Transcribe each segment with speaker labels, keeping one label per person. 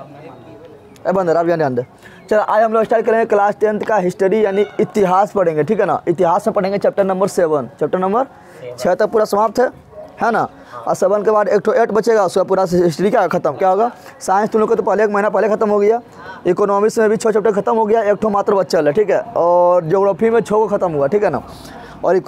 Speaker 1: बंदर आप ध्यान दे। चलो आज हम लोग स्टार्ट करेंगे क्लास 10th का हिस्ट्री यानी इतिहास पढ़ेंगे, ठीक है ना। इतिहास में पढ़ेंगे चैप्टर नंबर 7, चैप्टर नंबर 6 तक पूरा समाप्त है ना। और 7 के बाद एक तो 8 बचेगा, उसका पूरा हिस्ट्री क्या खत्म, क्या होगा। साइंस तुम लोग को तो पहले 1 महीना पहले खत्म हो गया। इकोनॉमिक्स में भी 6 चैप्टर खत्म हो गया, एक तो मात्र बच्चा है, ठीक है। और ज्योग्राफी में 6 को खत्म हुआ, ठीक है ना। और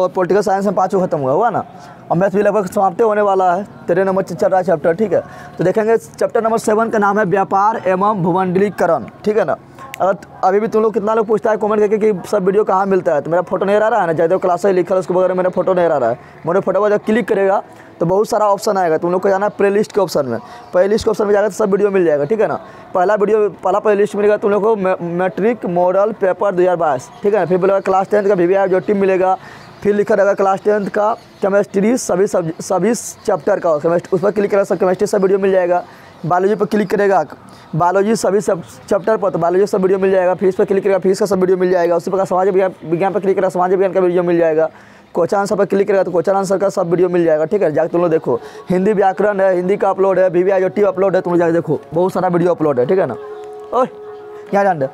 Speaker 1: पॉलिटिकल साइंस में 5 को खत्म हुआ ना। और मैथ भी लगभग समाप्त होने वाला है, 13 नंबर चल रहा है चैप्टर, ठीक है। तो देखेंगे चैप्टर नंबर 7 का नाम है व्यापार एवं भूमंडलीकरण, ठीक है ना। अगर अभी भी तुम लोग कितना लोग पूछता है कमेंट करके कि सब वीडियो कहाँ मिलता है, तो मेरा फोटो नहीं आ रहा है ना, जयदेव क्लास से लिखा है उसके बगैर मेरा फोटो नहीं आ रहा है। मेरे फोटो पर जब क्लिक करेगा तो बहुत सारा ऑप्शन आएगा, तुम लोग को जाना है प्ले लिस्ट के ऑप्शन में। प्ले लिस्ट के ऑप्शन में जाएगा तो सब वीडियो मिल जाएगा, ठीक है ना। पहला प्ले लिस्ट मिलेगा तुम लोग को मैट्रिक मॉडल पेपर 2022, ठीक है ना। फिर बोलेगा क्लास 10th का VVI जो टीम मिलेगा। फिर लिखा रहेगा क्लास 10th का केमिस्ट्री सभी चैप्टर का, उस पर क्लिक करेगा सब केमिस्ट्री सब वीडियो मिल जाएगा। बायोलॉजी पर क्लिक करेगा बायोलॉजी सभी सब चैप्टर पर, तो बायोलॉजी सब वीडियो मिल जाएगा। फिजिक्स पर क्लिक करेगा फिजिक्स का सब वीडियो मिल जाएगा। उसी प्रकार समाज विज्ञान पर क्लिक करेगा समाज विज्ञान का वीडियो मिल जाएगा। क्वेश्चन आंसर पर क्लिक करेगा तो क्वेश्चन आंसर का सब वीडियो मिल जाएगा, ठीक है। जाकर तुम लोग देखो, हिंदी व्याकरण है, हिंदी का अपलोड है, VVI जो टी अपलोड है, तुम लोग जाकर देखो बहुत सारा वीडियो अपलोड है, ठीक है ना। और यहाँ जान दे।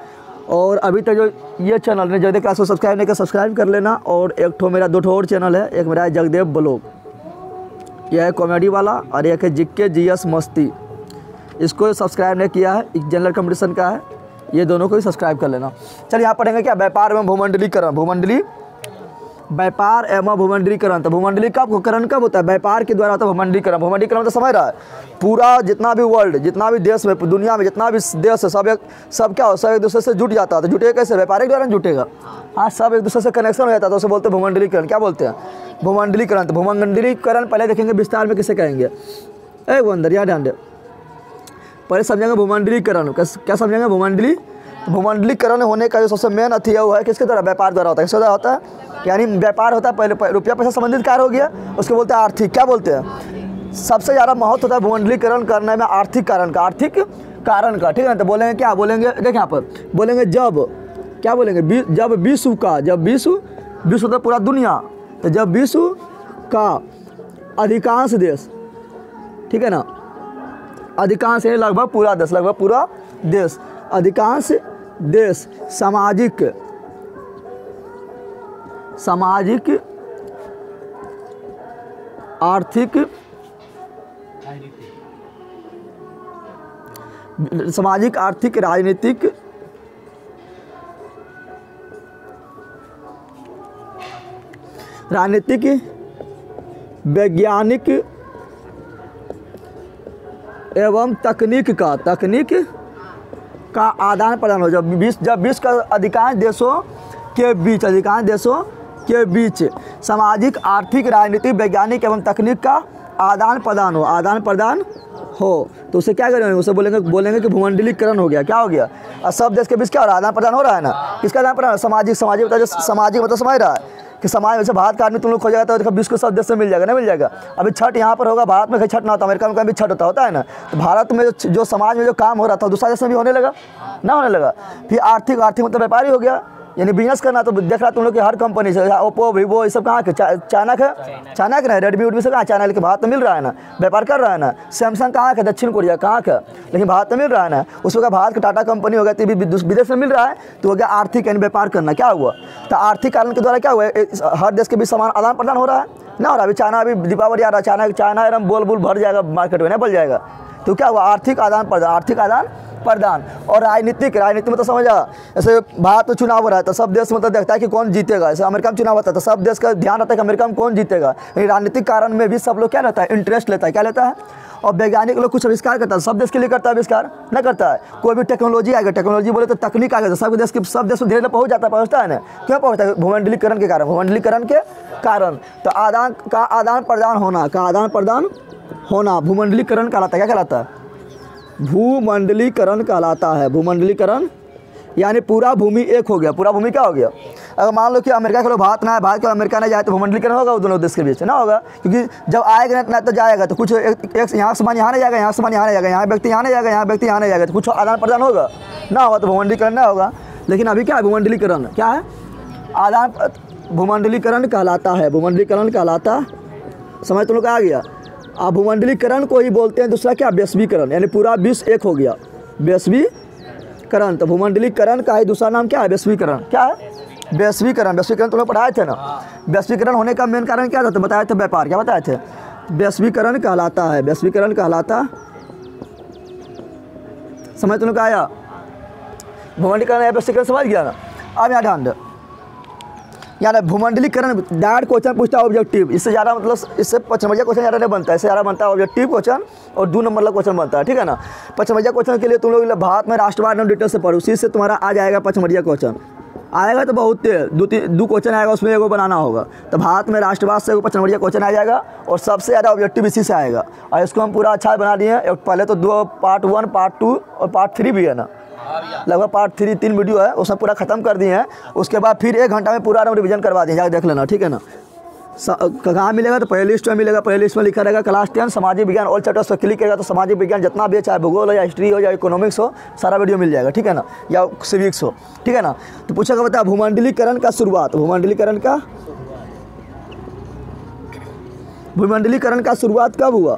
Speaker 1: और अभी तक जो ये चैनल ने जयदेव क्लास को सब्सक्राइब नहीं किया सब्सक्राइब कर लेना। और एक ठो मेरा 2 और चैनल है, एक मेरा है जगदेव ब्लॉग, यह है कॉमेडी वाला, और एक है जिक्के GS मस्ती। इसको सब्सक्राइब नहीं किया है, एक जनरल कंपटीशन का है, ये दोनों को ही सब्सक्राइब कर लेना। चल यहाँ पढ़ेंगे क्या, व्यापार एवं भूमंडलीकरण। व्यापार एवं भूमंडलीकरण। तो भूमंडलीकरण कब होता है, व्यापार के द्वारा होता है भूमंडलीकरण। भूमंडलीकरण तो समझ रहा है, पूरा जितना भी वर्ल्ड, जितना भी देश में, दुनिया में जितना भी देश है, सब क्या हो, सब एक दूसरे से जुट जाता है। तो जुटेगा कैसे, व्यापार के द्वारा जुटेगा। हाँ, सब एक दूसरे से कनेक्शन हो जाता है, तो उसे बोलते हैं भूमंडलीकरण। क्या बोलते हैं, भूमंडलीकरण। तो भूमंडलीकरण पहले देखेंगे विस्तार में किसे कहेंगे। अंदर यहाँ ध्यान दे, पहले समझेंगे भूमंडलीकरण। क्या समझेंगे, भूमंडलीकरण होने का जो सबसे मेन अथी है वो है किसके द्वारा, व्यापार द्वारा होता है। किसके द्वारा होता है, यानी व्यापार होता है पहले रुपया पैसा संबंधित कार्य हो गया, उसको बोलते हैं आर्थिक। क्या बोलते हैं, सबसे ज़्यादा महत्व होता है भूमंडलीकरण करने में आर्थिक कारण का, ठीक है ना। तो बोलेंगे क्या, बोलेंगे देख यहाँ पर बोलेंगे जब, क्या बोलेंगे, जब विश्व होता है पूरा दुनिया, तो जब विश्व का अधिकांश देश, ठीक है ना, अधिकांश है लगभग पूरा देश, अधिकांश देश सामाजिक आर्थिक राजनीतिक वैज्ञानिक एवं तकनीक का आदान प्रदान हो। जब विश्व का अधिकांश देशों के बीच सामाजिक आर्थिक राजनीतिक वैज्ञानिक एवं तकनीक का आदान प्रदान हो, तो उसे क्या करेंगे, उसे बोलेंगे कि भूमंडलीकरण हो गया। क्या हो गया, और सब देश के बीच क्या हो रहा है, आदान प्रदान हो रहा है ना। किसका आदान प्रदान, सामाजिक मतलब जो सामाजिक मतलब समझ रहा है कि समाज में से भारत का आदमी तुम लोग खोजेगा तो विश्व के सब देश से मिल जाएगा, नहीं मिल जाएगा। अभी छठ यहाँ पर होगा, भारत में कहीं छठ ना होता, अमेरिका में कहीं भी छठ होता है ना। तो भारत में जो समाज में जो काम हो रहा था दूसरा देश में भी होने लगा, ना होने लगा। फिर आर्थिक मतलब व्यापारी हो गया, यानी बिजनेस करना। तो देख रहा तुम लोग कि हर कंपनी से ओप्पो वीवो ये सब कहाँ के, चाइना के ना, रेडमी से कहाँ, चाइना, लेकिन भारत में मिल रहा है ना, व्यापार कर रहा है ना। सैमसंग कहाँ का, दक्षिण कोरिया कहाँ का, लेकिन भारत में मिल रहा है ना। उसमें का भारत का टाटा कंपनी हो गया, तो विदेश में मिल रहा है, तो हो गया आर्थिक यानी व्यापार करना। क्या हुआ, तो आर्थिक कारण के द्वारा क्या हुआ, हर देश के बीच सामान आदान प्रदान हो रहा है ना। हो रहा है अभी चाइना, अभी दीपावली आ रहा है, चाइना एकदम बोल भर जाएगा मार्केट में, नहीं बल जाएगा। तो क्या हुआ, आर्थिक आदान प्रदान। और राजनीतिक में तो समझा, जैसे भारत में चुनाव हो रहा है तो सब देश मतलब देखता है कि कौन जीतेगा। जैसे अमेरिका में चुनाव होता है तो सब देश का ध्यान रहता है कि अमेरिका में कौन जीतेगा। लेकिन राजनीतिक कारण में भी सब लोग क्या रहता है, इंटरेस्ट लेता है। क्या लेता है, और वैज्ञानिक लोग कुछ आविष्कार करता है, सब देश के लिए करता है आविष्कार, न करता है। कोई भी टेक्नोलॉजी आएगा, टेक्नोलॉजी बोले तो तकनीक आएगा, तो सब देश में धीरे पहुँचता है ना। क्यों पहुँचता है, भूमंडलीकरण के कारण। तो आदान प्रदान होना भूमंडलीकरण कहलाता है। क्या कहलाता है, भूमंडलीकरण कहलाता है। भूमंडलीकरण यानी पूरा भूमि एक हो गया। पूरा भूमि क्या हो गया, अगर मान लो कि अमेरिका के लोग भारत ना आए, भारत के अमेरिका ना जाए, तो भूमंडलीकरण होगा दोनों देश के बीच, ना होगा। क्योंकि जब आएगा ना तो जाएगा, तो कुछ एक यहाँ सामान यहाँ नहीं जाएगा, यहाँ सामान यहाँ नहीं जाएगा, यहाँ व्यक्ति यहाँ नहीं जाएगा, यहाँ व्यक्ति यहाँ नहीं जाएगा, तो कुछ आदान प्रदान होगा ना, होगा तो भूमंडलीकरण ना होगा। लेकिन अभी क्या है, भूमंडलीकरण क्या है, भूमंडलीकरण कहलाता। समझ तुम लोग आ गया। अब भूमंडलीकरण को ही बोलते हैं दूसरा क्या, वैश्वीकरण, यानी पूरा विश्व एक हो गया। वैश्वीकरण। तो भूमंडलीकरण का ही दूसरा नाम क्या है? वैश्वीकरण। क्या है? वैश्वीकरण। वैश्वीकरण तुम लोग पढ़ाए थे ना। वैश्वीकरण होने का मेन कारण क्या था? तो बताए थे व्यापार। क्या बताए थे? वैश्वीकरण कहलाता है, वैश्वीकरण कहलाता। समझ तुम लोग का आया? भूमंडलीकरण या वैश्वीकरण समझ गया ना। अब यहाँ ध्यान दो, यानी भूमंडलीकरण डायरेक्ट क्वेश्चन पूछता है ऑब्जेक्टिव, इससे ज़्यादा मतलब इससे 5 नंबर क्वेश्चन ज़्यादा नहीं बनता है, इससे ज़्यादा बनता है ऑब्जेक्टिव क्वेश्चन और 2 नंबर का क्वेश्चन बनता है, ठीक है ना। 5 नंबर क्वेश्चन के लिए तुम लोग भारत में राष्ट्रवाद नाम डिटेल से पढ़ो, उसी से तुम्हारा आ जाएगा 5 नंबर क्वेश्चन। आएगा तो बहुत दो क्वेश्चन आएगा, उसमें एगो बनाना होगा। तो भारत में राष्ट्रवाद से 5 नंबर क्वेश्चन आ जाएगा और सबसे ज़्यादा ऑब्जेक्टिव इसी से आएगा। और इसको हम पूरा अच्छा बना दिए हैं। पहले तो 2 पार्ट 1, पार्ट 2 और पार्ट 3 भी है ना, लगभग पार्ट 3 3 वीडियो है, उसमें पूरा खत्म कर दिए हैं। उसके बाद फिर 1 घंटा में पूरा रिवीजन करवा दिए, जाकर देख लेना, ठीक है ना। कहाँ मिलेगा? तो प्ले लिस्ट में मिलेगा। प्ले लिस्ट में लिखा रहेगा क्लास 10 सामाजिक विज्ञान ऑल चैप्टर्स पर क्लिक करेगा तो सामाजिक विज्ञान जितना भी है, चाहे भूगोल हो या हिस्ट्री हो या इकोनॉमिक्स हो, सारा वीडियो मिल जाएगा, ठीक है ना, या सिविक्स हो, ठीक है ना। तो पूछेगा बता भूमंडलीकरण का शुरुआत, भूमंडलीकरण का शुरुआत कब हुआ?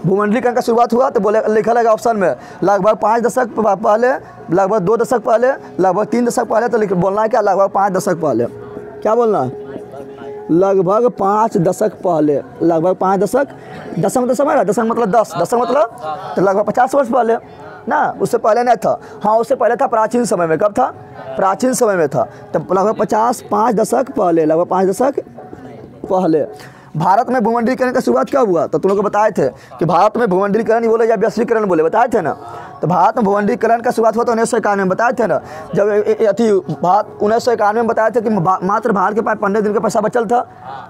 Speaker 1: भूमंडलीकरण का शुरुआत हुआ तो बोले लिखा रहेगा ऑप्शन में लगभग 5 दशक पहले, लगभग 2 दशक पहले, लगभग 3 दशक पहले। तो बोलना है क्या? लगभग 5 दशक पहले। क्या बोलना है? लगभग 5 दशक पहले, लगभग 5 दशक। दशक तो समझ रहा, दशक मतलब 10, दशक मतलब तो लगभग 50 वर्ष पहले ना, उससे पहले नहीं था। हाँ, उससे पहले था प्राचीन समय में। कब था? प्राचीन समय में था। तो लगभग 5 दशक पहले, लगभग 5 दशक पहले। भारत में भूमंडलीकरण का शुरुआत कब हुआ? तो तुम लोग को बताए थे कि भारत में भूमंडलीकरण बोले या वैश्वीकरण बोले, बताए थे ना। तो भारत में भूमंडलीकरण का शुरुआत हुआ तो 1991 में, बताए थे ना। जब अथी भारत 1991 में बताए थे कि मात्र भारत के पास 15 दिन का पैसा बचल था।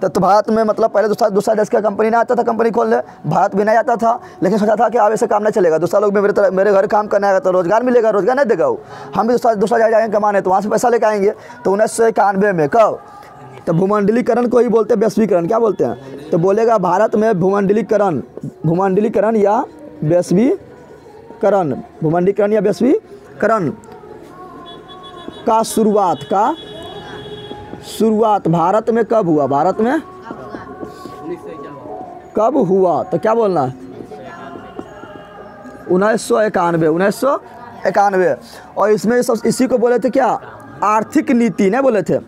Speaker 1: तो भारत में मतलब पहले दूसरा देश का कंपनी नहीं आता था, कंपनी खोलने भारत भी नहीं आता था, लेकिन सोचा था कि आगे से काम नहीं चलेगा, दूसरा लोग मेरे घर काम करना आएगा तो रोजगार मिलेगा, रोजगार नहीं देगा वो, हम भी दूसरा जगह जाएंगे कमाने, तो वहाँ से पैसा लेकर आएंगे। तो 1991 में कब? तो भूमंडलीकरण को ही बोलते हैं वैश्वीकरण। क्या बोलते हैं? तो बोलेगा भारत में भूमंडलीकरण या वैश्वीकरण, भूमंडलीकरण या वैश्वीकरण का शुरुआत भारत में कब हुआ? भारत में कब हुआ? तो क्या बोलना है? 1991। और इसमें सब इसी को बोले थे क्या? आर्थिक नीति नहीं बोले थे।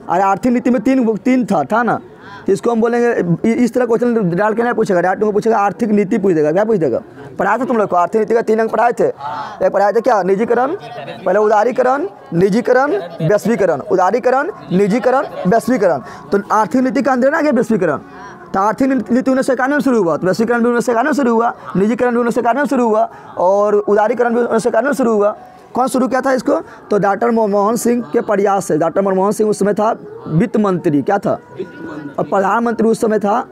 Speaker 1: अरे आर्थिक नीति में तीन था ना। तो इसको हम बोलेंगे, इस तरह क्वेश्चन डाल के नहीं पूछेगा, डायरेक्ट तुमको पूछेगा आर्थिक नीति पूछ देगा। क्या पूछ देगा? पढ़ाए थे तुम लोग को आर्थिक नीति का 3 अंक पढ़ाए थे। एक पढ़ाए थे क्या? निजीकरण, पहले उदारीकरण, निजीकरण, वैश्वीकरण, उदारीकरण, निजीकरण, वैश्वीकरण। तो आर्थिक नीति का अंदर ना गया वैश्वीकरण। तो आर्थिक नीति 1991 में शुरू हुआ, तो वैश्वीकरण भी 1991 में शुरू हुआ, निजीकरण भी 1991 में शुरू हुआ और उदारीकरण भी 1991 में शुरू हुआ। कौन शुरू किया था इसको? तो डॉक्टर मनमोहन सिंह के प्रयास से। डॉक्टर मनमोहन सिंह उस समय था वित्त मंत्री। क्या था? और प्रधानमंत्री उस समय था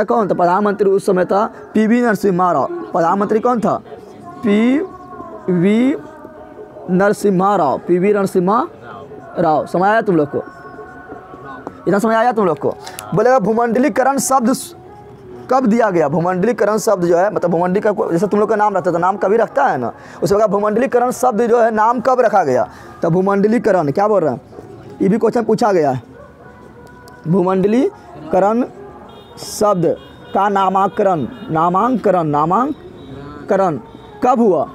Speaker 1: कौन? तो प्रधानमंत्री उस समय था पीवी नरसिम्हा राव। प्रधानमंत्री कौन था? पीवी नरसिम्हा राव। समझ आया तुम लोग को? इतना समझ आया तुम लोग को? बोलेगा भूमंडलीकरण शब्द कब दिया गया? भूमंडलीकरण शब्द जो है मतलब भूमंडली का जैसे तुम लोग का नाम रहता है तो नाम कभी रखता है ना, उसके बाद भूमंडलीकरण शब्द जो है नाम कब रखा गया? तो भूमंडलीकरण क्या बोल रहे हैं? ये भी क्वेश्चन पूछा गया है। भूमंडलीकरण शब्द का नामांकन कब हुआ?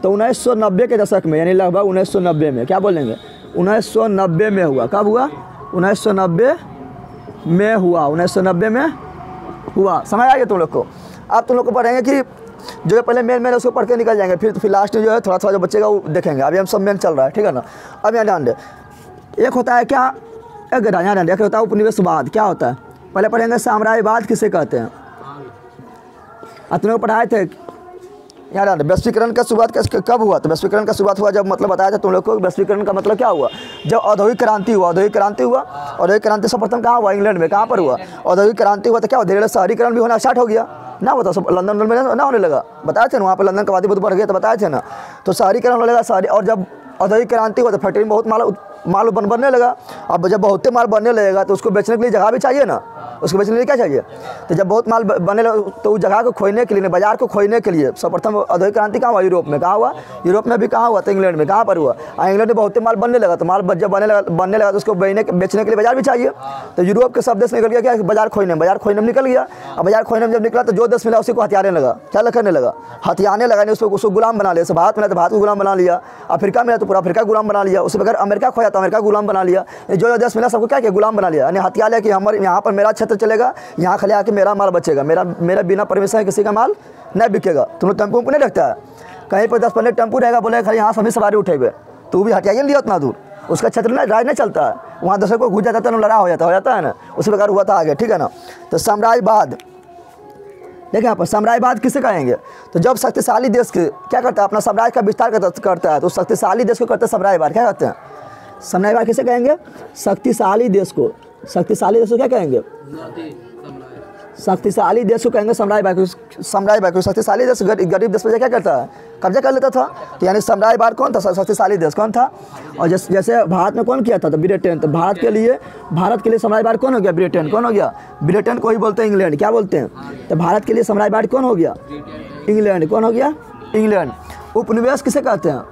Speaker 1: तो 1990 के दशक में, यानी लगभग 1990 में। क्या बोलेंगे? 1990 में हुआ। कब हुआ? 1990 में हुआ। 1990 में हुआ। समझ आ गया तुम लोग को? अब तुम लोग को पढ़ेंगे कि जो है पहले मेन उसको पढ़ के निकल जाएंगे, फिर लास्ट में जो है थोड़ा जो बचेगा वो देखेंगे। अभी हम सब मेन चल रहा है, ठीक है ना। अब यहाँ ध्यान दे, एक होता है क्या? एक होता है उपनिवेशवाद। क्या होता है? पहले पढ़ेंगे साम्राज्यवाद किसे कहते हैं। अब तुम लोग पढ़ाए थे यहाँ ध्यान दे, वैश्वीकरण का शुरुआत कब हुआ? तो वैश्वीकरण का शुरुआत हुआ जब मतलब बताया था तुम लोग को। वैश्वीकरण का मतलब क्या हुआ? जब औद्योगिक क्रांति हुआ। औद्योगिक क्रांति सर्वप्रथम कहाँ हुआ? इंग्लैंड में। कहाँ पर हुआ? औद्योगिक क्रांति हुआ तो क्या हुआ? धीरे धीरे शहरीकरण भी होना स्टार्ट हो गया ना। वो तो सब लंदन में ना होने लगा, बताए थे ना। वहाँ पर लंदन का आबादी बहुत बढ़ गया तो बताए थे ना। तो शहरीकरण होने लगा और जब औद्योगिक क्रांति हुआ तो फैक्ट्री में बहुत माल बनने लगा। अब जब बहुत माल बनने लगेगा तो उसको बेचने के लिए जगह भी चाहिए ना। उसको बेचने के लिए क्या चाहिए। तो जब बहुत माल बने लगा तो उस जगह को खोजने के लिए, बाजार को खोजने के लिए सर्वप्रथम औद्योगिक क्रांति कहाँ हुआ, यूरोप में। कहाँ हुआ, यूरोप में भी कहाँ हुआ, तो इंग्लैंड में। कहाँ पर हुआ, इंग्लैंड में बहुत माल बनने लगा, तो माल जब बनने लगा तो उसको बेचने के लिए बाजार भी चाहिए। तो यूरोप के सब देश निकल गया क्या, बाजार खोजने में निकल गया। अब बाजार खोजने में जब निकला तो जो देश मिला उसी को हथियारने लगा, क्या करने लगा, हथियारने लगा, उसको गुलाम बना लिया। भारत मिला तो भारत को गुलाम बना लिया, अफ्रीका मिला तो पूरा अफ्रीका गुलाम बना लिया, उससे बगैर अमेरिका खोया तो अमेरिका गुलाम बना लिया। जो देश मिला सबको क्या किया, गुलाम बना लिया। यानी हथियार लिया कि हमारे यहाँ पर मेरा क्षेत्र चलेगा, यहाँ खाली आके मेरा माल बचेगा, मेरा बिना परमिशन किसी का माल नहीं बिकेगा। तुम लोग टेम्पो नहीं रखता है, कहीं पर 10-15 टेम्पो रहेगा, बोले खाली यहाँ सभी सवारी उठेगे, तो भी हथियार लिया उतना दूर, उसका क्षेत्र में राज नहीं चलता है, वहाँ दूसरे को घुस जाता है, लड़ा हो जाता है ना, उसी प्रकार हुआ था आगे, ठीक है ना। तो साम्राज्यवाद, देखिए यहाँ पर साम्राज्यवाद किसे कहेंगे, तो जब शक्तिशाली देश के क्या करता है, अपना साम्राज्य का विस्तार करता है, तो शक्तिशाली देश को करते हैं साम्राज्यवाद। क्या कहते हैं, साम्राज्यवाद किसे कहेंगे, शक्तिशाली देश को। शक्तिशाली देश को क्या कहेंगे, शक्तिशाली देश को कहेंगे साम्राज्यवाद। साम्राज्यवाद शक्तिशाली देश गरीब देश पर क्या करता है, कब्जा कर लेता था। तो यानी साम्राज्यवाद कौन था, शक्तिशाली देश कौन था। और जैसे भारत में कौन किया था, तो ब्रिटेन। तो भारत के लिए साम्राज्यवाद कौन हो गया, ब्रिटेन। कौन हो गया, ब्रिटेन को ही बोलते हैं इंग्लैंड, क्या बोलते हैं। तो भारत के लिए साम्राज्यवाद कौन हो गया, इंग्लैंड। कौन हो गया, इंग्लैंड। उपनिवेश किसे कहते हैं,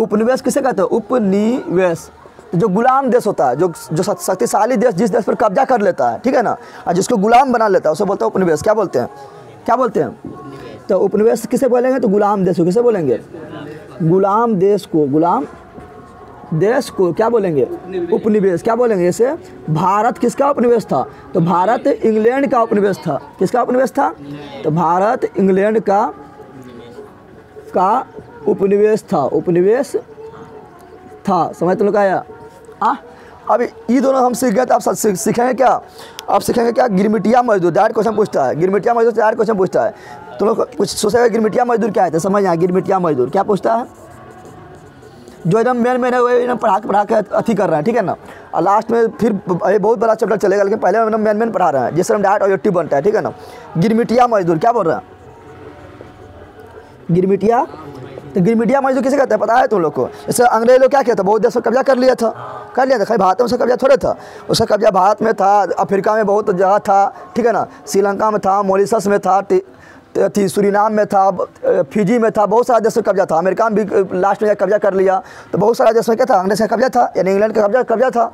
Speaker 1: उपनिवेश किसे कहते हैं, उपनिवेश। जो गुलाम देश होता है, जो शक्तिशाली देश जिस देश पर कब्जा कर लेता है, ठीक है ना, और जिसको गुलाम बना लेता है, उसे बोलते हैं उपनिवेश। क्या बोलते हैं, क्या बोलते हैं। तो उपनिवेश किसे बोलेंगे, तो गुलाम देश को किसे बोलेंगे, गुलाम देश को। गुलाम देश को क्या बोलेंगे, उपनिवेश। क्या बोलेंगे, जैसे भारत किसका उपनिवेश था, तो भारत इंग्लैंड का उपनिवेश था। किसका उपनिवेश था, तो भारत इंग्लैंड का उपनिवेश था, उपनिवेश था। समझ तुम लोग आया। अब ये दोनों हम सीख गए, तो आप सीखेंगे क्या, आप सीखेंगे क्या, गिरमिटिया मजदूर। डायरेक्ट क्वेश्चन पूछता है, गिरमिटिया मजदूर डायरेक्ट क्वेश्चन पूछता है। तुम लोग कुछ सोचेगा गिरमिटिया मजदूर क्या है, तो समझ आए गिरमिटिया मजदूर क्या पूछता है। जो एकदम मेन है वो एकदम पढ़ा के अथी कर रहे हैं, ठीक है ना। और लास्ट में फिर बहुत बड़ा चैप्टर चलेगा, लेकिन पहले हम मेन पढ़ा रहे हैं, जिससे हम डायरेक्ट ऑब्जेक्टिव बनता है, ठीक है ना। गिरमिटिया मजदूर क्या बोल रहे हैं, गिरमिटिया। तो गिरमिटिया मजदूर किसे कहते हैं, पता है तुम लोग को। जैसे अंग्रेज लोग क्या किया था, बहुत देश पर कब्जा कर लिया था, खाली भारत में उसका कब्जा थोड़े था। उसका कब्जा भारत में था, अफ्रीका में बहुत जगह था, ठीक है ना, श्रीलंका में था, मॉरिशस में था, सूरीनाम में था, फिजी में था, बहुत सारा देश में कब्जा था। अमेरिका में भी लास्ट में कब्जा कर लिया। तो बहुत सारा देश में क्या था, अंग्रेज का कब्जा था, यानी इंग्लैंड का कब्जा था।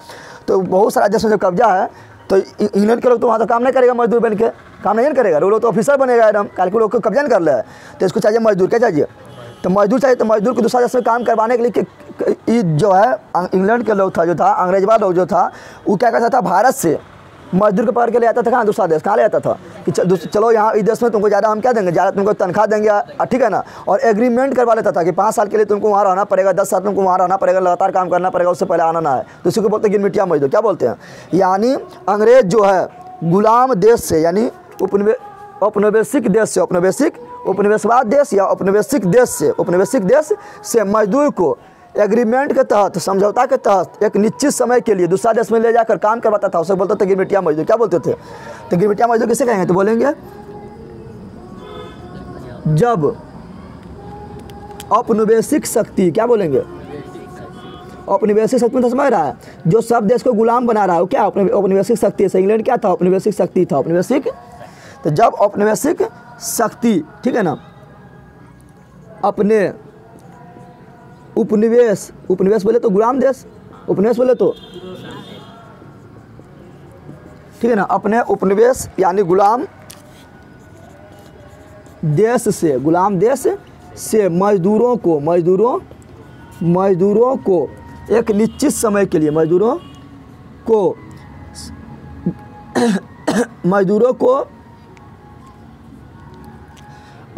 Speaker 1: तो बहुत सारा देश में जब कब्जा है, तो इंग्लैंड के लोग तो वहाँ तो काम नहीं करेगा, मजदूर बन के काम नहीं करेगा, वो लोग तो ऑफिसर बनेगा एकदम, काल के लोग को कब्जा नहीं कर ले है। तो इसको चाहिए मजदूर, क्या चाहिए, तो मजदूर चाहिए। तो मजदूर को दूसरा देश में काम करवाने के लिए जो है इंग्लैंड के लोग था, जो था अंग्रेजवाद लोग जो था, वो क्या करता था, भारत से मजदूर को पकड़ के ले आता था। कहाँ, दूसरा देश कहाँ ले आता था कि चलो यहाँ इस देश में तुमको ज़्यादा हम क्या देंगे, ज़्यादा तुमको तनख्वाह देंगे, ठीक है ना। और एग्रीमेंट करवा लेता था कि 5 साल के लिए तुमको वहाँ रहना पड़ेगा, 10 साल तुमको वहाँ रहना पड़ेगा, लगातार काम करना पड़ेगा, उससे पहले आना ना है। तो इसी को बोलते हैं गिरमिटिया मजदूर। क्या बोलते हैं, यानी अंग्रेज जो है गुलाम देश से, यानी उपनिवेशिक देश से, उपनिवेशवाद देश या उपनिवेशिक देश से मजदूर को एग्रीमेंट के तहत, समझौता के तहत एक निश्चित समय के लिए दूसरा देश में ले जाकर काम करवाता था, उसे बोलते थे गिरमिटिया मजदूर। क्या बोलते थे, तो गिरमिटिया मजदूर किसे कहेंगे, तो बोलेंगे जब औपनिवेशिक शक्ति, क्या बोलेंगे, औपनिवेशिक शक्ति में समझ रहा है, जो सब देश को गुलाम बना रहा है, क्या औपनिवेशिक शक्ति है। इंग्लैंड क्या था, औपनिवेशिक शक्ति था, औपनिवेशिक। तो जब औपनिवेशिक शक्ति, ठीक है ना, अपने उपनिवेश बोले तो गुलाम देश, उपनिवेश बोले तो, ठीक है ना, अपने उपनिवेश यानी गुलाम देश से मजदूरों को एक निश्चित समय के लिए, मजदूरों को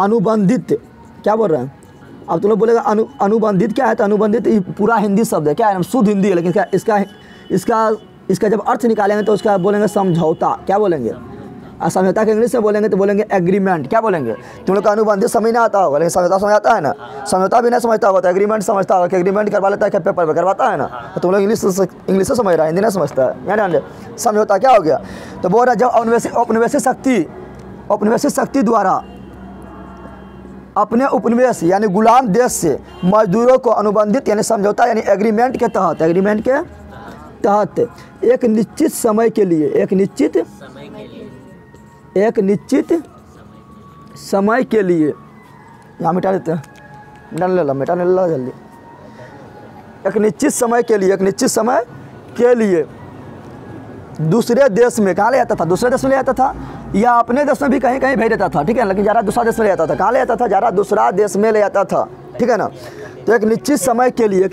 Speaker 1: अनुबंधित, क्या बोल रहे हैं। अब तुम लोग बोलेगा अनुबंधित क्या है, तो अनुबंधित पूरा हिंदी शब्द है, क्या है, शुद्ध हिंदी है, लेकिन इसका जब अर्थ निकालेंगे तो उसका बोलेंगे समझौता। क्या बोलेंगे, और समझौता के इंग्लिश में बोलेंगे तो बोलेंगे एग्रीमेंट। क्या बोलेंगे, तुम लोग का अनुबंधित समझ ना आता होगा, लेकिन समझौता समझ आता है ना। समझौता भी नहीं समझता होगा तो एग्रीमेंट समझता होगा कि एग्रीमेंट करवा लेता है, क्या पेपर पर करवाता है ना। तो तुम लोग इंग्लिश से समझ रहा है, हिंदी नहीं समझता है, यानी समझौता क्या हो गया। तो बोल रहा है जब औपनिवेशिक शक्ति द्वारा अपने उपनिवेश यानी गुलाम देश से मजदूरों को अनुबंधित यानी समझौता यानी एग्रीमेंट के तहत एक निश्चित समय के लिए यहाँ मिटा देते हैं, मिटाने ला जल्दी। एक निश्चित समय के लिए दूसरे देश में कहाँ ले जाता था? दूसरे देश में ले जाता था या अपने देश में भी कहीं कहीं भेज देता था, ठीक है। लेकिन ज़्यादा दूसरा देश में ले जाता था। कहाँ ले जाता था? ज़्यादा दूसरा देश में ले जाता था, ठीक है ना। तो एक निश्चित समय के लिए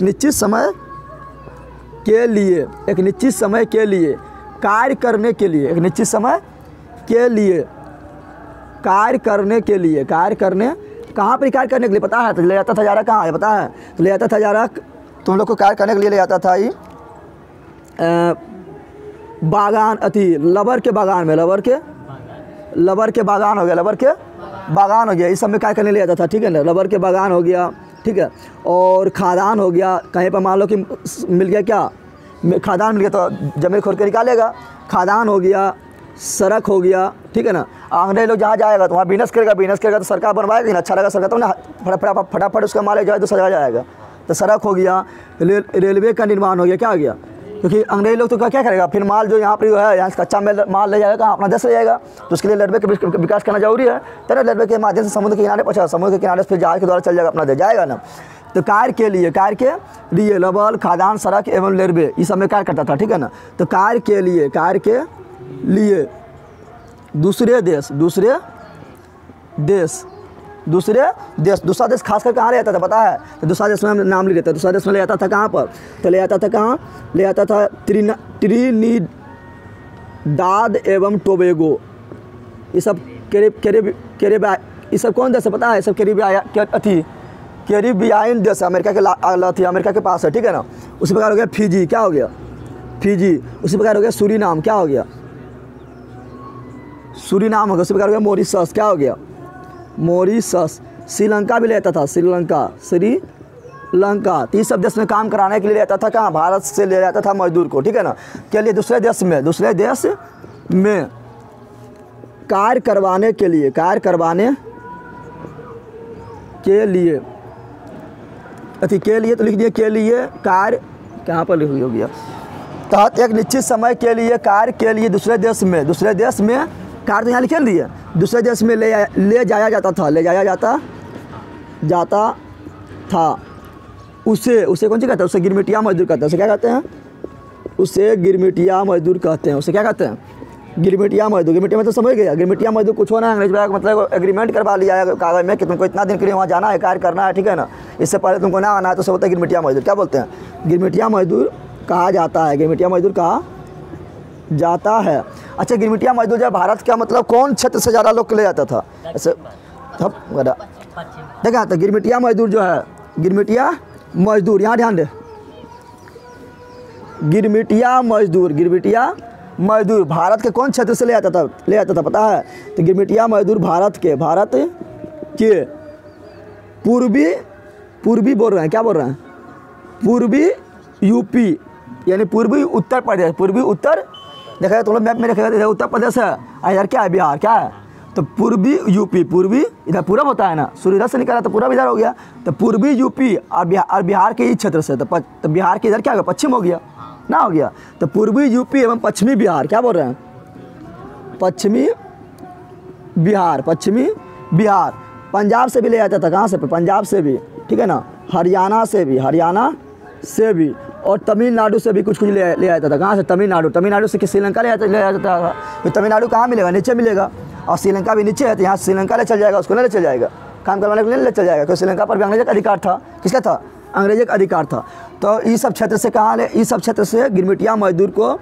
Speaker 1: कार्य करने के लिए कहाँ पर कार्य करने के लिए पता है? तो ले जाता था ज़्यादा कहाँ है पता है? तो ले जाता था ज़्यादा तुम लोग को कार्य करने के लिए ले जाता था ये बागान लबर के बागान में, लबर के बागान हो गया, इस सब में कार्य करने ले जाता था, ठीक है ना। रबर के बागान हो गया, ठीक है। और खादान हो गया, कहीं पर मान लो कि मिल गया क्या, खादान मिल गया तो जमीन खोद के निकालेगा। खादान हो गया, सड़क हो गया, ठीक है ना। अंग्रेज लोग जहाँ जाएगा तो वहाँ बिजनेस करेगा तो सरकार बनवाएगी ना, अच्छा लगा सरकार, तो ना फटाफट उसका माल जो है तो सजा जाएगा। तो सड़क हो गया, रेलवे का निर्माण हो गया, क्या हो गया, क्योंकि अंग्रेज लोग तो क्या करेगा, फिर माल जो यहाँ पर है यहाँ से कच्चा माल ले जाएगा, अपना देश ले जाएगा। तो उसके लिए रेलवे का विकास करना जरूरी है, तो रेलवे के माध्यम से समुद्र के किनारे पहुँचा, समुद्र के किनारे से फिर जहाज के द्वारा चल जाएगा, अपना देश जाएगा ना। तो कार्य के लिए रबर, खादान, सड़क एवं रेलवे इस सब में कार्य करता था, ठीक है ना। तो कार्य के लिए दूसरा देश खासकर कहाँ ले जाता था पता है? तो दूसरा देश में नाम ले लेता, दूसरा देश में ले जाता था कहाँ पर? तो ले जाता था त्रिनिदाद एवं टोबैगो, ये सब ये सब कौन देश है पता है? सब कैरिबियान देश, अमेरिका के पास है, ठीक है ना। उसी प्रकार हो गया फिजी, क्या हो गया फिजी। उसी प्रकार हो गया सूरीनाम, क्या हो गया सूरीनाम हो गया। उसी प्रकार हो गया मॉरिशस, क्या हो गया मॉरिशस। श्रीलंका भी लेता था, श्रीलंका। तो इस सब देश में काम कराने के लिए लेता था कहाँ? भारत से ले जाता था मजदूर को, ठीक है ना, के लिए दूसरे देश में कार्य करवाने के लिए तो लिख दिए के लिए कार्य, कहाँ पर लिख हो गया, तहत एक निश्चित समय के लिए कार्य के लिए दूसरे देश में कार्य, तो यहाँ लिखे दिए, दूसरे देश में ले जाया जाता था। उसे कौन सी कहते हैं? उसे गिरमिटिया मजदूर कहते हैं। उसे क्या कहते हैं? उसे गिरमिटिया मजदूर कहते हैं। उसे क्या कहते हैं? गिरमिटिया मजदूर तो समझ गया। गिरमिटिया मजदूर कुछ होना है, अंग्रेज मतलब एग्रीमेंट करवा लिया है कागज में कि तुमको इतना दिन के लिए वहाँ जाना है, कार्य करना है, ठीक है ना। इससे पहले तुमको ना आना है तो उसे बोलते हैं गिरमिटिया मजदूर। क्या बोलते हैं? गिरमिटिया मजदूर कहा जाता है, गिरमिटिया मजदूर कहा जाता है। अच्छा, गिरमिटिया मजदूर जब भारत का मतलब कौन क्षेत्र से ज़्यादा लोग ले जाता था? ऐसे देखा तो गिरमिटिया मजदूर जो है, गिरमिटिया मजदूर, यहाँ ध्यान दे, गिरमिटिया मजदूर भारत के कौन क्षेत्र से ले जाता था पता है? तो गिरमिटिया मजदूर भारत के पूर्वी बोल रहे हैं, क्या बोल रहे हैं? पूर्वी यूपी यानी पूर्वी उत्तर प्रदेश, पूर्वी उत्तर देखा तुम लोग मैप में देखेगा, उत्तर प्रदेश है, इधर क्या है? बिहार, क्या है? तो पूर्वी यूपी, पूर्वी इधर पूरब होता है ना, सूर्य इधर से निकला तो पूरब इधर हो गया। तो पूर्वी यूपी और बिहार के ही क्षेत्र से, तो बिहार के इधर क्या हो गया? पश्चिम हो गया ना, हो गया। तो पूर्वी यूपी एवं पश्चिमी बिहार, क्या बोल रहे हैं? पश्चिमी बिहार पंजाब से भी ले जाता था। कहाँ से? पंजाब से भी, ठीक है ना, हरियाणा से भी और तमिलनाडु से भी कुछ ले जाता था। कहाँ से? तमिलनाडु से श्रीलंका ले जाता था। तो तमिलनाडु कहाँ मिलेगा? नीचे मिलेगा, और श्रीलंका भी नीचे है, तो यहाँ श्रीलंका ले चल जाएगा, उसको ले चल जाएगा, काम करवाने के लिए ले चल जाएगा, क्योंकि श्रीलंका पर भी अंग्रेज का अधिकार था। किसका था? अंग्रेज का अधिकार था। तो इस सब क्षेत्र से इस सब क्षेत्र से गिरमिटिया मजदूर को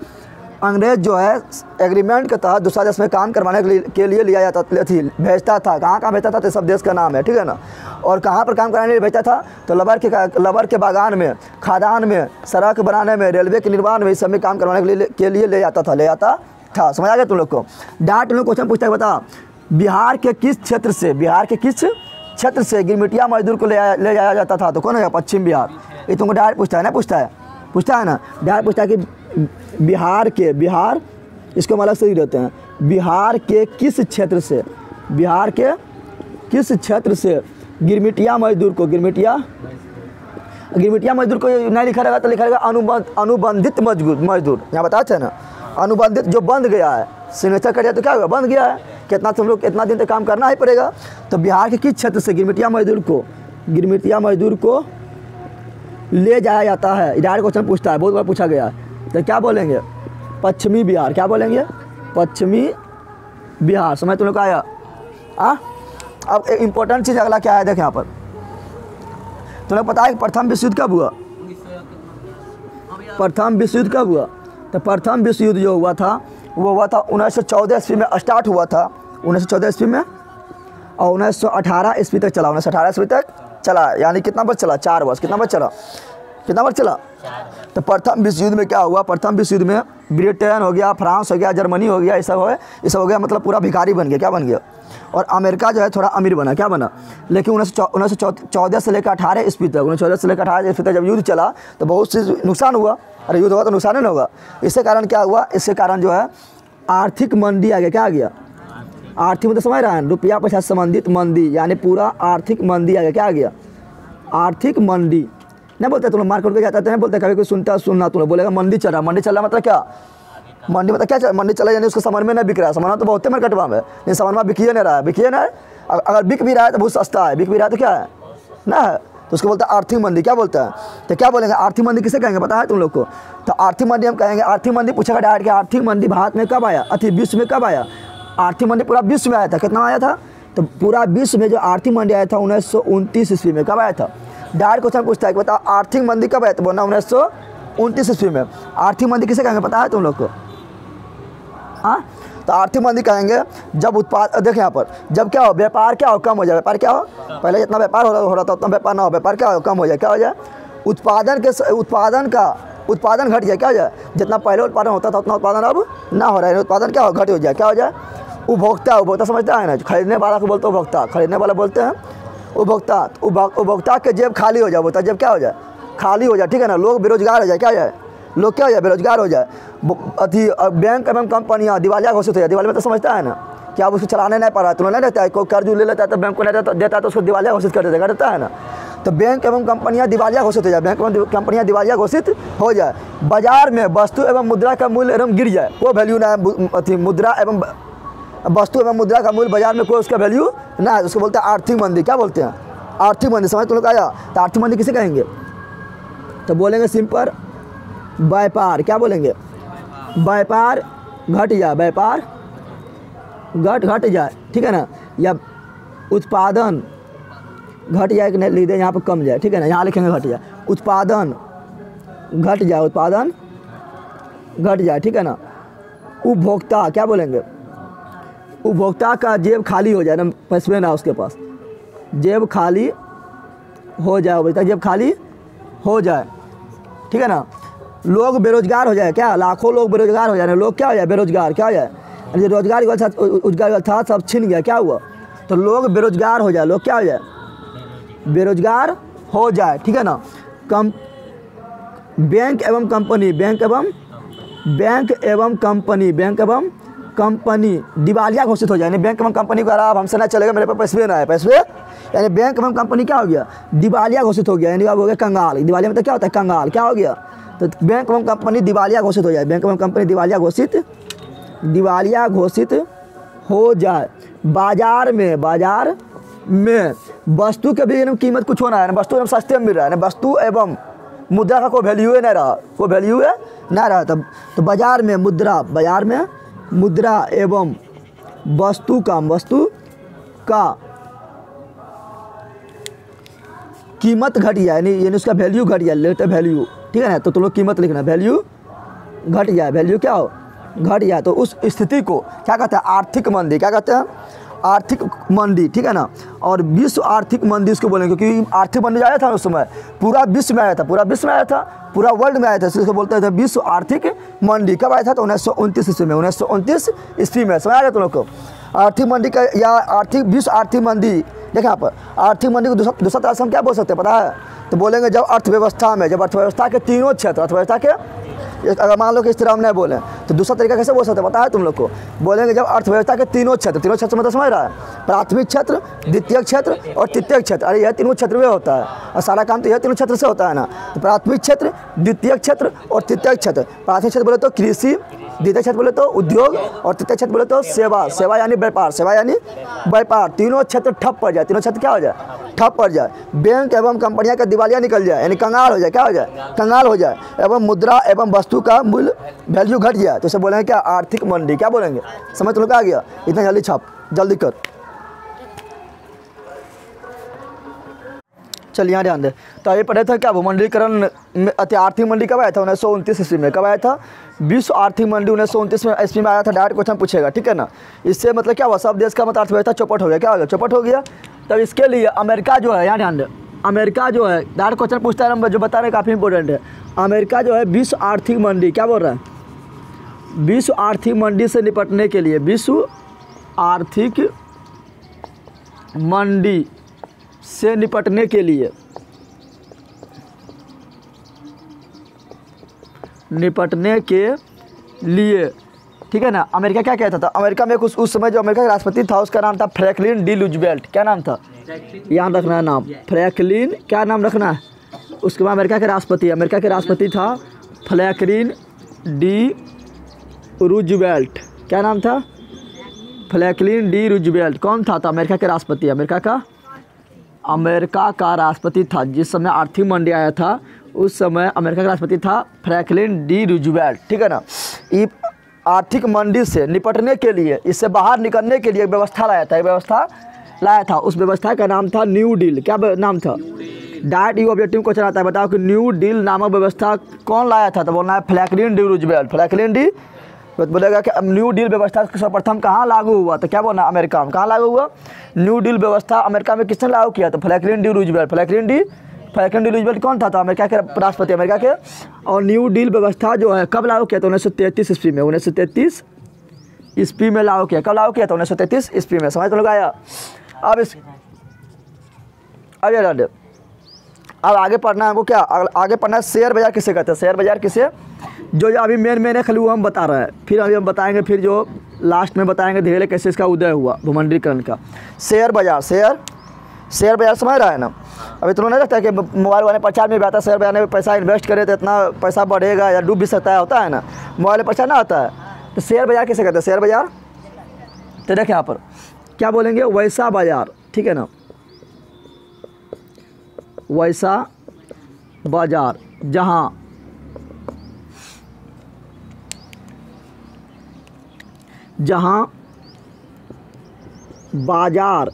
Speaker 1: अंग्रेज जो है एग्रीमेंट के तहत दूसरा देश में काम करवाने के लिए लिया जाता भेजता था। कहाँ भेजता था? तो सब देश का नाम है, ठीक है ना। और कहाँ पर काम कराने के लिए भेजता था? तो लबर के बागान में, खादान में, सड़क बनाने में, रेलवे के निर्माण में, इस सब में काम करवाने के लिए ले जाता था। समझ आ गया तुम लोग को? डांट लोग क्वेश्चन पूछता है, बता बिहार के किस क्षेत्र से गिरमिटिया मजदूर को ले जाया जाता था? तो कौन है? पश्चिम बिहार। ये तुमको डायरेक्ट पूछता है ना, पूछता है ना, डायरेक्ट पूछता है कि बिहार इसको मतलब सही रहते हैं, बिहार के किस क्षेत्र से गिरमिटिया मजदूर को गिरमिटिया मजदूर को नहीं लिखा रहेगा तो लिखा रहेगा अनुबंधित मजदूर। यहाँ बताया था ना, अनुबंधित जो बंद गया है, सिग्नेचर कर दिया तो क्या होगा, बंद गया है, कितना तुम लोग कितना दिन तक काम करना ही पड़ेगा। तो बिहार के किस क्षेत्र से गिरमिटिया मजदूर को ले जाया जाता है, डायरेक्ट क्वेश्चन पूछता है, बहुत बार पूछा गया है। तो क्या बोलेंगे, पश्चिमी बिहार। क्या बोलेंगे, पश्चिमी बिहार। समझ तुम लोग आया। अब एक इम्पोर्टेंट चीज़ अगला क्या है, देख यहाँ पर तुम लोग पता है कि प्रथम विश्व युद्ध कब हुआ, प्रथम विश्व युद्ध कब हुआ। तो प्रथम विश्व युद्ध जो हुआ था वो हुआ था 1914 ईस्वी में स्टार्ट हुआ था, 1914 ईस्वी में, और 1918 ईस्वी तक चला, 1918 ईस्वी तक चला, यानी कितना वर्ष चला, 4 वर्ष। कितना वर्ष चला। तो प्रथम विश्व युद्ध में क्या हुआ, प्रथम विश्व युद्ध में ब्रिटेन हो गया, फ्रांस हो गया, जर्मनी हो गया, ये सब हो गया, मतलब पूरा भिखारी बन गया। क्या बन गया, और अमेरिका जो है थोड़ा अमीर बना। क्या बना, लेकिन 1914 से लेकर 18 ईस्वी तक, 1914 से लेकर 18 ईस्वी तक जब युद्ध चला तो बहुत सी नुकसान हुआ। अरे युद्ध हुआ तो नुकसान नहीं होगा। इसके कारण क्या हुआ, इसके कारण जो है आर्थिक मंदी आ गया। क्या आ गया, आर्थिक मतलब समझ रहा है, रुपया पैसा संबंधित मंदी, यानी पूरा आर्थिक मंदी आ गया। क्या आ गया, आर्थिक मंदी। नहीं बोलते तुम लोग मार्केट के जाते हैं, बोलते कभी कोई सुनना तुम लोग बोलेगा मंदी चल रहा। मंदी चल रहा मतलब क्या, मंडी मतलब क्या, मंडी चला यानी उसका सामान में नहीं बिक रहा है। सामान तो बहुत मार्केट में है, लेकिन सामान बिकिए नहीं रहा है, अगर बिक भी रहा है तो बहुत सस्ता है, बिक भी रहा है तो क्या है ना है, तो उसको बोलता है आर्थिक मंदी। क्या बोलता है, तो क्या बोलेंगे, आर्थिक मंदी किसे कहेंगे पता है तुम लोग को। तो आर्थिक मंदी हम कहेंगे, आर्थिक मंदी पूछेगा डायरेक्ट कि आर्थिक मंदी भारत में कब आया, विश्व में कब आया। आर्थिक मंदी पूरा विश्व में आया था। कितना आया था, तो पूरा विश्व में जो आर्थिक मंदी आया था 1929 ईस्वी में। कब आया था, डायरेक्ट क्वेश्चन पूछता है कि बता आर्थिक मंदी कब आया था, बोलना 1929 ईस्वी में। आर्थिक मंदी किसे कहेंगे पता है तुम लोग को। हाँ, तो आर्थिक मंदी कहेंगे जब उत्पाद, देखें यहाँ पर, जब क्या हो, व्यापार क्या हो, कम हो जाए। व्यापार क्या हो, पहले जितना व्यापार हो रहा था उतना व्यापार ना हो, व्यापार क्या हो, कम हो जाए। क्या हो जाए, उत्पादन घट जाए। क्या हो जाए, जितना पहले उत्पादन होता था उतना उत्पादन अब ना हो रहा है, उत्पादन क्या हो, घट हो जाए। क्या हो जाए, उपभोक्ता समझता है ना, खरीदने वाला को बोलते हैं उपभोक्ता, खरीदने वाला बोलते हैं उपभोक्ता। उपभोक्ता के जेब खाली हो जाए, बोलता जेब क्या हो जाए, खाली हो जाए। ठीक है ना, लोग बेरोजगार हो जाए। क्या हो जाए, लोग क्या हो जाए, बेरोजगार हो जाए। बैंक एवं कंपनियां दिवालिया घोषित हो जाए। दिवालिया में तो समझता है ना कि आप उसको चलाने नहीं पा रहा है, तुम्हें नहीं रहता है, कोई कर्ज ले लेता है तो बैंक को नहीं देता है तो उसको दिवालिया घोषित कर देता है ना। तो बैंक एवं कंपनियां दिवालिया घोषित हो जाए, बैंक एवं कंपनियां दिवालिया घोषित हो जाए। बाजार में वस्तु एवं मुद्रा का मूल्य एवं गिर जाए, कोई वैल्यू ना है, मुद्रा एवं वस्तु एवं मुद्रा का मूल्य बाजार में कोई उसका वैल्यू ना है, उसको बोलते हैं आर्थिक मंदी। क्या बोलते हैं, आर्थिक मंदी। समझ तुम लोग आया। तो आर्थिक मंदी किसे कहेंगे, तो बोलेंगे सिंपल व्यापार। क्या बोलेंगे, व्यापार घट जाए, व्यापार घट जाए। ठीक है ना, या उत्पादन घट जाए कि नहीं लिख दें यहाँ पर कम जाए। ठीक है ना, यहाँ लिखेंगे घट जाए, उत्पादन घट जाए, उत्पादन घट जाए। ठीक है ना, उपभोक्ता क्या बोलेंगे, उपभोक्ता का जेब खाली हो जाए ना, पैसे ना उसके पास, जेब खाली हो जाए, उपभोक्ता जेब खाली हो जाए। ठीक है ना, लोग बेरोजगार हो जाए। क्या, लाखों लोग बेरोजगार हो जाए, लोग क्या हो जाए, बेरोजगार। क्या हो जाए, रोजगार था सब छीन गया। क्या हुआ, तो लोग बेरोजगार हो जाए, लोग क्या हो जाए, बेरोजगार हो जाए। ठीक है ना, बैंक एवं कंपनी दिवालिया घोषित हो जाए। यानी बैंक एवं कंपनी को अब हमसे ना चलेगा, मेरे पास पैसे ना है, पैसे, यानी बैंक एवं कंपनी क्या हो गया, दिवालिया घोषित हो गया, यानी अब हो गया कंगाल। दिवालिया में तो क्या होता है, कंगाल। क्या हो गया, तो बैंक एवं कंपनी दिवालिया घोषित हो जाए, बैंक एवं कंपनी दिवालिया घोषित हो जाए। बाजार में वस्तु के भी कीमत कुछ होना है ना, वस्तु एवं सस्ते में मिल रहा है ना, वस्तु एवं मुद्रा का कोई वैल्यू नहीं रहा, कोई वैल्यू ना रहा। तब तो बाजार में मुद्रा एवं वस्तु का कीमत घट जाए, यानी उसका वैल्यू घट जाए, लेटर वैल्यू। ठीक है ना, तो तुम लोग कीमत लिखना, वैल्यू घट जाए, वैल्यू क्या हो, घट जाए। तो उस स्थिति को क्या कहते हैं, आर्थिक मंदी। क्या कहते हैं, आर्थिक मंदी। ठीक है ना, और विश्व आर्थिक मंदी उसको बोलेंगे, क्योंकि आर्थिक मंदी आया था उस समय पूरा विश्व में आया था, पूरा वर्ल्ड में आया था, इसको बोलते थे विश्व आर्थिक मंदी। कब आया था, तो 1929 ईस्वी में, 1929 ईस्वी में। समझ आ गया तुम लोग को। आर्थिक मंदी का या विश्व आर्थिक मंदी, देखिए यहाँ पर आर्थिक मंदी को दूसरा तरह से हम क्या बोल सकते हैं पता है, तो बोलेंगे जब अर्थव्यवस्था के तीनों क्षेत्र, अर्थव्यवस्था के अगर मान लो कि इस तरह हम नहीं बोलें तो दूसरा तरीका कैसे बोल सकते हैं पता है तुम लोग को? बोलेंगे जब अर्थव्यवस्था के तीनों क्षेत्र मतलब समझ रहा है, प्राथमिक क्षेत्र, द्वितीयक क्षेत्र और तृतीयक क्षेत्र, अरे यह तीनों क्षेत्र में होता है और सारा काम तो यह तीनों क्षेत्र से होता है ना। तो प्राथमिक क्षेत्र, द्वितीयक क्षेत्र और तृतीयक क्षेत्र। प्राथमिक क्षेत्र बोले तो कृषि, द्वितीय क्षेत्र बोले तो उद्योग और तृतीय क्षेत्र बोले तो सेवा, सेवा यानी व्यापार, सेवा यानी व्यापार। तीनों क्षेत्र ठप पड़ जाए, तीनों क्षेत्र क्या हो जाए? ठप पड़ जाए। बैंक एवं कंपनियां का दिवालिया निकल जाए यानी कंगाल हो जाए, क्या हो जाए? कंगाल हो जाए। एवं मुद्रा एवं वस्तु का मूल्य वैल्यू घट जाए तो इसे बोलेंगे क्या? आर्थिक मंदी। क्या बोलेंगे? समझ तुम लोग आ गया? इतना जल्दी छाप, जल्दी कर। चल यहाँ ध्यान दे। तो ये पढ़े थे क्या भूमंडलीकरण में आर्थिक मंडी कब आया था? 1929 ईस्वी में। कब आया था? विश्व आर्थिक मंडी 1929 ईस्वी में आया था। डायरेक्ट क्वेश्चन पूछेगा, ठीक है ना। इससे मतलब क्या हुआ? सब देश का मतलब अर्थव्यवस्था चौपट हो गया। क्या हो गया? चौपट हो गया। तब इसके लिए अमेरिका जो है, यहाँ ध्यान दे, अमेरिका जो है डायरेक्ट क्वेश्चन पूछता है ना, जो बता रहे काफ़ी इंपॉर्टेंट है। अमेरिका जो है विश्व आर्थिक मंडी, क्या बोल रहा है? विश्व आर्थिक मंडी से निपटने के लिए, विश्व आर्थिक मंडी से निपटने के लिए, ठीक है ना। अमेरिका क्या कहता था? अमेरिका में कुछ उस समय जो अमेरिका का राष्ट्रपति था उसका नाम था फ्रैंकलिन डी रूजवेल्ट। क्या नाम था? याद रखना है नाम, फ्रैंकलिन, क्या नाम रखना है? उसके बाद अमेरिका के राष्ट्रपति था फ्रैंकलिन डी रूजवेल्ट। क्या नाम था? Franklin D Roosevelt. कौन था? अमेरिका के राष्ट्रपति, अमेरिका का राष्ट्रपति था जिस समय आर्थिक मंडी आया था। उस समय अमेरिका का राष्ट्रपति था फ्रैंकलिन डी रूजवेल्ट, ठीक है ना। ये आर्थिक मंडी से निपटने के लिए, इससे बाहर निकलने के लिए एक व्यवस्था लाया था। उस व्यवस्था का नाम था न्यू डील। क्या नाम था? डायरेक्ट यू ऑब्जेक्टिव क्वेश्चन आता है, बताओ कि न्यू डील नामक व्यवस्था कौन लाया था? तो बोलना है Franklin D Roosevelt. Franklin D बोलेगा कि न्यू डील व्यवस्था सर्वप्रथम कहाँ लागू हुआ? तो क्या बोलना? अमेरिका में। कहाँ लागू हुआ? न्यू डील व्यवस्था अमेरिका में किसने लागू किया? तो Franklin D Roosevelt. Franklin D Roosevelt कौन था? तो अमेरिका के राष्ट्रपति, अमेरिका के। और न्यू डील व्यवस्था जो है कब लागू किया? तो 1933 ईस्वी में। 1933 ईस्वी में लागू किया। कब लागू किया? तो 1933 ईस्वी में। समझ तो लोग आया? अब आगे पढ़ना है हमको। क्या आगे पढ़ना है? शेयर बाजार किसे कहते हैं? शेयर बाजार किसे, जो अभी मेन है खाली वो हम बता रहे हैं, फिर अभी हम बताएंगे, फिर जो लास्ट में बताएंगे धीरे कैसे इसका उदय हुआ भूमंडलीकरण का। शेयर बाजार, शेयर बाजार समझ रहा है ना। अभी तुम्हें नहीं लगता है कि मोबाइल वाले प्रचार में भी आता है शेयर बाजार में पैसा इन्वेस्ट करे तो इतना पैसा बढ़ेगा या डूब भी सकता है, होता है ना। मोबाइल में प्रचार ना आता है। तो शेयर बाजार किसे कहते हैं? शेयर बाजार, तो देखें यहाँ पर क्या बोलेंगे? वैसा बाजार, ठीक है ना। वैसा बाजार जहाँ बाजार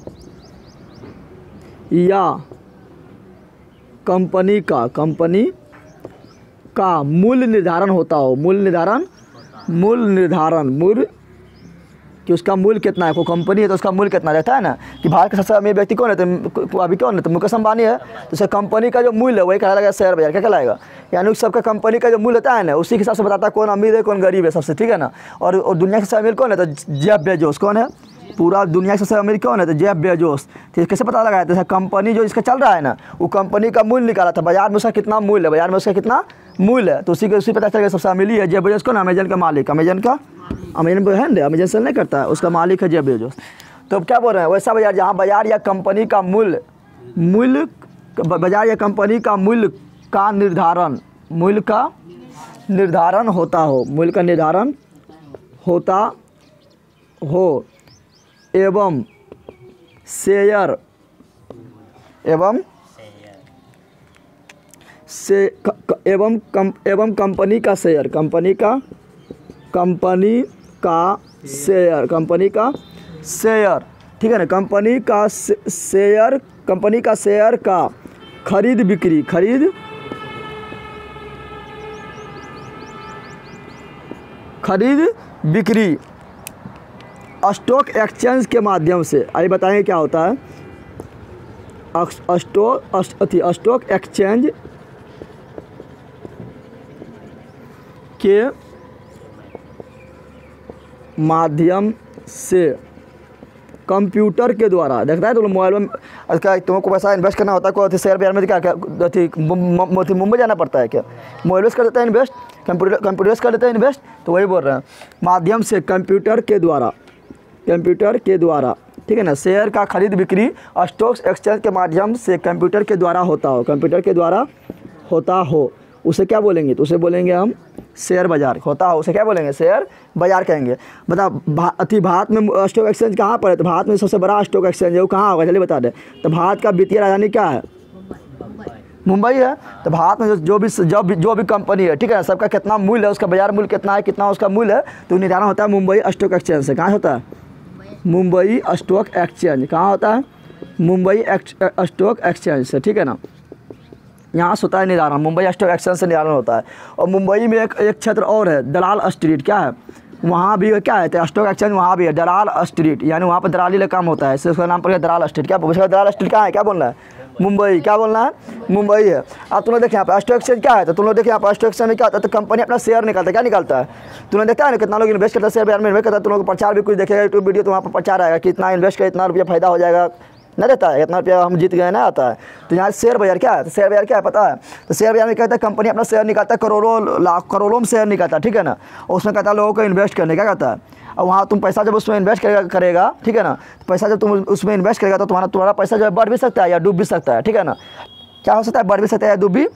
Speaker 1: या कंपनी का मूल्य निर्धारण होता हो। मूल्य निर्धारण कि उसका मूल्य कितना है। कोई कंपनी है तो उसका मूल्य कितना रहता है ना, कि भारत का सबसे अमीर व्यक्ति कौन है? तो अभी कौन है? तो मुकेश अंबानी है। तो उसका कंपनी का जो मूल्य है वही कहलाएगा शेयर बाजार। क्या कहलाएगा? यानी सबका कंपनी का जो मूल्य होता है ना उसी के हिसाब से बताता है कौन अमीर है कौन गरीब है सबसे, ठीक है ना। और दुनिया के सबसे अमीर कौन है? तो जेफ बेजोस। कौन है? पूरा दुनिया के सबसे अमीर कौन है? तो जेफ बेजोस। तो कैसे पता लगाया? तो कंपनी जो इसका चल रहा है ना वो कंपनी का मूल्य निकाला था, बाजार में उसका कितना मूल्य है, तो उसी पता चल गया सबसे अमीर है जेफ बेजोस। कौन? अमेजन का मालिक, अमेजन है ना, अमेजन सेल नहीं करता है, उसका मालिक है जेफ बेजोस। तो क्या बोल रहे हैं? वैसा बाजार जहाँ बाजार या कंपनी का बाजार या कंपनी का मूल्य का निर्धारण होता हो एवं कंपनी का शेयर, ठीक है ना। कंपनी का शेयर का खरीद बिक्री स्टॉक एक्सचेंज के माध्यम से। आइए बताएंगे क्या होता है स्टॉक एक्सचेंज के माध्यम से कंप्यूटर के द्वारा, देखता है तो मोबाइल में क्या तुमको पैसा इन्वेस्ट करना होता है, कोई शेयर बाजार में क्या क्या मुंबई जाना पड़ता है क्या? मोबाइल कर देता है इन्वेस्ट, कंप्यूटर कर देता है इन्वेस्ट। तो वही बोल रहे हैं माध्यम से कंप्यूटर के द्वारा, ठीक है ना, शेयर का खरीद बिक्री स्टॉक एक्सचेंज के माध्यम से कंप्यूटर के द्वारा होता हो, उसे क्या बोलेंगे? तो उसे बोलेंगे हम शेयर बाजार। होता हो उसे क्या बोलेंगे? शेयर बाजार कहेंगे। बता भारत में स्टॉक एक्सचेंज कहाँ पर है? तो भारत में सबसे बड़ा स्टॉक एक्सचेंज है वो कहाँ होगा? चलिए बता दें। तो भारत का वित्तीय राजधानी क्या है? मुंबई है। तो भारत में जो भी कंपनी है, ठीक है, सबका कितना मूल्य है, उसका बाजार मूल्य कितना है, कितना उसका मूल्य है, तो निर्धारण होता है मुंबई स्टॉक एक्सचेंज से। कहाँ होता है? Mumbai stock exchange. कहाँ होता है? मुंबई स्टॉक एक्सचेंज से, ठीक है ना। यहाँ से होता है निर्धारण, मुंबई स्टॉक एक्सचेंज से निर्धारण होता है। और मुंबई में एक क्षेत्र और है, दलाल स्ट्रीट। क्या है? वहाँ भी क्या है? तो स्टॉक एक्सचेंज वहाँ भी है, दलाल स्ट्रीट, यानी वहाँ पर दलाली का काम होता है, इससे उसका नाम पड़ गया दलाल स्ट्रीट। क्या पूछेगा? दलाल स्ट्रीट कहाँ है? क्या बोलना है? मुंबई। क्या बोलना है? मुंबई है। अब तुम लोग देखिए यहाँ पर स्टॉक एक्सचेंज क्या है, तो तुम लोग देखिए यहाँ पर स्टॉक एक्सचेंज में क्या होता है? तो कंपनी अपना शेयर निकालता है। क्या निकालता है? तुमने देखा है ना कितना लोग इन्वेस्ट करता है शेयर बाजार में, इन्वेस्ट करता है। तुम लोग प्रचार भी कुछ देखेगा यूट्यूब वीडियो, तो वहाँ पर प्रचार आएगा कि इतना इन्वेस्ट कर इतना रुपया फायदा हो जाएगा, नहीं रहता है? इतना रुपया हम जीत गए ना, आता है। तो यहाँ शेयर बाजार क्या है? तो शेयर बाजार क्या है पता है? तो शेयर बाजार में कहता है कंपनी अपना शेयर निकालता है, करोड़ों में शेयर निकालता है, ठीक है ना। और उसमें कहता है लोगों को इन्वेस्ट करने, क्या कहता है? और वहाँ तुम पैसा जब उसमें इन्वेस्ट करेगा, ठीक है ना, तो पैसा जब तुम उसमें इन्वेस्ट करेगा तो तुम्हारा पैसा जो है बढ़ भी सकता है या डूब भी सकता है, ठीक है ना। क्या हो सकता है? बढ़ भी सकता है या डूब भी।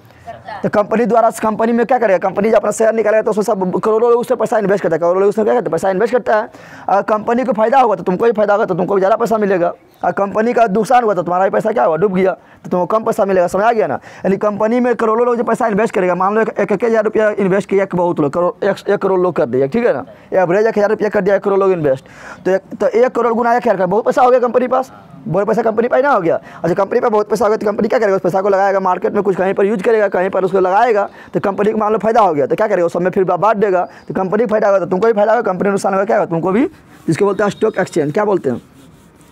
Speaker 1: तो कंपनी द्वारा कंपनी में क्या करेगा? कंपनी जब अपना शेयर निकालेगा तो उसमें सब करोड़ों लोग उसमें पैसा इन्वेस्ट करता है, करोड़ों लोग उसमें क्या करते हैं? पैसा इन्वेस्ट करता है। अगर कंपनी को फायदा होगा तो तुमको भी फायदा होगा, तो तुमको भी ज़्यादा पैसा मिलेगा। और कंपनी का नुकसान हुआ तो तुम्हारा भी पैसा क्या हुआ? डूब गया, तो तुमको कम पैसा मिलेगा। समझ आ गया ना? यानी कंपनी में करोड़ों लोग जो पैसा इन्वेस्ट करेगा, मान लो 1,000 रुपया इन्वेस्ट किया, बहुत लोग 1 करोड़ लोग कर दिया, ठीक है ना, एवरेज 1,000 रुपया कर दिया 1 करोड़ लोग इन्वेस्ट, तो 1 करोड़ गुना 1,000 का बहुत पैसा हो गया कंपनी पास, बहुत पैसा कंपनी पर ना हो गया। अच्छा, कंपनी पर बहुत पैसा हो गया तो कंपनी क्या करेगा? उस पैसा को लगाएगा मार्केट में, कुछ कहीं पर यूज करेगा, कहीं पर उसको लगाएगा, तो कंपनी को मान लो फायदा हो गया तो क्या करेगा? उस समय फिर बांट देगा, तो कंपनी को फायदा होगा तो तुमको भी फायदा होगा, कंपनी नुकसान होगा क्या होगा? तुमको भी। जिसको बोलते हैं स्टॉक एक्सचेंज। क्या बोलते हैं?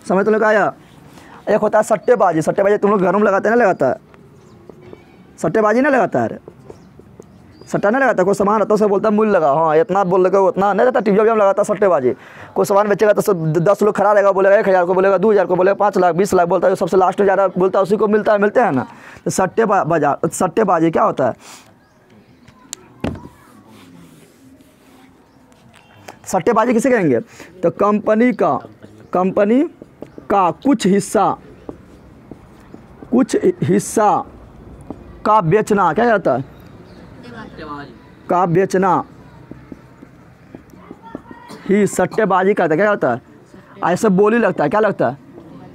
Speaker 1: समझ तुम लोग आया? एक होता है सट्टेबाजी। सट्टेबाजी तुम लोग घरों में लगाते हैं ना? लगाता है सट्टेबाजी ना? लगाता है? सट्टा नहीं लगाता। कोई सामान रहता है उसको बोलता है मूल्य लगा, हाँ इतना बोल लगा उतना नहीं रहता। टीवी में लगाता है सट्टेबाजी। कोई सामान बेचेगा तो 10 लोग खड़ा रहेगा, बोलेगा 1,000 को, बोलेगा 2,000 को, बोलेगा 5 लाख 20 लाख बोलता है, जो सबसे लास्ट में ज़्यादा बोलता है उसी को मिलते हैं ना। तो सट्टेबाजी क्या होता है? सट्टेबाजी किसे कहेंगे? तो कंपनी का कुछ हिस्सा का बेचना, क्या कहता है? का बेचना ही सट्टेबाजी का, क्या होता है? ऐसे बोली लगता है। क्या लगता है?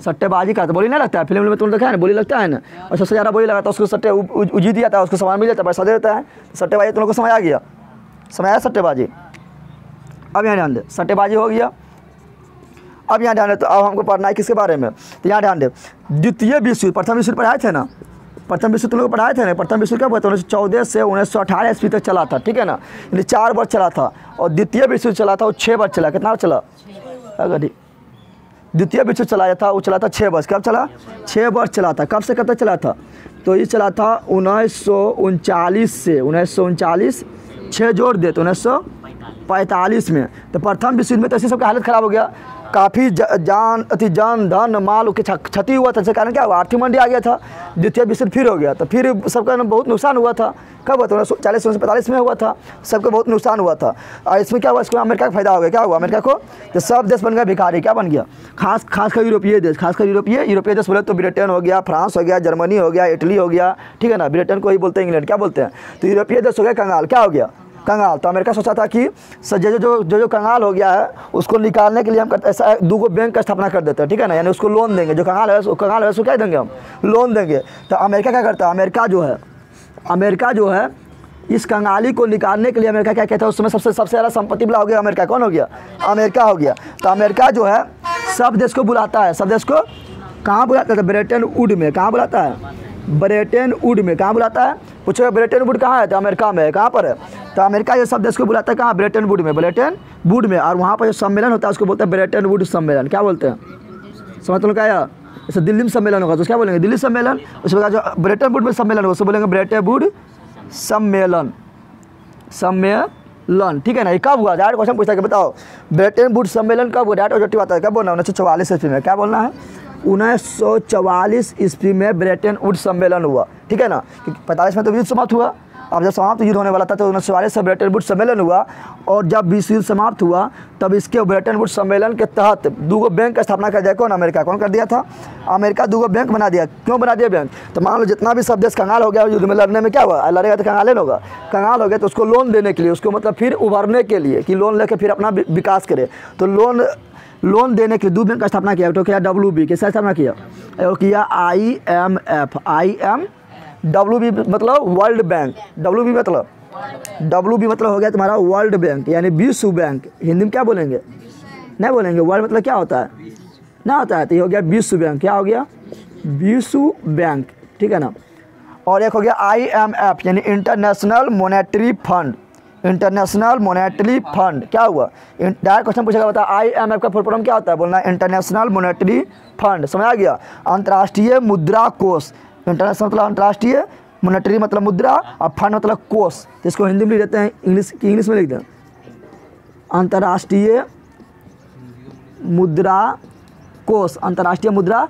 Speaker 1: सट्टेबाजी का। तो बोली नहीं लगता है? फिल्म में तुमने देखा है ना, बोली लगता है ना। और सबसे ज़्यादा बोली लगाता है उसको सट्टे उजी दिया था, उसको सामान मिल जाता है, पैसा दे देता है। सट्टेबाजी तुम लोग को समझ आ गया? समझ आया सट्टेबाजी? अब यहाँ ध्यान दे, सट्टेबाजी हो गया। अब यहाँ ध्यान दे, तो अब हमको पढ़ना है किसके बारे में? तो यहाँ ध्यान दे, द्वितीय विश्व युद्ध, प्रथम विश्व पढ़ाए थे ना? प्रथम विश्व तुम लोग पढ़ाए थे ना? प्रथम विश्व क्या हुआ था? 1914 से 1918 ईस्वी तक चला था, ठीक है ना, यानी 4 वर्ष चला था। और द्वितीय विश्व चला था वो 6 वर्ष चला। कितना चला? द्वितीय विश्व चलाया था वो चला था 6 वर्ष। कब चला? 6 वर्ष चला था। कब से कब तक चला था? तो ये चला था 1939 से 1939, 6 जोड़ दे तो 1945 में। तो प्रथम विश्व युद्ध में तो ऐसी सबका हालत ख़राब हो गया, काफ़ी जान धन माल की क्षति हुआ था। इसके कारण क्या हुआ? आर्थिक मंदी आ गया था। द्वितीय विश्व युद्ध फिर हो गया, तो फिर सबका बहुत नुकसान हुआ था। कब हुआ था? 1940-1945 में हुआ था, सबको बहुत नुकसान हुआ था। और इसमें क्या हुआ? इसको अमेरिका का फायदा हो गया। क्या हुआ अमेरिका को? तो सब देश बन गया भिखारी। क्या बन गया? खासकर यूरोपीय देश, खासकर यूरोपीय देश बोले तो ब्रिटेन हो गया, फ्रांस हो गया, जर्मनी हो गया, इटली हो गया, ठीक है ना। ब्रिटेन को ही बोलते हैं, इंग्लैंड क्या बोलते हैं। तो यूरोपीय देश हो गया कंगाल। क्या हो गया? कंगाल। तो अमेरिका सोचा था कि जो कंगाल हो गया है उसको निकालने के लिए हम ऐसा 2 बैंक का स्थापना कर देते हैं, ठीक है ना, यानी उसको लोन देंगे। जो कंगाल है उसको क्या देंगे? हम लोन देंगे। तो अमेरिका क्या करता है? अमेरिका जो है इस कंगाली को निकालने के लिए अमेरिका क्या कहता है? उस समय सबसे ज़्यादा संपत्ति वाला हो गया अमेरिका। कौन हो गया? अमेरिका हो गया। तो अमेरिका जो है सब देश को बुलाता है। सब देश को कहाँ बुलाता है? ब्रिटेन वुड में। कहाँ बुलाता है? ब्रिटेन वुड में। कहाँ बुलाता है? पूछो ब्रिटेन वुड कहाँ है? तो अमेरिका में है। कहाँ पर है? तो अमेरिका ये सब देश को बुलाता है कहाँ? ब्रिटेन वुड में। ब्रिटेन वुड में। और वहाँ पर जो सम्मेलन होता है उसको बोलते हैं ब्रिटेन वुड सम्मेलन। क्या बोलते हैं? समझ तुम क्या आया? जैसे दिल्ली में सम्मेलन होगा तो क्या बोलेंगे? दिल्ली सम्मेलन। उसके बाद जो ब्रिटेन वुड में सम्मेलन होगा उसको बोलेंगे ब्रिटेन वुड सम्मेलन। लन, ठीक है ना। ये कब हुआ? डायरेक्ट क्वेश्चन पूछता है कि बताओ ब्रेटन वुड्स सम्मेलन कब हुआ? डायरेक्ट ऑब्जेक्टिव आता है, क्या बोलना है? 1944 ईस्वी में। क्या बोलना है? 1944 ईस्वी में ब्रेटन वुड्स सम्मेलन हुआ, ठीक है ना। क्योंकि 45 में तो युद्ध समाप्त हुआ। अब जब समाप्त युद्ध होने वाला था तो 1944 से ब्रेटन वुड्स सम्मेलन हुआ, और जब विश्व युद्ध समाप्त हुआ तब इसके ब्रेटन वुड्स सम्मेलन के तहत 2 बैंक का स्थापना कर दिया। कौन? अमेरिका। कौन कर दिया था? अमेरिका 2 बैंक बना दिया। क्यों बना दिया बैंक? तो मान लो जितना भी सब देश कंगाल हो गया युद्ध में लड़ने में, क्या हुआ? लड़ेगा तो कंगाल होगा, कंगाल हो गया तो उसको लोन देने के लिए, उसको मतलब फिर उभरने के लिए कि लोन लेके फिर अपना विकास करे, तो लोन देने के लिए 2 बैंक का स्थापना किया। तो क्या? WB किसका स्थापना किया? किया IMF। WB मतलब वर्ल्ड बैंक। WB मतलब हो गया तुम्हारा वर्ल्ड बैंक, यानी विश्व बैंक। हिंदी में क्या बोलेंगे? नहीं बोलेंगे। वर्ल्ड मतलब क्या होता है? ना होता है। तो ये हो गया विश्व बैंक। क्या हो गया? विश्व बैंक, ठीक है ना। और एक हो गया IMF यानी international monetary fund. International monetary fund क्या हुआ? डायरेक्ट क्वेश्चन पूछेगा, बता IMF का फुल फॉर्म क्या होता है? बोलना इंटरनेशनल मॉनेटरी फंड। समझ आ गया? अंतर्राष्ट्रीय मुद्रा कोष। इंटरनेशनल मतलब अंतर्राष्ट्रीय, मॉनेटरी मतलब मुद्रा, और फंड मतलब कोष। तो इसको हिंदी में लिख देते हैं, इंग्लिश में लिख दें अंतर्राष्ट्रीय मुद्रा कोष। अंतर्राष्ट्रीय मुद्रा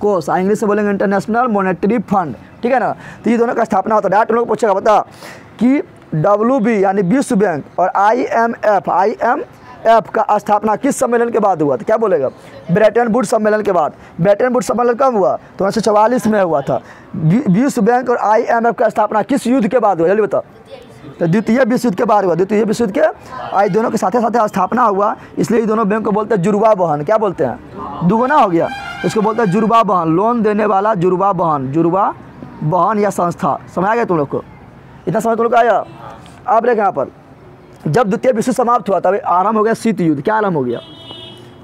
Speaker 1: कोष, इंग्लिश से बोलेंगे इंटरनेशनल मॉनेटरी फंड, ठीक है ना। तो ये दोनों का स्थापना होता है। डायरेक्ट लोग पूछेगा, बता कि WB यानी विश्व बैंक और IMF का स्थापना किस सम्मेलन के बाद हुआ? तो क्या बोलेगा? ब्रेटन वुड्स सम्मेलन के बाद। ब्रेटन वुड्स सम्मेलन कब हुआ? तो 1944 में हुआ था। विश्व बैंक और IMF का स्थापना किस युद्ध के बाद हुआ? जल्दी बता। तो द्वितीय विश्व युद्ध के बाद हुआ। द्वितीय विश्व युद्ध के दोनों के साथ साथ स्थापना हुआ, इसलिए ये दोनों बैंक को बोलते हैं जुड़वा बहन। क्या बोलते हैं? दुगुना हो गया, इसको बोलते हैं जुड़वा बहन। लोन देने वाला जुड़वा बहन या संस्था। समझ आ गया तुम लोग को? इतना समझ तुम लोग को आया? अब देख यहाँ पर, जब द्वितीय विश्व समाप्त हुआ तब आरंभ हो गया शीत युद्ध। क्या आरंभ हो गया?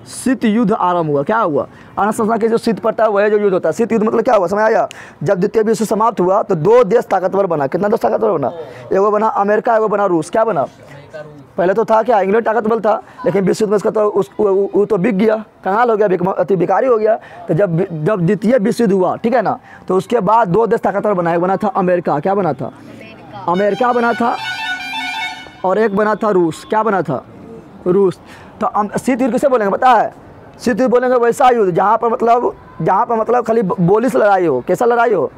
Speaker 1: शीत युद्ध आरंभ हुआ। क्या हुआ? अन्न संस्था के जो शीत पड़ता है वह जो युद्ध होता है। शीत युद्ध मतलब क्या हुआ? समझ आया? जब द्वितीय विश्व समाप्त हुआ तो 2 देश ताकतवर बना। कितना देश ताकतवर बना? एगो बना अमेरिका, एगो बना रूस। क्या बना? पहले तो था क्या? इंग्लैंड ताकतवर था, लेकिन विश्व युद्ध में उसका तो वो तो बिक गया, कंगाल हो गया, अति भिखारी हो गया। तो जब द्वितीय विश्व युद्ध हुआ, ठीक है ना, तो उसके बाद 2 देश ताकतवर बना। एक बना था अमेरिका। क्या बना था? अमेरिका बना था, और एक बना था रूस। क्या बना था? रूस। तो शीत युद्ध किसे बोलेंगे पता है? शीत युद्ध बोलेंगे वैसा युद्ध जहाँ पर मतलब खाली बोली से लड़ाई हो। कैसा लड़ाई हो?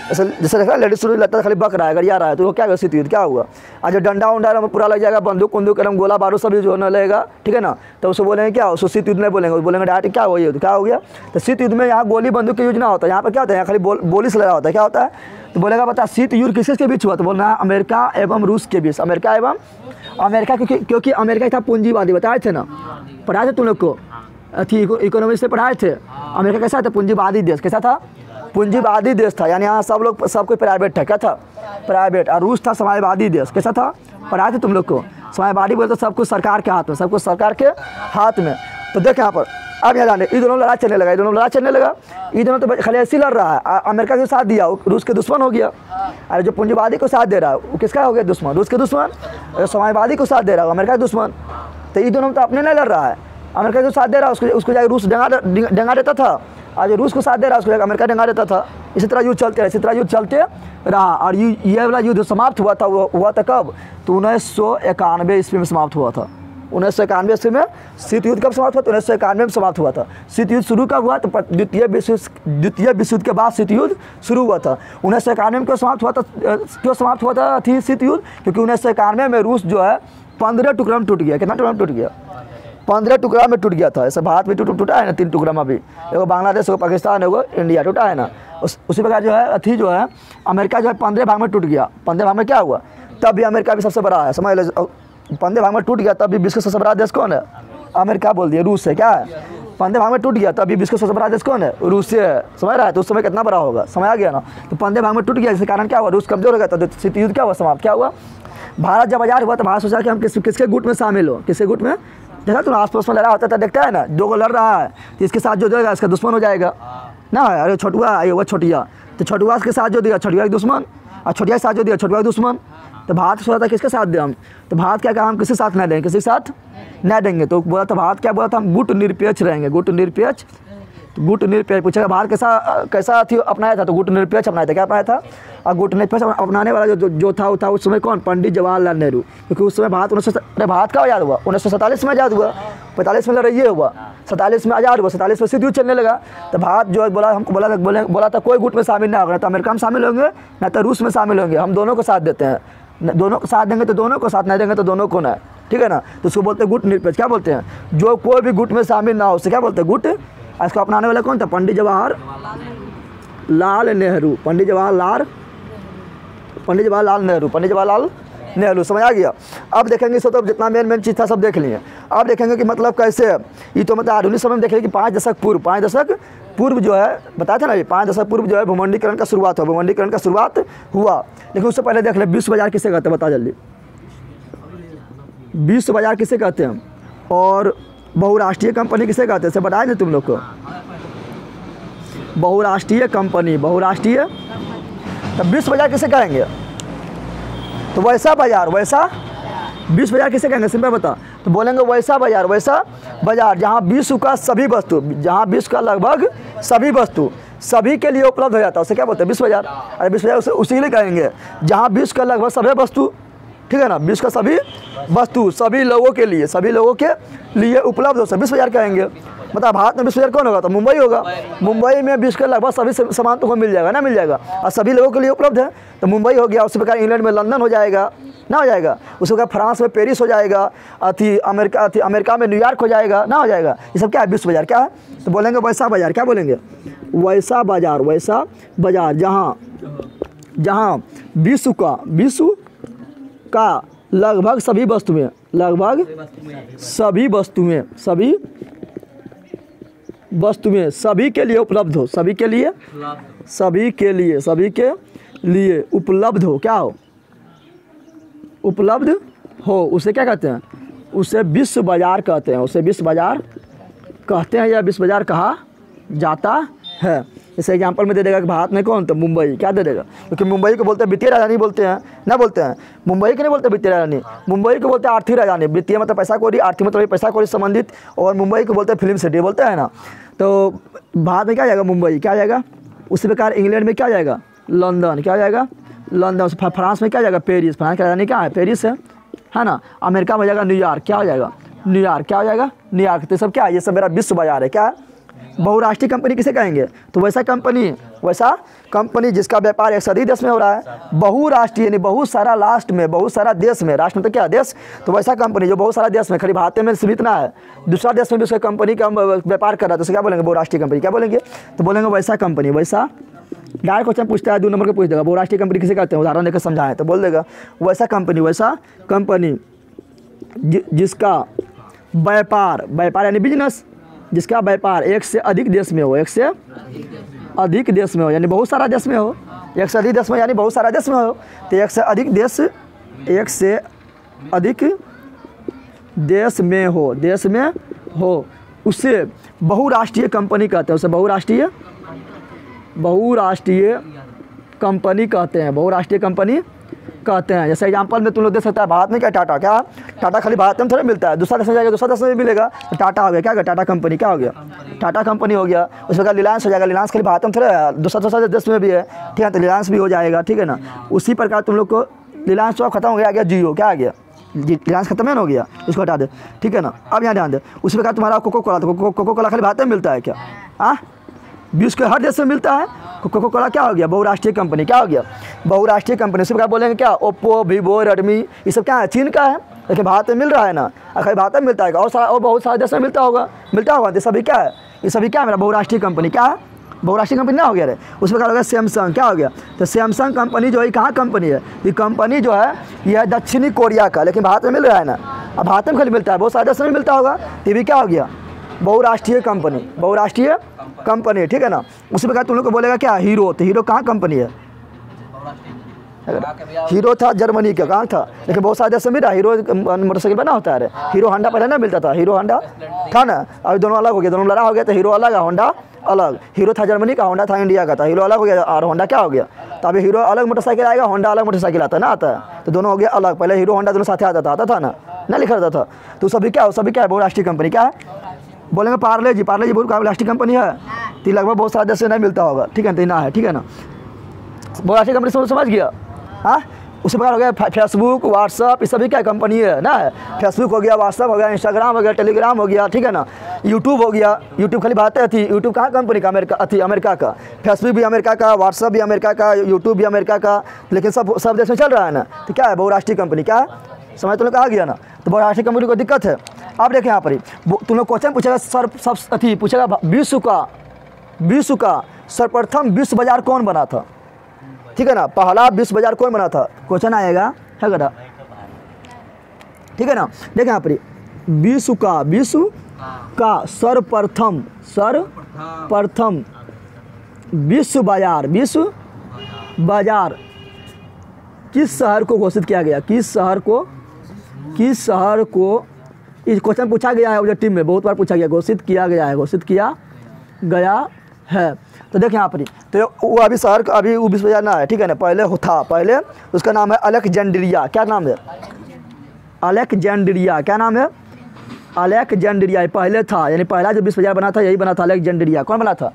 Speaker 1: जैसे देखा लेडीज शुरू लगता है खाली बक रहा है, गरिया रहा है, तो वो क्या? शीत युद्ध। क्या हुआ? आज डंडा उंडा पूरा लग जाएगा, बंदूक उंदूक एकदम गोला बारूद सब यूज होने लगेगा, ठीक है ना। तो उसको बोलेंगे क्या? उसको शीत युद्ध नहीं बोलेंगे, बोलेंगे डायरेक्ट क्या हो युद्ध। क्या हो गया? तो शीत युद्ध में यहाँ गोली बंदूक का यूज ना होता है। यहाँ पर क्या होता है? यहाँ खाली बोली से लड़ा होता है। क्या होता है? तो बोलेगा बता शीत युद्ध किसके बीच हुआ? तो बोलना है अमेरिका एवं रूस के बीच। अमेरिका क्योंकि अमेरिका था पूंजीवादी। बताए थे ना, पढ़ाए थे तुम लोग को, इकोनॉमिक्स से पढ़ाए थे। अमेरिका कैसा था? पूंजीवादी देश। कैसा था? पूंजीवादी देश था, यानी यहाँ सब कोई प्राइवेट था। क्या था? प्राइवेट। और रूस था समाजवादी देश। कैसा था? पढ़ाए थे तुम लोग को। समाजवादी बोलते सब कुछ सरकार के हाथ में, सब कुछ सरकार के हाथ में। तो देख यहाँ पर अब यहाँ जाने, ये दोनों लड़ाई चलने लगा, ये दोनों तो खाली ऐसे लड़ रहा है। अमेरिका के साथ दिया, रूस के दुश्मन हो गया। अरे जो पूंजीवादी को साथ दे रहा है वो किसका हो गया? दुश्मन। रूस के दुश्मन। समाजवादी को साथ दे रहा है अमेरिका के दुश्मन। तो ये दोनों तो अपने नहीं लड़ रहा है। अमेरिका को साथ दे रहा है, उसको जाकर रूस डेंगा देता था, और जो रूस को साथ दे रहा है उसको जाकर अमेरिका डेंगा देता था। इसी तरह युद्ध चलते रहा। और ये वाला युद्ध समाप्त हुआ था, वो हुआ था कब? तो 1991 ईस्वी में समाप्त हुआ था। 1991 ईस्वी में शीत युद्ध कब समाप्त हुआ? तो 1991 में समाप्त हुआ था। शीत युद्ध शुरू कब हुआ? तो द्वितीय विश्व युद्ध के बाद शीत युद्ध शुरू हुआ था। 1991 में क्यों समाप्त हुआ था शीत युद्ध? क्योंकि 1991 में रूस जो है 15 टुकड़ा में टूट गया। कितना टुकड़ा में टूट गया? 15 टुकड़ा में टूट गया था। ऐसे भारत भी टूटा है ना 3 टुकड़ा में भी, एगो बांग्लादेश, एगो पाकिस्तान, एगो इंडिया टूटा है ना। उसी प्रकार जो है अमेरिका जो है 15 भाग में टूट गया। 15 भाग में क्या हुआ? तब भी अमेरिका भी सबसे बड़ा है। समझ लो 15 भाग में टूट गया, तब भी विश्व का सबसे बड़ा देश कौन है? अमेरिका बोल दिया, रूस है। क्या है? 15 भाग में टूट गया, तब भी विश्व का सबसे बड़ा देश कौन है? रूस से है। समझ रहा है? तो उस समय कितना बड़ा होगा? समझ आ गया ना। तो 15 भाग में टूट गया, इसके कारण क्या हुआ? रूस कमजोर हो गया। तो शीत युद्ध क्या हुआ? समाप्त। क्या हुआ? भारत जब आजाद हुआ तो भारत सोचा कि हम किसके गुट में शामिल हो। किसके गुट में? देखा तुम आस पड़ोस में लड़ा होता था, देखता है ना, 2 को लड़ रहा है तो इसके साथ जो देगा इसका दुश्मन हो जाएगा ना। अरे छोटुआ ये वो छोटिया, तो छोटुआ के साथ जो दिया छोटिया के दुश्मन, और छोटिया के साथ जो दिया छोटुआ के दुश्मन। तो भारत सोचा था किसके साथ दे हम? तो भारत क्या कहा? हम किसी साथ नहीं देंगे, किसी के साथ नहीं देंगे। तो बोला था भारत क्या बोला था? हम गुट निरपेक्ष रहेंगे। गुट निरपेक्ष तो गुट निरपेक्ष पूछेगा भारत कैसा थी अपनाया था, तो गुट निरपेक्ष अपनाया था। क्या अपनाया था? और गुट निरपेक्ष अपनाने वाला जो था वो था उस समय कौन? पंडित जवाहरलाल नेहरू। क्योंकि उस समय भारत का आज़ाद हुआ 1947 में आज़ाद हुआ, 45 में लड़ाई हुआ, 47 में आज़ाद हुआ, 47 में सिद्ध युद्ध चलने लगा। तो भारत जो बोला हमको बोला था कोई गुट में शामिल ना होगा, ना तो अमेरिका में शामिल होंगे ना तो रूस में शामिल होंगे, हम दोनों को साथ देते हैं, दोनों को साथ देंगे तो दोनों को, साथ नहीं देंगे तो दोनों को ना, ठीक है ना। तो उसको बोलते हैं गुट निरपेक्ष। क्या बोलते हैं? जो कोई भी गुट में शामिल ना हो उसे क्या बोलते हैं? गुट। इसको अपनाने वाला कौन था? पंडित जवाहरलाल नेहरू। पंडित जवाहरलाल नेहरू। समझ आ गया? अब देखेंगे इसको, तो जितना मेन चीज़ था सब देख लिए। अब देखेंगे कि मतलब कैसे ये तो मतलब आधुनिक समय में देखेंगे कि 5 दशक पूर्व जो है बताया था ना, ये 5 दशक पूर्व जो है भूमंडलीकरण का शुरुआत हुआ। लेकिन उससे पहले देख ले विश्व बाजार किसे कहते हैं? बता जल्दी। विश्व बाजार किसे कहते हैं? और बहुराष्ट्रीय कंपनी किसे कहते हैं? बताया ना तुम लोग को। बहुराष्ट्रीय कंपनी, बहुराष्ट्रीय। तब विश्व बाजार किसे कहेंगे? तो वैसा बाजार, विश्व बाजार किसे कहेंगे? सिंपल बता। तो बोलेंगे वैसा बाजार जहाँ विश्व का सभी वस्तु, जहाँ विश्व का लगभग सभी वस्तु सभी के लिए उपलब्ध हो जाता है, उसे क्या बोलते हैं? विश्व बाजार। अरे विश्व बाजार उसी के लिए कहेंगे जहाँ विश्व का लगभग सभी वस्तु, ठीक है ना, विश्व का सभी वस्तु सभी लोगों के लिए उपलब्ध हो, विश्व बाजार कहेंगे। मतलब भारत में विश्व बाजार कौन होगा? तो मुंबई होगा। मुंबई में विश्व के लगभग सभी सामान तुमको मिल जाएगा, ना मिल जाएगा, और सभी लोगों के लिए उपलब्ध है, तो मुंबई हो गया। उसी प्रकार इंग्लैंड में लंदन हो जाएगा, ना हो जाएगा। उसी प्रकार फ्रांस में पेरिस हो जाएगा, अमेरिका में न्यूयॉर्क हो जाएगा, ना हो जाएगा। ये सब क्या है? विश्व बाजार। क्या है? तो बोलेंगे वैसा बाजार। क्या बोलेंगे? वैसा बाजार जहाँ विश्व का लगभग सभी वस्तुएं सभी के लिए उपलब्ध हो, सभी के लिए उपलब्ध हो। क्या हो? उपलब्ध हो, उसे क्या कहते हैं? उसे विश्व बाजार कहते हैं। उसे विश्व बाजार कहते हैं या विश्व बाजार कहा जाता है। जैसे एग्जाम्पल में दे देगा कि भारत में कौन? तो मुंबई। क्या दे देगा? क्योंकि मुंबई को बोलते हैं वित्तीय राजधानी, बोलते हैं ना, बोलते हैं मुंबई को नहीं बोलते वित्तीय राजधानी, मुंबई को बोलते हैं आर्थिक राजधानी। वित्तीय मतलब पैसा कौड़ी, आर्थिक मतलब पैसा कौड़ी संबंधित, और मुंबई को बोलते हैं फिल्म सिटी, बोलते हैं ना। तो भारत में क्या जाएगा? मुंबई। क्या जाएगा? उसी प्रकार इंग्लैंड में क्या जाएगा? लंदन। क्या जाएगा? लंदन। फ्रांस में क्या जाएगा? पेरिस। फ्रांस की राजधानी क्या है? पेरिस है ना। अमेरिका में जाएगा न्यूयॉर्क। क्या हो जाएगा? न्यूयॉर्क। क्या हो जाएगा? न्यूयॉर्क। तो सब क्या है? ये सब मेरा विश्व बाजार है। क्या? बहुराष्ट्रीय कंपनी किसे कहेंगे? तो वैसा कंपनी जिसका व्यापार एक से अधिक देश में हो रहा है। बहुराष्ट्रीय यानी बहुत सारा देश में, राष्ट्र में तो क्या? देश। तो वैसा कंपनी जो बहुत सारा देश में, खाली भारत में सीमित ना है, दूसरा देश में भी उसका कंपनी का व्यापार कर रहा है, तो उसे क्या बोलेंगे? बहुराष्ट्रीय कंपनी। क्या बोलेंगे? तो बोलेंगे वैसा कंपनी। डायरेक्ट क्वेश्चन पूछता है, 2 नंबर का पूछ देगा बहुराष्ट्रीय कंपनी किसे कहते हैं, उदाहरण देकर समझाएं। तो बोल देगा वैसा कंपनी जिसका व्यापार यानी बिजनेस, जिसका व्यापार एक से अधिक देश में हो, यानी बहुत सारा देश में हो, एक से अधिक देश में यानी बहुत सारा देश में हो। तो एक से अधिक देश में हो उसे बहुराष्ट्रीय कंपनी कहते हैं। उसे बहुराष्ट्रीय कंपनी कहते हैं। जैसे एग्जांपल में तुम लोग देख सकते हैं, भारत में क्या टाटा खाली भारत में थोड़ा मिलता है, दूसरा देश में जाएगा दूसरा देश में मिलेगा। तो टाटा हो गया, क्या हो गया? टाटा कंपनी। क्या हो गया? टाटा कंपनी हो गया। उस प्रकार रिलायंस हो जाएगा, रिलायंस खाली भारत में थोड़ा दूसरा देश में भी है, ठीक है, तो रिलायंस भी हो जाएगा, ठीक है ना। उसी प्रकार तुम लोग को रिलायंस तो खत्म हो गया, आ गया जियो। क्या आ गया? रिलायंस खत्म है ना, हो गया, इसको हटा दे, ठीक है ना। अब यहाँ ध्यान दे, उसी प्रकार तुम्हारा कोको कोला खाली भारत में मिलता है क्या? विश्व के हर देश में मिलता है। कोको कोला क्या हो गया? बहुराष्ट्रीय कंपनी। क्या हो गया? बहुराष्ट्रीय कंपनी। उसी प्रकार बोलेंगे क्या? ओप्पो, वीवो, रेडमी, ये सब क्या है? चीन का है, लेकिन भारत में मिल रहा है ना, अगर भारत में मिलता है और बहुत सारे देश में मिलता होगा। तो सभी क्या है? ये सभी क्या है? मेरा बहुराष्ट्रीय कंपनी। क्या है? बहुराष्ट्रीय कंपनी ना हो गया रे। उस प्रकार हो गया सैमसंग। क्या हो गया? तो सैमसंग कंपनी जो है कहाँ कंपनी है? ये कंपनी जो है यह है दक्षिणी कोरिया का, लेकिन भारत में मिल रहा है ना। अब भारत में खाली मिलता है, बहुत सारे देशों में मिलता होगा। ये भी क्या हो गया? बहुराष्ट्रीय कंपनी, ठीक है ना। उसी प्रकार तुम लोग को बोलेगा क्या? हीरो। तो हीरो कहाँ कंपनी है? हीरो था जर्मनी का, कहाँ था, लेकिन बहुत सारे देश में मिला। हीरो मोटरसाइकिल बना होता है। हीरो होंडा पहले ना मिलता था, हीरो होंडा था ना, अभी दोनों अलग हो गया, दोनों लड़ा हो गया, तो हीरो अलग है, होंडा अलग। हीरो था जर्मनी का, होंडा था इंडिया का, था हीरो अलग हो गया और होंडा क्या हो गया? तो अभी हीरो अलग मोटरसाइकिल आएगा, होंडा अलग मोटरसाइकिल आता है ना, आता है, तो दोनों हो गया अलग। पहले हीरो होंडा दोनों साथ आता था ना लिखा रहता था। तो सभी क्या है? बहुराष्ट्रीय कंपनी। क्या है? बोलेंगे पार्ले जी बहुराष्ट्रीय कंपनी है। तो ये लगभग बहुत सारे देश से नहीं मिलता होगा, ठीक है, तो ना है, ठीक है ना। बहुराष्ट्रीय कंपनी समझ गया। हाँ, उसी प्रकार हो गया फेसबुक, व्हाट्सअप, ये सभी क्या कंपनी है ना, है फेसबुक हो गया, व्हाट्सअप हो गया, इंस्टाग्राम हो गया, टेलीग्राम हो गया, ठीक है ना। यूट्यूब हो गया, यूट्यूब खाली बातें थी, यूट्यूब कहाँ कंपनी का, अमेरिका का। फेसबुक भी अमेरिका का, व्हाट्सअप भी अमेरिका का, यूट्यूब भी अमेरिका का, लेकिन सब देश में चल रहा है ना। तो क्या है बहुराष्ट्रीय कंपनी, क्या है समझ तुम लोग कहा गया ना। तो बहुराष्ट्रीय कंपनी को दिक्कत है। आप देखें यहाँ पर ही तुम लोग क्वेश्चन पूछेगा, सर सब पूछेगा विश्व का सर्वप्रथम विश्व बाजार कौन बना था, ठीक है ना। पहला विश्व बाजार कौन बना था, क्वेश्चन आएगा, है बेटा, ठीक है ना। देखें यहाँ पर विश्व का सर्वप्रथम विश्व बाजार किस शहर को घोषित किया गया, किस शहर को इस क्वेश्चन पूछा गया है ऑब्जेक्टिव में, बहुत बार पूछा गया, घोषित किया गया है। तो देखें यहाँ पर तो वो अभी शहर का अभी वो विश्व बाजार ना है, ठीक है ना। पहले उसका नाम है अलेक्जेंड्रिया। क्या नाम है, अलेक्जेंड्रिया। क्या नाम है, अलेक्जेंड्रिया पहले था, यानी पहला जो विश्व बाजार बना था यही बना था, अलेक्जेंड्रिया। कौन बना था,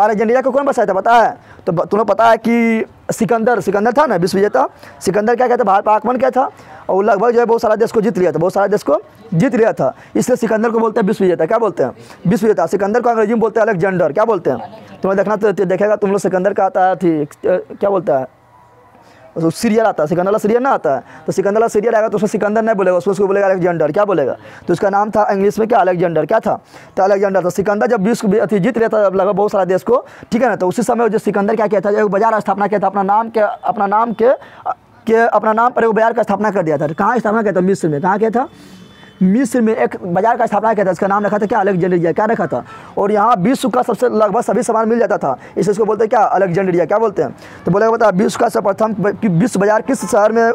Speaker 1: अलेक्जेंड्रिया को कौन बसाया था पता है। तो तुम्हें पता है कि सिकंदर था ना विश्व विजेता। सिकंदर क्या कहता, भारत पर आक्रमण किया था और लगभग जो है बहुत सारा देश को जीत लिया था, इसलिए सिकंदर को बोलते हैं विश्व विजेता। क्या बोलते हैं, विश्व विजेता। सिकंदर को अंग्रेजी में बोलते हैं अलेक्जेंडर। क्या बोलते हैं, तुम्हें देखना तो देखेगा तुम लोग, सिकंदर का आता है क्या बोलता है, सीरियल आता है, सिकंदर वाला सीरियल ना आता है। तो सिकंदर वाला सीरियल आएगा तो उसमें सिकंदर नहीं बोलेगा, उसको बोलेगा अलेक्जेंडर। क्या बोलेगा, तो उसका नाम था इंग्लिश में क्या, अलेक्जेंडर। क्या था, तो अलेक्जेंडर। तो सिकंदर जब विश्व जीत रहा था लगभग बहुत सारा देश को, ठीक है ना। तो उसी समय जो सिकंदर क्या किया था, एक बाजार स्थापना किया था, अपना नाम पर एक बाजार का स्थापना कर दिया था। कहाँ स्थापना किया था, मिस्र में। कहाँ किया था, मिस्र में एक बाजार का स्थापना किया था, इसका नाम रखा था क्या, अलेक्जेंड्रिया। क्या रखा था, और यहाँ विश्व का सबसे लगभग सभी सामान मिल जाता था, इसलिए इसको बोलते हैं क्या, अलेक्जेंड्रिया। क्या बोलते हैं, तो बोलेगा बता विश्व का सर्वप्रथम विश्व बाजार किस शहर में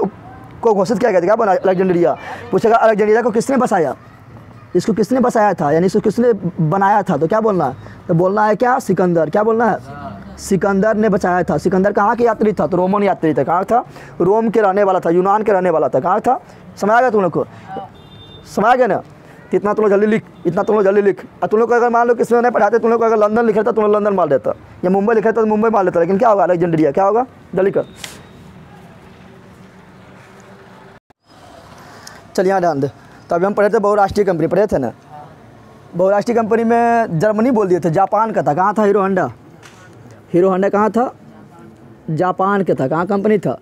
Speaker 1: को घोषित किया गया था, क्या बोला, अलेक्जेंड्रिया। पूछेगा अलेक्जेंड्रिया को किसने बसाया, इसको किसने बसाया था, यानी इसको किसने बनाया था, तो क्या बोलना है, तो बोलना है क्या, सिकंदर। क्या बोलना है, सिकंदर ने बचाया था। सिकंदर कहाँ के यात्री था, तो रोमन यात्री था। कहाँ था, रोम के रहने वाला था, यूनान के रहने वाला था। कहाँ था, समझ आ गया तुम लोग को, समझ आ गया ना। इतना तुम लोग जल्दी लिख, और तुम लोग को अगर मान लो किसी ने नहीं पढ़ाते, तुम लोग को अगर लंदन लिखा था तुम लोग लंदन मार देता, या मुंबई लिखा था तो मुंबई मार लेता, लेकिन क्या होगा, अलेक्जेंड्रिया। क्या होगा, जल्दी कर, चल यहाँ ध्यान दे। तो अभी हम पढ़े थे बहुराष्ट्रीय कंपनी, पढ़े थे ना। बहुराष्ट्रीय कंपनी में जर्मनी बोल दिए थे, जापान का था। कहाँ था, हीरो होंडा कहाँ था, जापान का था। कहाँ कंपनी था,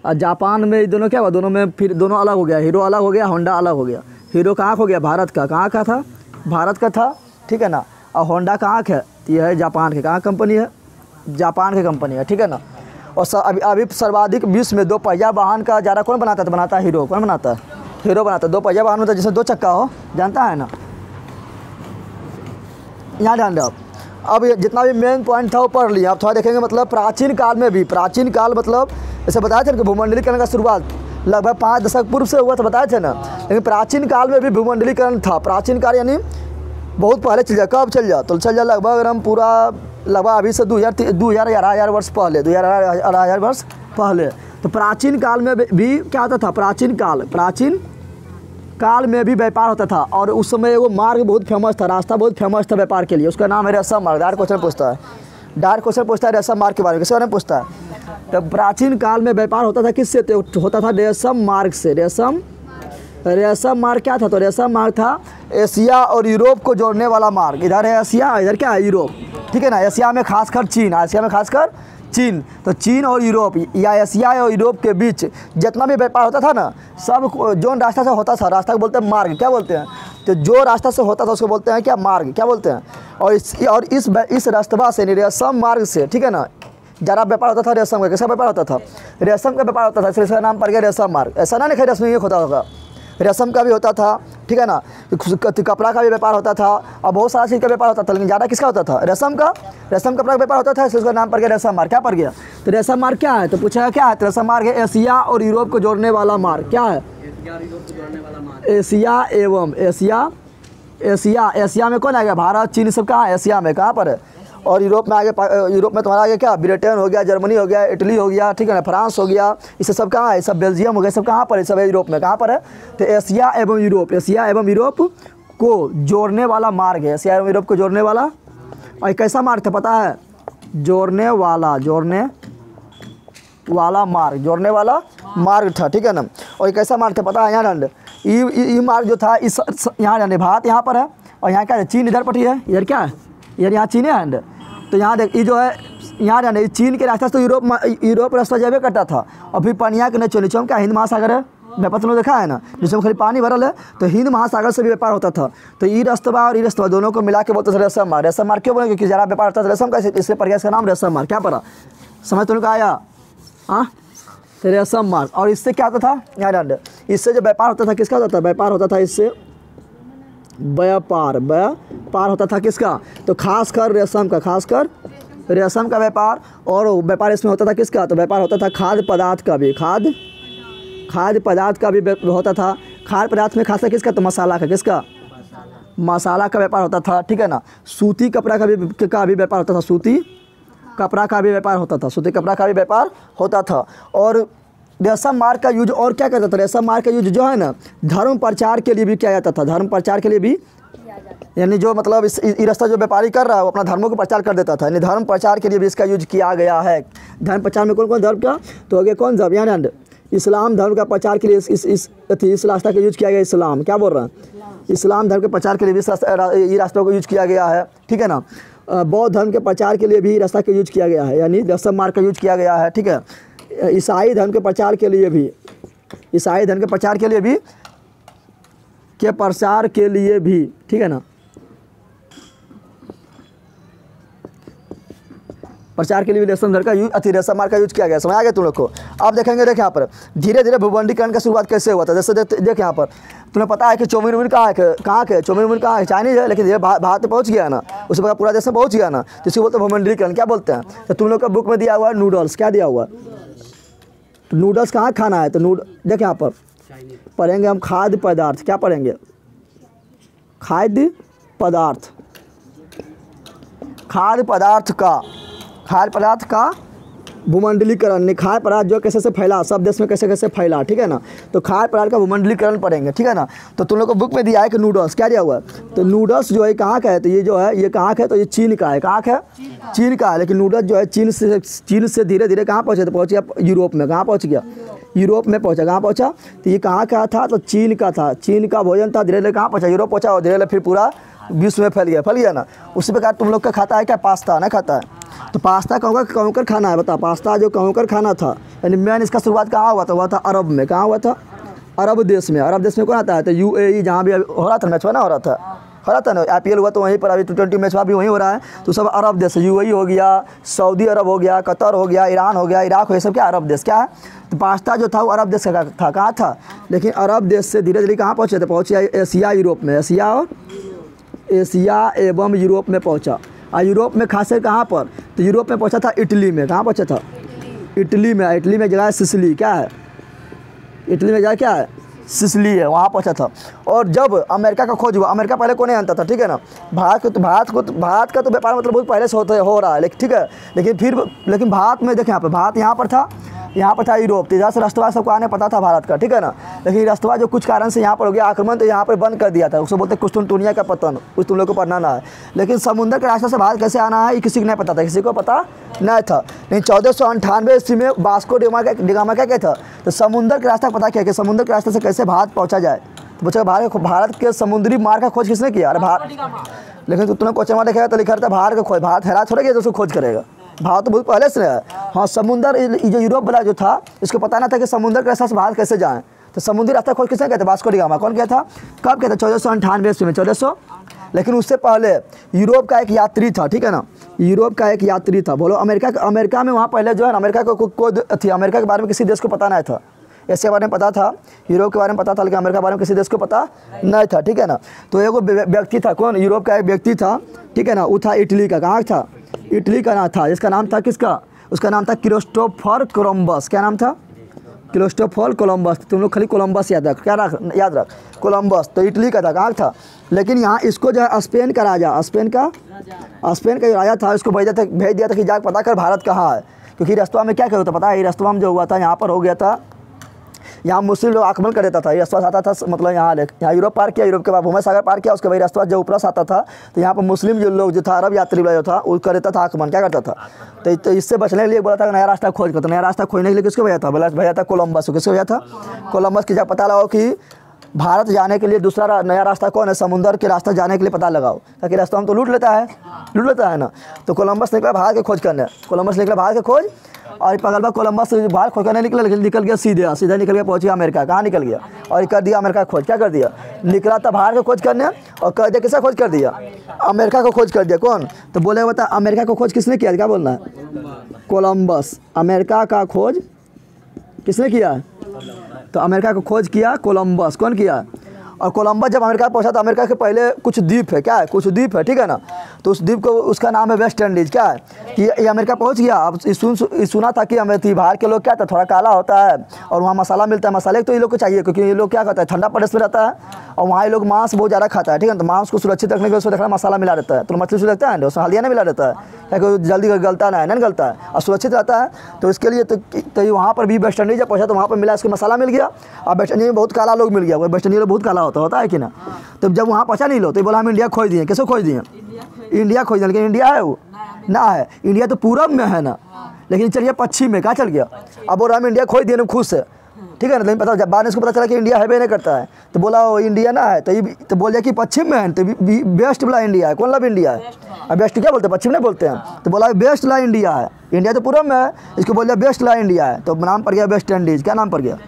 Speaker 1: और जापान में दोनों क्या हुआ, दोनों में फिर दोनों अलग हो गया, हीरो अलग हो गया, होंडा अलग हो गया। हीरो कहाँ हो गया, भारत का। कहाँ का था, भारत का था, ठीक है ना। और होंडा कहाँ का है, ये है जापान के। कहाँ कंपनी है, जापान की कंपनी है, ठीक है ना। और अभी सर्वाधिक विश्व में 2 पहिया वाहन का ज़्यादा कौन बनाता है, तो बनाता है हीरो। कौन बनाता है, हीरो बनाता है। 2 पहिया वाहन में तो जैसे 2 चक्का हो, जानता है ना। यहाँ ध्यान दो, अब जितना भी मेन पॉइंट था वो पढ़ लिया। अब थोड़ा देखेंगे, मतलब प्राचीन काल मतलब जैसे बताया थे कि भूमंडलीकरण का शुरुआत लगभग 5 दशक पूर्व से हुआ था, बताए थे ना। लेकिन प्राचीन काल में भी भूमंडलीकरण था। प्राचीन काल यानी बहुत पहले चल जाए, कब चल जाए, तो चल जाए लगभग हम पूरा लगभग अभी से 2000 वर्ष पहले, 2000 वर्ष पहले। तो प्राचीन काल में भी क्या होता था, प्राचीन काल में भी व्यापार होता था। और उस समय वो मार्ग बहुत फेमस था, रास्ता बहुत फेमस था व्यापार के लिए, उसका नाम है रेशम मार्ग। डायरेक्ट क्वेश्चन पूछता है रेशम मार्ग के बारे में, किसके बारे में पूछता है। तो प्राचीन काल में व्यापार होता था किससे, तो होता था रेशम मार्ग से। रेशम मार्ग क्या था, तो रेशम मार्ग था एशिया और यूरोप को जोड़ने वाला मार्ग। इधर है एशिया, इधर क्या है, यूरोप, ठीक है ना। एशिया में खासकर चीन, तो चीन और यूरोप या एशिया और यूरोप के बीच जितना भी व्यापार होता था ना, सब जो रास्ता से होता था, रास्ता को बोलते हैं मार्ग। क्या बोलते हैं, तो जो रास्ता से होता था उसको बोलते हैं क्या, मार्ग। क्या बोलते हैं, और इस रास्ता से रेशम मार्ग से, ठीक है ना, ज़्यादा व्यापार होता था रेशम का। कैसा व्यापार होता था, रेशम का व्यापार होता था, इसलिए इसका नाम पड़ गया रेशम मार्ग। ऐसा ना नहीं रेशम एक होता होगा, रेशम का भी होता था, ठीक है ना। कपड़ा का भी व्यापार होता था और बहुत सारा चीज़ का व्यापार होता था, लेकिन ज़्यादा किसका होता था, रेशम कपड़ा का व्यापार होता था, इसलिए उसका नाम पड़ गया रेशम मार्ग। क्या पड़ गया, तो रेशम मार्ग क्या है, तो पूछा क्या है, तो रेशम मार्ग है एशिया और यूरोप को जोड़ने वाला मार्ग। क्या है, एशिया में कौन आ गया, भारत, चीन, सब कहाँ है, एशिया में। कहाँ पर है, और यूरोप में आगे, यूरोप में तुम्हारा आगे क्या, ब्रिटेन हो गया, जर्मनी हो गया, इटली हो गया, ठीक है ना, फ्रांस हो गया, इससे सब कहाँ है, सब बेल्जियम हो गया, सब कहाँ पर है, सब यूरोप में। कहाँ पर है, तो एशिया एवं यूरोप को जोड़ने वाला मार्ग है। एशिया एवं यूरोप को जोड़ने वाला और कैसा मार्ग था पता है? जोड़ने वाला मार्ग था, ठीक है ना। और कैसा मार्ग था पता है? यहाँ ये मार्ग जो था इस यहाँ जाने भारत यहाँ पर है और यहाँ क्या है? चीन इधर पटी है, इधर क्या है? इधर यहाँ चीन है। तो यहाँ देख ये जो है यहाँ जाने चीन के रास्ते से तो यूरोप रास्ता जावे करता था। और फिर पनिया के नीचे में क्या हिंद महासागर है, व्यापार तुम लोग देखा है ना, जिसमें खाली पानी भरल है। तो हिंद महासागर से भी व्यापार होता था। तो ये रास्ता और ये रास्ता दोनों को मिला के बोलते थे रेशम मार्ग। रेशम मार्ग क्यों बोले? क्योंकि जरा व्यापार होता था रेशम का, इसलिए पड़ गया इसका नाम रेशम मार्ग। क्या पड़ा समझ तुम लोग आया? हाँ, तो रेशम मार्ग। और इससे क्या होता था यहाँ जान, इससे जो व्यापार होता था किसका होता था? व्यापार होता था इससे व्यापार होता था किसका? तो खासकर रेशम का व्यापार। और व्यापार इसमें होता था किसका? तो व्यापार होता था खाद्य पदार्थ का भी होता था। खाद्य पदार्थ में खासकर किसका? तो मसाला का। किसका? मसाला का व्यापार होता था, ठीक है ना। सूती कपड़ा का भी व्यापार होता था। सूती कपड़ा का भी व्यापार होता था। और रेशम मार्ग का यूज और क्या करता था? रेशम मार्ग का यूज जो है ना धर्म प्रचार के लिए भी किया जाता था। धर्म प्रचार के लिए भी, यानी जो मतलब इस रास्ता जो व्यापारी कर रहा है वो अपना धर्मों को प्रचार कर देता था। यानी धर्म प्रचार के लिए भी इसका यूज किया गया है। धर्म प्रचार में कौन धर्म का? तो आगे कौन धर्म? यानी इस्लाम धर्म का प्रचार के लिए इस रास्ता का यूज किया गया। इस्लाम क्या बोल रहा है? इस्लाम धर्म के प्रचार के लिए भी ये रास्ता को यूज किया गया है, ठीक है ना। बौद्ध धर्म के प्रचार के लिए भी रास्ता का यूज किया गया है, यानी रेशम मार्ग का यूज किया गया है, ठीक है। ईसाई धर्म के प्रचार के लिए भी ठीक है ना, प्रचार के लिए भी रेशम मार्ग का यूज किया गया। समझ आ गया तुम लोग को? अब देखेंगे, देख यहाँ पर धीरे धीरे भूमंडलीकरण का शुरुआत कैसे हुआ था। जैसे देख यहाँ पर तुम्हें पता है कि चौमिन कहाँ है? चौमिन कहाँ है? चाइनीज है, लेकिन ये भारत में पहुँच गया ना, उसके बाद पूरा देश में पहुँच गया ना, तो इसी बोलते हैं भूमंडलीकरण। क्या बोलते हैं? तो तुम लोग का बुक में दिया हुआ है नूडल्स। क्या दिया हुआ है? तो नूडल्स कहाँ खाना है? तो देख यहाँ पर पढ़ेंगे हम खाद्य पदार्थ। क्या पढ़ेंगे? खाद्य पदार्थ का भूमंडलीकरण। खाद्य पदार्थ जो कैसे फैला, सब देश में कैसे फैला, ठीक है ना। तो खाद्य पदार्थ का भूमंडलीकरण पढ़ेंगे, ठीक है ना। तो तुम लोग को बुक में दिया है कि नूडल्स। क्या दिया हुआ है? तो नूडल्स जो है कहाँ का है? तो ये जो है ये कहाँ का है? तो ये चीन का है। कहाँ का है? चीन का है। लेकिन नूडल्स जो है चीन से धीरे धीरे कहाँ पहुँचे? तो पहुँच गया यूरोप में। कहाँ पहुँच गया? यूरोप में पहुँचा। कहाँ पहुँचा? तो ये कहाँ का था? तो चीन का था। चीन का भोजन था। धीरे धीरे कहाँ पहुँचा? यूरोप पहुँचा और धीरे धीरे फिर पूरा विश्व में फैल गया ना। उसी प्रकार तुम लोग का खाता है क्या? पास्ता ना खाता है? तो पास्ता कहूँ कर खाना है। बता, पास्ता जो कहूँ कर खाना था, यानी मेन इसका शुरुआत कहाँ हुआ था अरब में। कहाँ हुआ था? अरब देश में कौन आता है? तो UAE, जहाँ भी हो रहा था मैच ना हो रहा था ना, IPL हुआ तो वहीं पर, अभी T20 मैच भी वहीं हो रहा है। तो सब अरब देश, UAE हो गया, सऊदी अरब हो गया, कतर हो गया, ईरान हो गया, इराक हो गया, सब क्या अरब देश क्या है। तो पास्ता जो था वो अरब देश का था। कहाँ था? लेकिन अरब देश से धीरे धीरे कहाँ पहुँचे? तो पहुँचे एशिया, यूरोप में। एशिया एवं यूरोप में पहुँचा। और यूरोप में खासकर कहाँ पर? तो यूरोप में पहुँचा था इटली में। कहाँ पहुँचा था? इटली में जगह है सिसिली। क्या है? इटली में जगह क्या है? सिसिली है, वहाँ पहुँचा था। और जब अमेरिका का खोज हुआ, अमेरिका पहले को नहीं जानता था, ठीक है ना। भारत का तो व्यापार मतलब बहुत पहले से हो रहा है, लेकिन ठीक है। लेकिन भारत में देखें, भारत यहाँ पर था यूरोप। तो इधर से राष्ट्रवाद सबको आने पता था भारत का, ठीक है ना। लेकिन राष्ट्रवाद जो कुछ कारण से यहाँ पर हो गया आक्रमण, तो यहाँ पर बंद कर दिया था। उसको बोलते कुस्तुनतुनिया का पतन, कुछ तुम लोग को पढ़ना ना है। लेकिन समुद्र के रास्ते से भारत कैसे आना है ये किसी को नहीं पता था, नहीं था। लेकिन 1498 ईस्वी में वास्को डी गामा क्या था? तो समुद्र के रास्ता पता किया कि समुद्र के रास्ते से कैसे भारत पहुँचा जाए। तो बच्चा भारत के समुद्री मार्ग का खोज किसने किया? अरे भारत। लेकिन तुमने क्वेश्चन में देखेगा तो लिखा रहता है भारत का खोज। भारत हैरान थोड़ा गया तो उसको खोज करेगा। भारत तो बहुत पहले से है। हाँ, समुद्र जो यूरोप वाला जो था इसको पता ना था कि समुद्र के रास्ते से भारत कैसे जाएँ। तो समुद्री रास्ता खोज किसने किया था? Vasco D gamma. कौन किया था? कब किया था? 1498 ईस्वी में। 1400। लेकिन उससे पहले यूरोप का एक यात्री था, ठीक है ना। यूरोप का एक यात्री था। बोलो अमेरिका में वहाँ पहले जो है ना, अमेरिका के बारे में किसी देश को पता नहीं था। एशिया के बारे में पता था, यूरोप के बारे में पता था, लेकिन अमेरिका के बारे में किसी देश को पता नहीं था, ठीक है ना। तो एक व्यक्ति था। कौन? यूरोप का एक व्यक्ति था, ठीक है ना। वो था इटली का। कहाँ था? इटली का नाम था। इसका नाम था किसका? उसका नाम था क्रिस्टोफर कोलंबस। क्या नाम था? Christopher Columbus. तुम लोग खाली कोलंबस याद रख। क्या याद रख? कोलंबस। तो इटली का था। कहाँ था? लेकिन यहाँ इसको जो है स्पेन का जो राजा था, उसको भेज दिया था कि जाकर पता कर भारत कहाँ है। क्योंकि रास्ता में क्या करो तो पता है, रास्ता में जो हुआ था यहाँ पर हो गया था यहाँ मुस्लिम लोग आक्रमण कर देता था। ये रास्ता आता था मतलब यहाँ यूरोप पार किया, यूरोप के बाद भूमध्य सागर पार किया, उसके बाद रास्ता जो ऊपर से आता था तो यहाँ पर मुस्लिम जो लोग जो था, अरब यात्री जो था वो कर देता था आक्रमण, क्या करता था। तो इससे बचने के लिए बोला था नया रास्ता खोज कर। तो नया रास्ता खोजने के लिए किसको भेजा था, भेजा था कोलंबस को। किसको भेजा था, कोलंबस की। जब पता लगाओ कि भारत जाने के लिए दूसरा नया रास्ता कौन है, समुद्र के रास्ता जाने के लिए पता लगाओ, ताकि रास्ता हम तो लूट लेता है ना। तो कोलंबस निकला भारत के खोज करने, कोलंबस निकला भारत के खोज, और पगलबा कोलंबस भारत खोज करने निकल गया सीधा निकल गया, पहुंच गया अमेरिका। कहाँ निकल गया, और कर दिया अमेरिका खोज। क्या कर दिया, निकला था भारत को खोज करने और कर दिया किसका खोज कर दिया, अमेरिका को खोज कर दिया। कौन, तो बोले बता अमेरिका को खोज किसने किया, क्या बोलना है, कोलंबस। अमेरिका का खोज किसने किया, तो अमेरिका को खोज किया कोलंबस। कौन किया, और कोलंबस जब अमेरिका पहुंचा तो अमेरिका के पहले कुछ द्वीप है, क्या है, कुछ द्वीप है, ठीक है ना। तो उस द्वीप को उसका नाम है वेस्ट इंडीज। क्या है, ये अमेरिका पहुंच गया। अब सुना था कि बाहर के लोग क्या था, थोड़ा काला होता है और वहाँ मसाला मिलता है। मसाले तो ये लोग को चाहिए, क्योंकि ये लोग क्या करता है, ठंडा प्रदेश में रहता है और वहाँ ये लोग मांस बहुत ज़्यादा खाता है, ठीक है ना। तो मांस को सुरक्षित रखने के लिए उसमें देखना मसाला मिला रहता है। तो मछली से लगता है उसमें हल्दिया नहीं मिला रहता है, ताकि जल्दी गलता ना है, नहीं गलता है और सुरक्षित रहता है। तो इसके लिए तो वहाँ पर भी वेस्ट इंडीज जब पहुँचा तो वहाँ पर मिला, इसको मसाला मिल गया। और वेस्ट इंडीज में बहुत काला लोग मिल गया, वेस्ट इंडीज में बहुत काला होता है कि ना। तो जब वहाँ पहुँचा नहीं लो तो बोला हम इंडिया खोज दिए। किसको खोज दिए, इंडिया खोज दिया। लेकिन इंडिया है वो ना है, इंडिया तो पूरब में है ना, लेकिन चलिए पश्चिम में कहाँ चल गया। अब बोला हम इंडिया खोज दिए खुश है, ठीक है ना। लेकिन पता जब बाद में इसको पता चला कि इंडिया है भी नहीं करता है, तो बोला वो इंडिया ना है, तो बोल दिया कि पश्चिम में है, तो बेस्ट बोला इंडिया है। कौन ला इंडिया है, अब बेस्ट क्या बोलते हैं, पश्चिम नहीं बोलते हैं। तो बोला बेस्ट ला इंडिया है, इंडिया तो पूरब में है, इसको बोल दिया बेस्ट ला इंडिया है। तो नाम पड़ गया वेस्ट इंडीज। क्या नाम पड़ गया,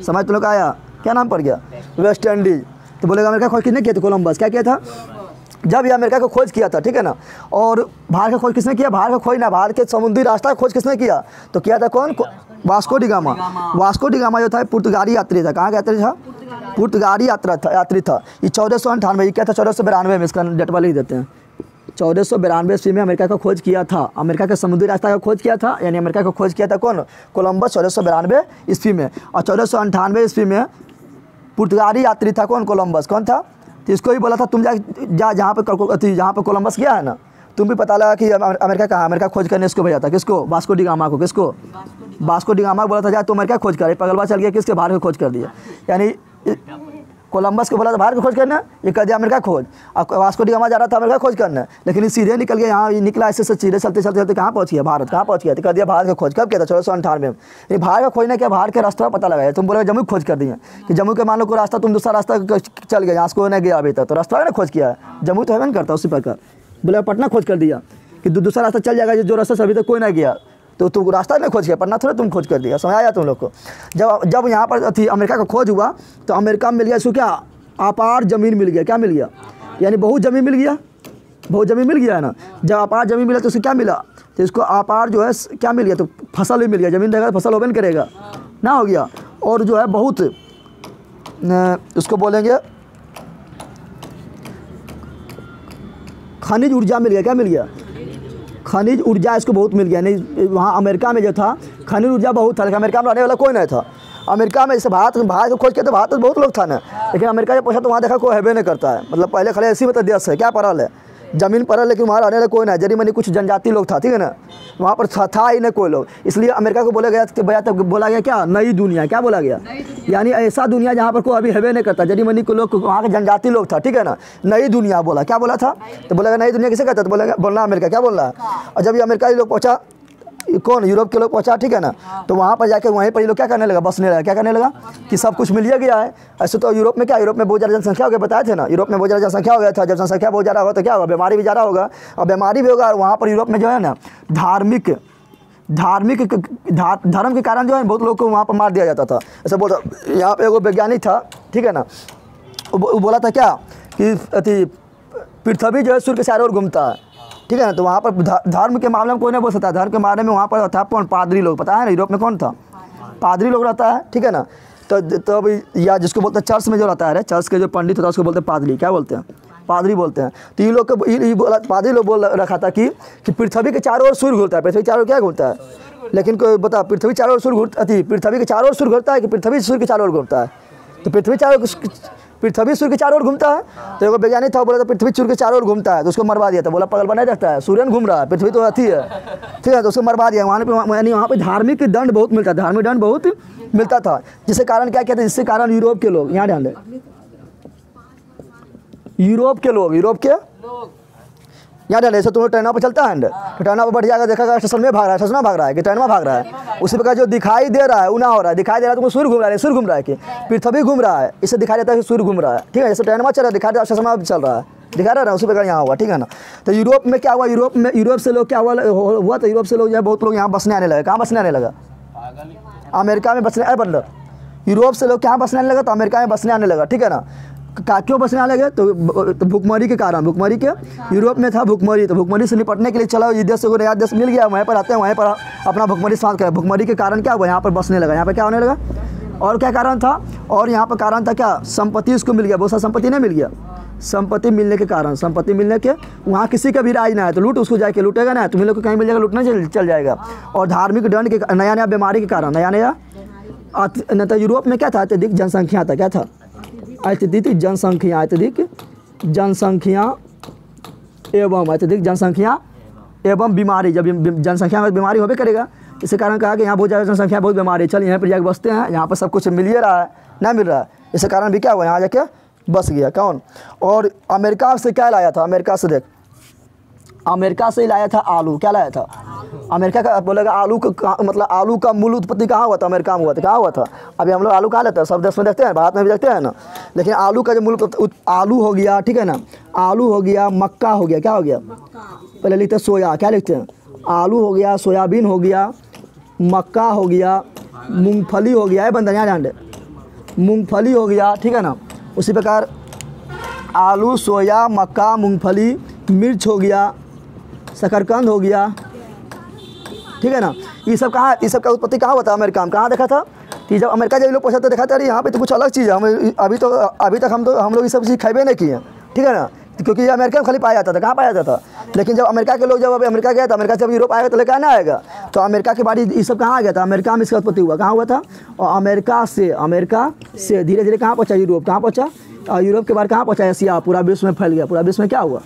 Speaker 1: समझ तुम लोग आया, क्या नाम पड़ गया, वेस्ट इंडीज। तो बोलेगा अमेरिका खोज किसने किया था, कोलंबस। क्या किया था, जब ये अमेरिका को खोज किया था, ठीक है ना। और भारत का खोज किसने किया, भारत का खोज ना, भारत के समुद्री रास्ता का खोज किसने किया, तो किया था कौन, Vasco D gamma. Vasco D gamma जो था पुर्तगाली यात्री था। कहाँ का यात्री था, पुर्तगाली यात्री था। ये 1498 ये क्या था, 1492 में, इसका डेटवा लिख देते हैं। 1492 ईस्वी में अमेरिका का खोज किया था, अमेरिका के समुद्री रास्ता का खोज किया था, यानी अमेरिका को खोज किया था कौन, कोलंबस 1492 ईस्वी में। और 1498 ईस्वी में पुर्तगाली यात्री था कौन, कोलंबस। कौन था, तो इसको ही बोला था तुम जहाँ पे कोलंबस गया है ना, तुम भी पता लगा कि अमेरिका कहाँ, अमेरिका खोज करने इसको भेजा था। किसको, वास्को डी गामा को। किसको, वास्को डी गामा को बोला था जा तुम अमेरिका खोज कर, पगलवा चल गया किसके, भारत को खोज कर दिया। यानी कोलंबस को बोला था भारत को खोज करना, ये कर दिया अमेरिका खोज। अब वास्को डी गामा जा रहा था अमेरिका खोज करना, लेकिन ये सीधे निकल गया, यहाँ निकला ऐसे सीधे चलते कहाँ पहुँच गया, भारत। कहाँ पहुँच गया, तो कर दिया भारत का खोज। कब किया था, 1498 में। ये भारत का खोजना क्या, भारत के रास्ता पता लगाया। तुम बोले जम्मू खोज कर दिए, कि जम्मू के मान लो कोई रास्ता तुम दूसरा रास्ता चल गया, यहाँ को नहीं गया अभी तक, तो रास्ता ना खोज किया है, जम्मू तो है नहीं करता। उसी प्रकार बोले पटना खोज कर दिया, कि दूसरा रास्ता चल जाएगा, जो रास्ता से अभी तक कोई ना गया, तो तुम रास्ता नहीं खोज किया, पटना थोड़ा तुम खोज कर दिया। समझ आया तुम लोग को। जब यहाँ पर अमेरिका का खोज हुआ तो अमेरिका में मिल गया इसको क्या, अपार ज़मीन मिल गया। क्या मिल गया, यानी बहुत ज़मीन मिल गया, बहुत ज़मीन मिल गया है ना। जब अपार ज़मीन मिला तो उसको क्या मिला, तो इसको अपार जो है क्या मिल गया, तो फसल भी मिल गया। ज़मीन रहेगा तो फसल होबे नहीं करेगा ना, हो गया। और जो है बहुत उसको बोलेंगे खनिज ऊर्जा मिल गया। क्या मिल गया, खनिज ऊर्जा इसको बहुत मिल गया। नहीं वहाँ अमेरिका में जो था खनिज ऊर्जा बहुत था, लेकिन अमेरिका में रहने वाला कोई नहीं था। अमेरिका में जैसे भारत को खोज के तो भारत में बहुत लोग था ना, लेकिन अमेरिका जब पहुंचा तो वहाँ देखा कोई हैवे नहीं करता है। मतलब पहले खड़े ऐसी मतलब देश है, क्या परल है, ज़मीन परल, लेकिन वहाँ रहने वाला कोई नहीं, जरी मनी कुछ जनजाति लोग था, ठीक है ना। वहाँ पर था ही नहीं कोई लोग, इसलिए अमेरिका को बोला गया कि भैया तब बोला गया क्या, नई दुनिया। क्या बोला गया, यानी ऐसा दुनिया जहाँ पर कोई अभी हैवे नहीं करता, जरी मनी को लोग वहाँ के जनजाति लोग था, ठीक है ना। नई दुनिया बोला, क्या बोला था, तो बोला नई दुनिया किसे कहता, तो बोलना अमेरिका। क्या बोल रहा है। और जब ये अमेरिका लोग पहुँचा, कौन, यूरोप के लोग पहुंचा, ठीक है ना। तो वहाँ पर जाकर वहीं पर ये लोग क्या करने लगा, बसने लगा। क्या करने लगा, कि सब कुछ मिल गया है। ऐसे तो यूरोप में क्या, यूरोप में बहुत ज़्यादा जनसंख्या हो गया, बताए थे ना, यूरोप में बहुत ज़्यादा जनसंख्या हो गया था। जब जनसंख्या बहुत ज़्यादा होगा तो क्या होगा, बीमारी भी ज़्यादा होगा, और बीमारी भी होगा। और वहाँ पर यूरोप में जो है ना धर्म के कारण जो है बहुत लोग को वहाँ पर मार दिया जाता था। ऐसे बोलता, यहाँ पर एगो वैज्ञानिक था, ठीक है ना, वो बोला था क्या, कि पृथ्वी जो है सूर्य के चारों ओर घूमता है, ठीक है ना। तो वहाँ पर धर्म के मामले में कोई नहीं बोल सकता। धर्म के मामले में वहाँ पर था कौन, पादरी लोग, पता है ना, यूरोप में कौन था, पादरी लोग रहता है, ठीक है ना। तो अभी या जिसको बोलते हैं चर्च में जो रहता है, चर्च के जो पंडित होता है उसको बोलते हैं पादरी। क्या बोलते हैं, पादरी बोलते हैं। तो ये लोग बोला, पादरी लोग बोल रखा था कि पृथ्वी के चारों ओर सूर्य घूमता है। पृथ्वी चारों ओर क्या घूमता है, लेकिन कोई बता, पृथ्वी चारों ओर सूर्य पृथ्वी के चारों ओर सूर्य घूमता है कि पृथ्वी सूर्य के चारों ओर घूमता है। तो पृथ्वी सूर्य के चारों ओर घूमता है। तो एक वैज्ञानिक था, बोला था पृथ्वी सूर्य के चारों ओर घूमता है, तो उसको मरवा दिया था। बोला पगल बना रहता है, सूर्य घूम रहा है, पृथ्वी तो अथी है, ठीक है। तो उसको मरवा दिया। वहाँ पे धार्मिक दंड बहुत मिलता है, धार्मिक दंड बहुत मिलता था, जिसके कारण क्या कहते हैं, जिसके कारण यूरोप के लोग, यहाँ ध्यान दें, यूरोप के लोग यहाँ ध्यान दें, जैसे तुम्हें ट्रेनों पर चलता है तो ट्रेनों पर बढ़ जाएगा, देखा स्टेशन में भाग रहा है, स्टेशन में भाग रहा है कि ट्रेन में भाग रहा है, उसी प्रकार जो दिखाई दे रहा है वो ना हो रहा है, दिखाई दे रहा है तुमको सूर्य घूम रहा है, सूर्य घूम रहा है कि पृथ्वी घूम रहा है, इससे दिखाई देता है कि सूर्य घूम रहा है, ठीक है, जैसे ट्रेन में चल रहा है दिखाई दे रहा है स्टेशन में चल रहा है, दिखा रहा है, उसी प्रकार यहाँ हुआ, ठीक है ना। तो यूरोप में क्या हुआ, यूरोप से लोग क्या हुआ तो यूरोप से लोग जो है बहुत लोग यहाँ बसने आने लगे, कहाँ बसने आने लगा, अमेरिका में बसने, बंदर यूरोप से लोग क्या बसने आने लगा, तो अमेरिका में बसने आने लगा, ठीक है ना। क्यों बसने आने लगे, तो भुखमरी के कारण, भुखमरी के यूरोप में था भुखमरी, तो भुखमरी से निपटने के लिए चलो ये देश को नया देश मिल गया, वहीं पर आते हैं, वहीं पर अपना भुखमरी शांत करें, भुखमरी के कारण क्या हुआ, यहाँ पर बसने लगा, यहाँ पर क्या होने लगा, और क्या कारण था, और यहाँ पर कारण था क्या, संपत्ति उसको मिल गया, बहुत सारा संपत्ति नहीं मिल गया, संपत्ति मिलने के कारण, संपत्ति मिलने के वहाँ किसी का भी राज ना है तो लूट उसको जाके लूटेगा ना, तुम्हें लोग को कहीं मिल जाएगा, लूटना चल जाएगा। और धार्मिक दंड के नया नया बीमारी के कारण, नया तो यूरोप में क्या था, अत्यधिक जनसंख्या था, क्या था, अत्यधिक जनसंख्या, अत्यधिक जनसंख्या एवं बीमारी, जब जनसंख्या में बीमारी होबे करेगा, इसी कारण कहा कि यहाँ बहुत ज़्यादा जनसंख्या, बहुत बीमारी, चल यहाँ पर जाके बसते हैं, यहाँ पर सब कुछ मिल ही रहा है, ना मिल रहा है, इसी कारण भी क्या हुआ, यहाँ जाके बस गया कौन। और अमेरिका से क्या लाया था, अमेरिका से देख, अमेरिका से ही लाया था आलू, क्या लाया था, अमेरिका का बोलेगा आलू का मतलब आलू का मूल उत्पत्ति कहाँ हुआ था, अमेरिका में हुआ था, कहाँ हुआ था। अभी हम लोग आलू कहाँ लेते हैं, सब देश में देखते हैं, भारत में भी देखते हैं ना, लेकिन आलू का जो मूल आलू हो गया, ठीक है ना, आलू हो गया, मक्का हो गया, क्या हो गया, पहले लिखते हैं सोया, क्या लिखते हैं, आलू हो गया, सोयाबीन हो गया, मक्का हो गया, मूँगफली हो गया, बंदा यहाँ ध्यान दे, मूँगफली हो गया, ठीक है ना। उसी प्रकार आलू, सोया, मक्का, मूंगफली, मिर्च हो गया, शकरकंद हो गया, ठीक है ना। ये सब कहाँ, ये सब का उत्पत्ति कहाँ होता है, अमेरिका में, कहाँ देखा था कि जब अमेरिका जब लोग पूछा तो देखा था, अरे यहाँ पे तो कुछ अलग चीज़ है, हम अभी तक हम लोग ये सब चीज़ खाए नहीं किए, ठीक है ना, क्योंकि ये अमेरिका में खाली पाया जाता था, कहाँ पाया जाता था। लेकिन जब अमेरिका के लोग जब अमेरिका गया था, अमेरिका से जब यूरोप आएगा तो लेकर आना आएगा, तो अमेरिका के बाद ये सब कहाँ आ गया था, अमेरिका में इसका उत्पत्ति हुआ, कहाँ हुआ था, और अमेरिका से धीरे धीरे कहाँ पहुँचा, यूरोप, कहाँ पहुँचा, और यूरोप के बाद कहाँ पहुँचा, एशिया, पूरा विश्व में फैल गया, पूरा विश्व में क्या हुआ,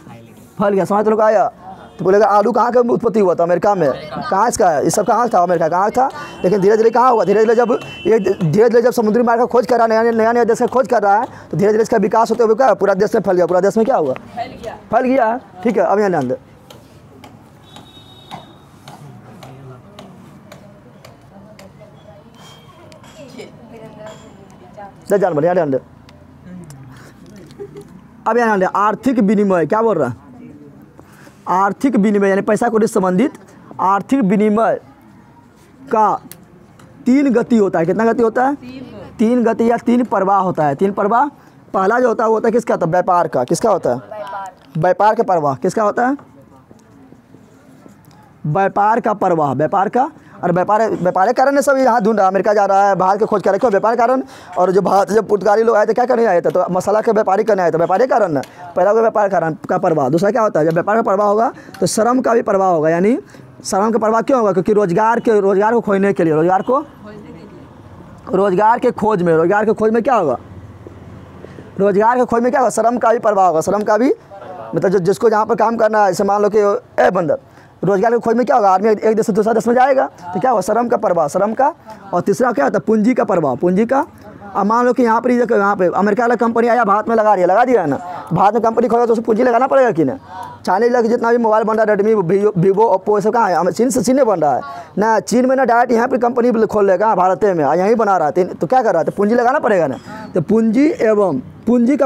Speaker 1: फैल गया। समझ तो लोग आया, तो बोलेगा आलू कहाँ का उत्पत्ति हुआ था, अमेरिका में, कहाँ इसका है, ये सब कहाँ था, अमेरिका कहाँ था। लेकिन धीरे धीरे कहाँ हुआ, धीरे धीरे जब समुद्री मार्ग का खोज कर रहा है, नया देश का खोज कर रहा है, तो धीरे धीरे इसका विकास होते हुए क्या पूरा देश में फैल गया, पूरा देश में क्या हुआ, फैल गया, ठीक है। अब यहाँ ध्यान दे, जान बढ़िया ध्यान दे, अब यहाँ ध्यान दे, आर्थिक विनिमय, क्या बोल रहा है, आर्थिक विनिमय यानी पैसा को संबंधित आर्थिक विनिमय का 3 गति होता है, कितना गति होता है, 3 गति या 3 प्रवाह होता है, 3 प्रवाह। पहला जो होता है वो होता है किसका, होता है व्यापार का, किसका होता है, व्यापार का प्रवाह, किसका होता है, व्यापार का प्रवाह, व्यापार का, और व्यापार कारण ने सब यहाँ ढूंढ रहा है, अमेरिका जा रहा है, भारत के खोज कर रहे, व्यापार कारण। और जो भारत जब पुर्तगाली लोग आए थे क्या करने आए थे, तो मसाला के व्यापारी करने आए थे, व्यापारी कारण ना, पहला होगा व्यापार कारण का प्रवाह। दूसरा क्या होता है, जब व्यापार का प्रवाह होगा तो श्रम का भी प्रवाह होगा, यानी श्रम का प्रवाह क्यों होगा, क्योंकि रोजगार को खोजने के लिए, रोजगार के खोज में क्या होगा, रोजगार के खोज में क्या होगा, श्रम का भी प्रवाह होगा, श्रम का भी मतलब जिसको जहाँ पर काम करना है, जैसे मान लो कि बंदर, रोजगार के खोज में क्या होगा, आदमी एक देश से दूसरा देश में जाएगा, तो क्या होगा, श्रम का प्रवाह, श्रम का। और तीसरा क्या होता है, पूंजी का प्रवाह, पूंजी का। अब मान लो कि यहाँ पे अमेरिका वाला कंपनी आया, भारत में लगा दिया है ना, भारत में कंपनी खोला तो उसको पूंजी लगाना पड़ेगा कि ना। चाइनीज लग जितना भी मोबाइल बन रहा है, रेडमी, वीवो, ओप्पो, ये सब कहाँ है, चीन में बन रहा है ना, चीन में ना डायरेक्ट यहाँ पर कंपनी खोल लेगा, भारत में यहीं बना रहा है, तो क्या कर रहा है, तो पूंजी लगाना पड़ेगा ना। तो पूंजी एवं पूंजी का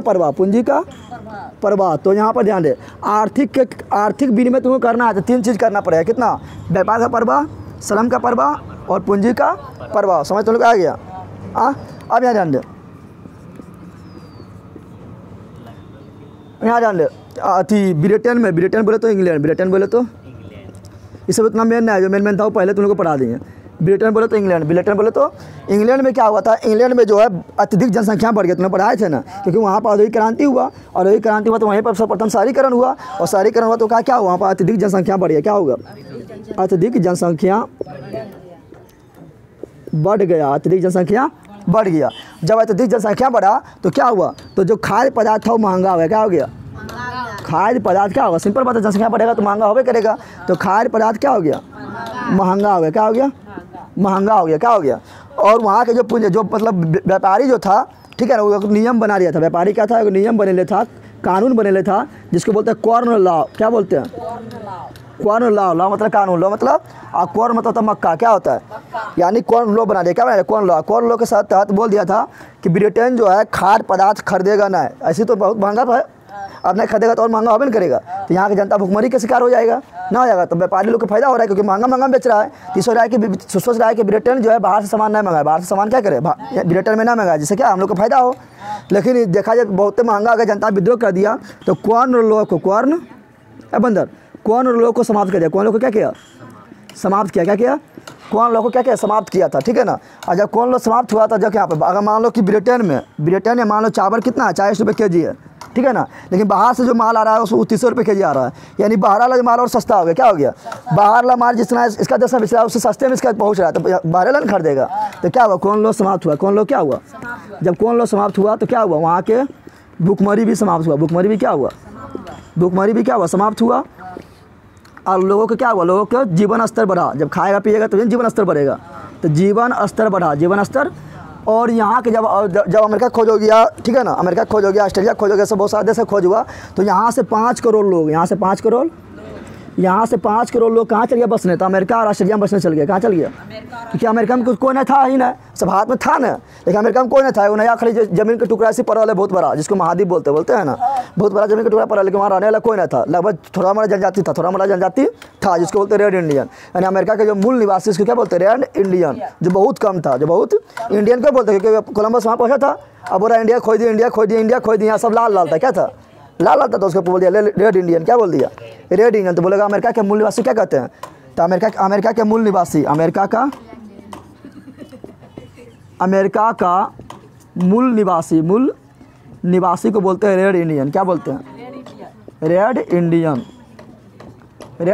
Speaker 1: प्रवाह, तो यहाँ पर ध्यान दे, आर्थिक विनिमय तुम्हें करना है तो 3 चीज़ करना पड़ेगा, कितना, व्यापार का प्रवाह, श्रम का प्रवाह और पूंजी का प्रवाह। समझ तो लोग आ गया। अब यहाँ ध्यान दे, ब्रिटेन बोले तो इंग्लैंड, ब्रिटेन बोले तो ये सब इतना मेन नहीं है, जो मेन था वो पहले तुम लोग को पढ़ा देंगे। ब्रिटेन बोले तो इंग्लैंड, इंग्लैंड में क्या हुआ था, इंग्लैंड में जो है अत्यधिक जनसंख्या बढ़ गई, तुमने पढ़ाए थे ना, क्योंकि वहाँ पर औद्योगिक क्रांति हुआ, औद्योगिक क्रांति हुआ तो वहीं पर सर्वप्रथम शहरीकरण हुआ, और शहरीकरण हुआ तो क्या हुआ, वहाँ पर अत्यधिक जनसंख्या बढ़ गया, क्या होगा, अत्यधिक जनसंख्या बढ़ गया। जब अत्यधिक जनसंख्या बढ़ा तो क्या हुआ, तो जो खाद्य पदार्थ था वो महंगा हो गया, क्या हो गया, खाद्य पदार्थ क्या होगा, सिंपल बात है, जनसंख्या बढ़ेगा तो महंगा होबे करेगा, तो खाद्य पदार्थ क्या हो गया, महंगा हो गया, क्या हो गया, महंगा हो गया, क्या हो गया। और वहाँ के जो पूंजी जो मतलब व्यापारी जो था, ठीक है ना, वो एक नियम बना दिया था। व्यापारी क्या था, एक नियम बनेले था, कानून बनेले था, जिसको बोलते हैं कॉर्न लॉ। क्या बोलते हैं? Corn law. लॉ मतलब कानून, लॉ मतलब कॉर्न मतलब मक्का। क्या होता है? यानी कॉर्न लॉ बना दिया। क्या बना दिया? Corn law. कॉर्न लॉ के साथ तहत बोल दिया था कि ब्रिटेन जो है खाद्य पदार्थ खरीदेगा ना, ऐसी तो बहुत महंगा है, अब नहीं खरीदेगा तो और महंगा होबे करेगा, तो यहाँ की जनता भुखमरी के शिकार हो जाएगा, ना हो जाएगा। तो व्यापारी लोग को फायदा हो रहा है, क्योंकि महंगा महंगा बेच रहा है। तो सोच रहा है कि ब्रिटेन जो है बाहर से सामान नहीं मंगाए, बाहर से सामान क्या करे, ब्रिटेन में ना मंगाए, जिससे क्या हम लोग को फायदा हो। लेकिन देखा जाए बहुत महंगा अगर जनता विद्रोह कर दिया, तो कॉर्न लॉ को बंदर कॉर्न लॉ को समाप्त कर दिया। कॉर्न लॉ को क्या किया? समाप्त किया। क्या किया? कॉर्न लॉ को क्या किया? समाप्त किया था, ठीक है ना। और जब कॉर्न लॉ समाप्त हुआ था, जब यहाँ पे अगर मान लो कि ब्रिटेन में मान लो चावल कितना है, 40 रुपये के जी है, ठीक है ना, लेकिन बाहर से जो माल आ रहा है उसको 30 रुपये के जी आ रहा है, यानी बाहर वाला जो माल और सस्ता हो गया। क्या हो गया? बाहर वाला माल जितना इसका 10 में बेच रहा है, उससे सस्ते में इसका पहुँच रहा है, तो बाहर वाला खरीदेगा। तो क्या हुआ? कॉर्न लॉ समाप्त हुआ। कॉर्न लॉ क्या हुआ? जब कॉर्न लॉ समाप्त हुआ तो क्या हुआ? वहाँ के भुखमरी भी समाप्त हुआ। भुखमरी भी क्या हुआ? भुखमरी भी क्या हुआ? समाप्त हुआ। और लोगों को क्या हुआ? लोगों का जीवन स्तर बढ़ा। जब खाएगा पिएगा तो जीवन स्तर बढ़ेगा, तो जीवन स्तर बढ़ा, जीवन स्तर। और यहाँ के जब अमेरिका खोज हो गया, ठीक है ना, अमेरिका खोज हो गया, ऑस्ट्रेलिया खोज हो गया, सब बहुत सारे देश से खोज हुआ, तो यहाँ से 5 करोड़ लोग, यहाँ से 5 करोड़ लोग कहाँ चल गया बसने? तो अमेरिका और ऑस्ट्रेलिया में बसने चल गया। कहाँ चल गया? क्योंकि अमेरिका में कुछ कोई नहीं था ही ना, सब हाथ में था ना, लेकिन अमेरिका में कोई नहीं था। वो नया खाली जमीन का टुकड़ा ऐसे पड़ा है बहुत बड़ा, जिसको महाद्वीप बोलते हैं ना, बहुत बड़ा जमीन का टुकड़ा पड़ा, लेकिन वहाँ रहने वाला कोई नहीं था। लगभग थोड़ा मोड़ा जनजाति था, जिसको बोलते रेड इंडियन। यानी अमेरिका के जो मूल निवासी, उसको क्या बोलते हैं? रेड इंडियन, जो बहुत कम था, जो बहुत इंडियन क्यों बोलते हैं? क्योंकि कोलंबस वहाँ पहुँचा था, अब बोला इंडिया खोज दिया, सब लाल था। क्या था? लाल था, तो उसको बोल दिया रेड इंडियन। क्या बोल दिया? Red Indian. तो बोलेगा अमेरिका के मूल निवासी क्या कहते हैं? तो अमेरिका के मूल निवासी, अमेरिका का मूल निवासी को बोलते हैं रेड इंडियन। क्या बोलते हैं? रेड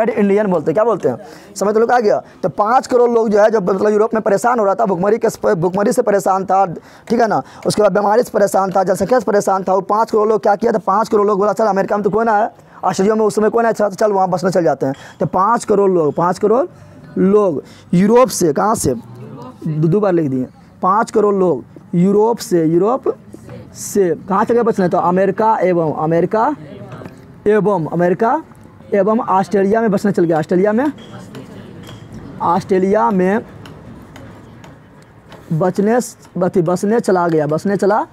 Speaker 1: इंडियन बोलते हैं। क्या बोलते हैं? समझ तो लोग आ गया। तो 5 करोड़ लोग जो है, जो मतलब यूरोप में परेशान हो रहा था, भुखमरी से परेशान था, ठीक है ना, उसके बाद बीमारी से परेशान था, जनसंख्या से परेशान था, वो 5 करोड़ लोग क्या किया था? 5 करोड़ लोग बोला चल अमेरिका में तो कोई ना है, ऑस्ट्रेलिया में उस समय कोई ना है, चल वहाँ बसने चल जाते हैं। तो 5 करोड़ लोग यूरोप से, कहाँ से? 2 बार लिख दिए। 5 करोड़ लोग यूरोप से कहाँ चले बसने? तो अमेरिका एवं ऑस्ट्रेलिया में बसने चल गया। ऑस्ट्रेलिया में बसने चला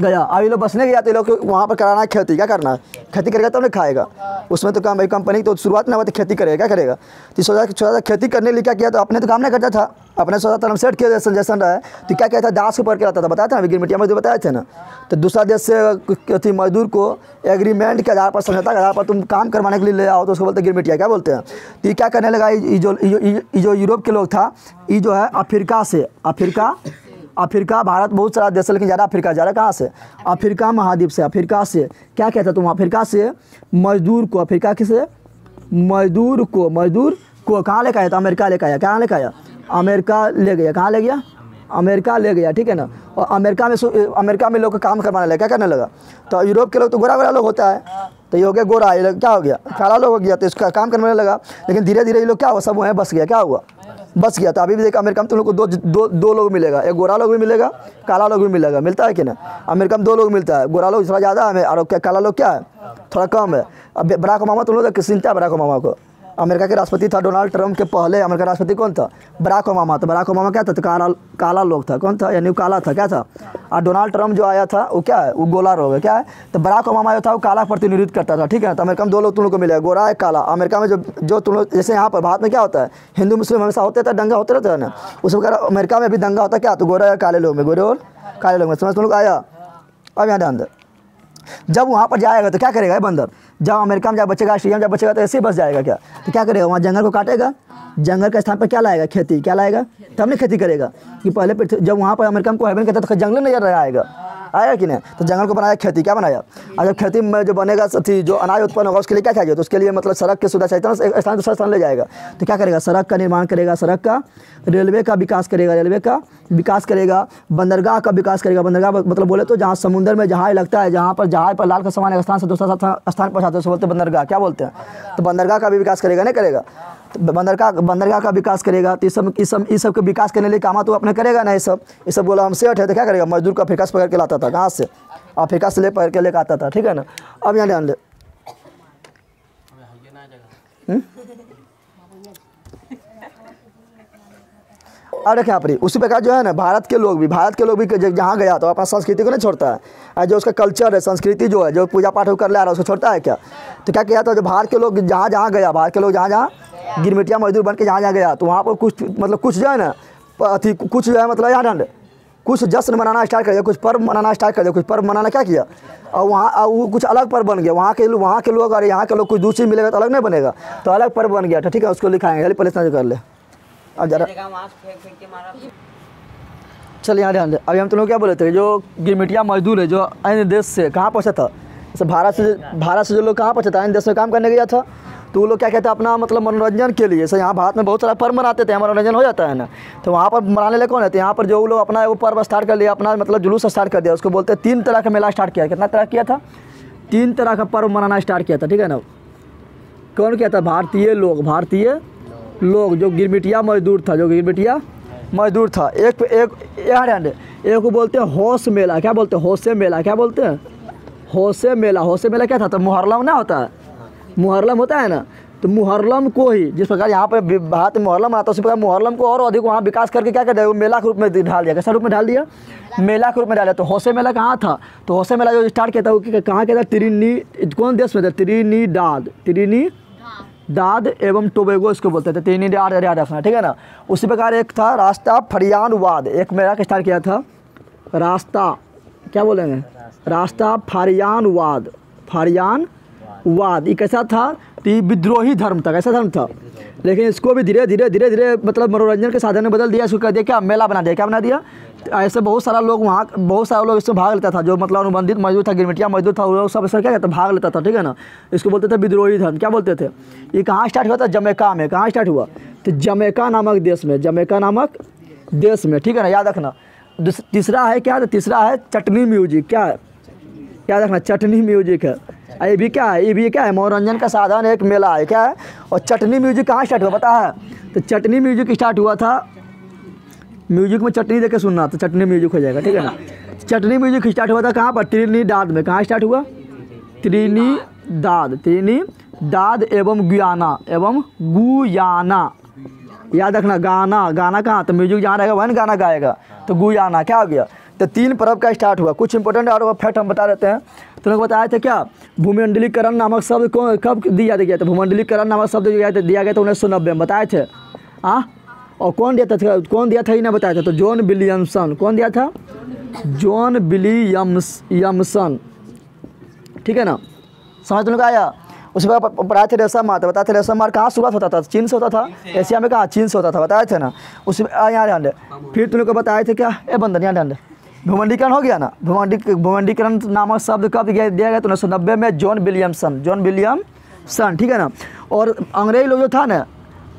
Speaker 1: गया। अभी लोग बसने गया, तो ये लोग वहाँ पर कराना है खेती। क्या करना है? खेती करेगा तब नहीं खाएगा। उसमें तो काम भाई कंपनी तो शुरुआत में हुआ तो खेती करेगा। क्या करेगा? तो सोचा खेती करने के लिए क्या किया? तो अपने तो काम नहीं करता था, अपने सोचा था हम सेट किया जैसा रहा है, तो क्या कहता है? दास को पढ़ के रहता था, बताया था ना, गिरमिटिया में बताए थे ना। तो दूसरा देश से मजदूर को एग्रीमेंट के आधार पर, समझौता के आधार पर तुम काम करवाने के लिए ले आओ, तो उसको बोलते हैं गिरमिटिया। क्या बोलते हैं? तो ये क्या करने लगा? ये जो यूरोप के लोग था, ये जो है अफ्रीका, भारत बहुत सारा देश है, लेकिन ज़्यादा अफ्रीका, ज़्यादा कहाँ से? अफ्रीका महाद्वीप से। अफ्रीका से क्या कहता? तुम अफ्रीका से मजदूर को कहाँ लेकर आया? तो अमेरिका लेकर आया। कहाँ लेकर आया? अमेरिका ले गया। कहाँ ले गया? अमेरिका ले गया, ठीक है ना। और अमेरिका में लोग काम करवाने लगा। क्या करने लगा? तो यूरोप के लोग तो गोरा लोग होता है, तो ये हो गया गोरा, ये क्या हो गया? काला लोग हो गया, तो इसका काम करने लगा। लेकिन धीरे धीरे ये लोग क्या हुआ? सब वहाँ बस गया। क्या हुआ? बस गया। तो अभी भी देखा अमेरिका में तुम लोग को दो लोग मिलेगा, एक गोरा लोग भी मिलेगा, काला लोग भी मिलेगा। मिलता है कि ना? अमेरिका में 2 लोग मिलता है, गोरा लोग थोड़ा ज़्यादा है और काला लोग क्या है? थोड़ा कम है। अब बराक ओबामा तुम लोग चिंता है बराक ओबामा को? अमेरिका के राष्ट्रपति था डोनाल्ड ट्रंप के पहले, अमेरिका राष्ट्रपति कौन था? Barack Obama. तो बराक ओबामा क्या था? तो काला लोग था। कौन था? यानी वो काला था। क्या था? और डोनाल्ड ट्रंप जो आया था वो क्या है? वो गोला लोग है। क्या है? तो बराक ओबामा जो था वो काला प्रतिनिधित्व करता था, ठीक है। तो अमेरिका में 2 लोग तुम लोग को मिलेगा, गोरा है, काला। अमेरिका में जो तुम लोग, जैसे यहाँ पर भारत में क्या होता है, हिंदू मुस्लिम हमेशा होते थे, दंगा होते रहते हैं ना, उस वगैरह अमेरिका में भी दंगा होता है। क्या? तो गोरा या काले लोग में, गोरे और काले लोग में। समझ तुम लोग आया? अब यहाँ ध्यान दे, जब वहाँ पर जाएगा तो क्या करेगा बंदर? जब अमेरिका में जब बचेगा, ऑस्ट्रेलिया में जब बचेगा, तो ऐसे ही बस जाएगा। क्या? तो क्या करेगा? वहाँ जंगल को काटेगा, जंगल के स्थान पर क्या लाएगा? खेती। क्या लाएगा? तब नहीं खेती करेगा कि पहले जब वहाँ पर अमेरिका में कोई हेवन करता तो जंगल नजर आएगा कि नहीं? तो जंगल को बनाया खेती। क्या बनाया? और जब खेती में जो बनेगा जो अनाज उत्पन्न होगा, उसके लिए क्या चाहिए? तो उसके लिए मतलब सड़क की सुविधा चाहिए, तो एक स्थान दूसरा स्थान ले जाएगा। तो क्या करेगा? सड़क का निर्माण करेगा, सड़क का, रेलवे का विकास करेगा, बंदरगाह का विकास करेगा। बंदरगाह मतलब बोले तो जहाँ समुद्र में जहाज लगता है, जहाँ पर जहाज पर लाद कर सामान एक स्थान से दूसरा स्थान पहुँचाते हैं, बोलते हैं बंदरगाह। क्या बोलते हैं? तो बंदरगाह का भी विकास करेगा, नहीं करेगा? बंदरगाह का विकास करेगा। तो इस सब के विकास करने के लिए काम तो अपने करेगा ना। ये सब गुलाम सेठ है तो क्या करेगा, मजदूर को अफ्रीका से पकड़ के लाता था। कहाँ से? अफ्रीका से पकड़ के लेकर आता था, ठीक है ना। अब यहाँ ध्यान दे, और देखिए यहाँ पर उसी प्रकार जो है ना भारत के लोग भी जहाँ गया तो अपना संस्कृति को नहीं छोड़ता है। जो उसका कल्चर है, संस्कृति जो है, जो पूजा पाठ कर ले आ रहा है, उसको छोड़ता है क्या? तो क्या किया था, जो भारत के लोग जहाँ गया, भारत के लोग जहाँ गिरमिटिया मजदूर बन के जहाँ गया, तो वहाँ पर कुछ जो है ना कुछ जो है मतलब यहाँ ढंड कुछ जश्न मनाना स्टार्ट कर दिया, कुछ पर्व मनाना स्टार्ट कर दिया। कुछ पर्व मनाना क्या किया, और वहाँ वो कुछ अलग पर्व बन गया। वहाँ के लोग और यहाँ के लोग कुछ दूसरी मिलेगा तो अलग नहीं बनेगा, तो अलग पर्व बन गया था, ठीक है। उसको लिखाएंगे, पहले इतना कर ले। अब जरा चल यहाँ ध्यान दे। अभी हम तुम लोग क्या बोले थे, जो गिरमिटिया मजदूर है जो अन्य देश से कहाँ पहुँचा था, जैसे भारत से जो लोग कहाँ पहुँचा था, अन्य देश में काम करने गया था, तो वो लोग क्या कहते हैं अपना मतलब मनोरंजन के लिए। जैसे यहाँ भारत में बहुत सारा पर्व मनाते थे, मनोरंजन हो जाता है ना, तो वहाँ पर मनाने लगे कौन है, तो यहाँ पर जो वो लोग अपना वो पर्व स्टार्ट कर लिया, अपना मतलब जुलूस स्टार्ट कर दिया। उसको बोलते हैं 3 तरह का मेला स्टार्ट किया। कितना तरह किया था? 3 तरह का पर्व मनाना स्टार्ट किया था, ठीक है ना। कौन किया था? भारतीय लोग जो गिरमिटिया मजदूर था, एक को बोलते हैं होश मेला। क्या बोलते हैं? होशे मेला। क्या बोलते हैं? होशे मेला क्या था? तो मुहर्रम ना होता है, मुहर्रम होता है ना, तो मुहर्रम को ही जिस प्रकार यहाँ पर भारत में मुहर्रम आता है, उसी प्रकार मुहर्रम को और अधिक वहाँ विकास करके क्या कर दिया, वो मेला के रूप में ढाल दिया। कैसा रूप में ढाल दिया? मेला के रूप में डाला। तो होशे मेला कहाँ था? तो होशे मेला जो स्टार्ट किया था वो कहाँ किया था? कौन देश में था? त्रिनिदाद एवं टोबैगो इसको बोलते थे, त्रिनिदाद याद रखना, ठीक है ना। उसी प्रकार एक था रास्ता फरियानवाद, एक मेला का स्टार्ट किया था रास्ता, क्या बोलेंगे, रास्ता फरियानवाद। ये कैसा था? तो ये विद्रोही धर्म था। कैसा धर्म था? लेकिन इसको भी धीरे धीरे मतलब मनोरंजन के साधन में बदल दिया। इसको कह दिया क्या, मेला बना दिया। क्या बना दिया? ऐसे बहुत सारा लोग इसमें भाग लेता था। जो मतलब अनुबंधित मजदूर था, गिरमिटिया मजदूर था, वो सब इसमें क्या कहता, भाग लेता था, ठीक है ना। इसको बोलते थे विद्रोही धर्म। क्या बोलते थे? ये कहाँ स्टार्ट हुआ था? जमैका में। कहाँ स्टार्ट हुआ? तो जमैका नामक देश में, ठीक है ना, याद रखना। तीसरा है क्या? तो तीसरा है चटनी म्यूजिक। क्या है? याद रखना, चटनी म्यूजिक है। ये भी क्या है? मनोरंजन का साधन, एक मेला है। क्या है? और चटनी म्यूजिक कहाँ स्टार्ट हुआ पता है? तो चटनी म्यूजिक स्टार्ट हुआ था, म्यूजिक में चटनी देके सुनना तो चटनी म्यूजिक हो जाएगा, ठीक है ना। चटनी म्यूजिक स्टार्ट हुआ था कहाँ पर? त्रिनिदाद में। कहाँ स्टार्ट हुआ? त्रिनिदाद एवं गुयाना। याद रखना, गाना कहाँ? तो म्यूजिक जहाँ रहेगा वही गाना गाएगा, तो गुयाना। क्या हो गया? तो 3 पर्व का स्टार्ट हुआ। कुछ इंपॉर्टेंट और फैक्ट हम बता देते हैं। तो लोग बताए थे क्या, भूमंडलीकरण नामक शब्द कब दिया गया था? भूमंडलीकरण नामक शब्द दिया गया था 1990 में, बताए थे। हाँ, और कौन दिया था ये ना बताया था? तो जॉन विलियमसन। कौन दिया था? जॉन विलियमसन, ठीक है ना। समझ लोग आया? उस पर पढ़ाए थे रेशम मार्ग। बताए थे रेशम मार्ग कहाँ शुरुआत होता था? चीन से होता था। एशिया में कहाँ? चीन से होता था, बताए थे ना। उसी यहाँ ध्यान दे। फिर तुम लोग को बताए थे क्या, बंदर यहाँ ध्यान दे, भूमंडलीकरण हो गया ना। भूमंडलीकरण नामक शब्द कब दिया गया? तो 1990 में जॉन विलियमसन, ठीक है ना। और अंग्रेज लोग जो था ना,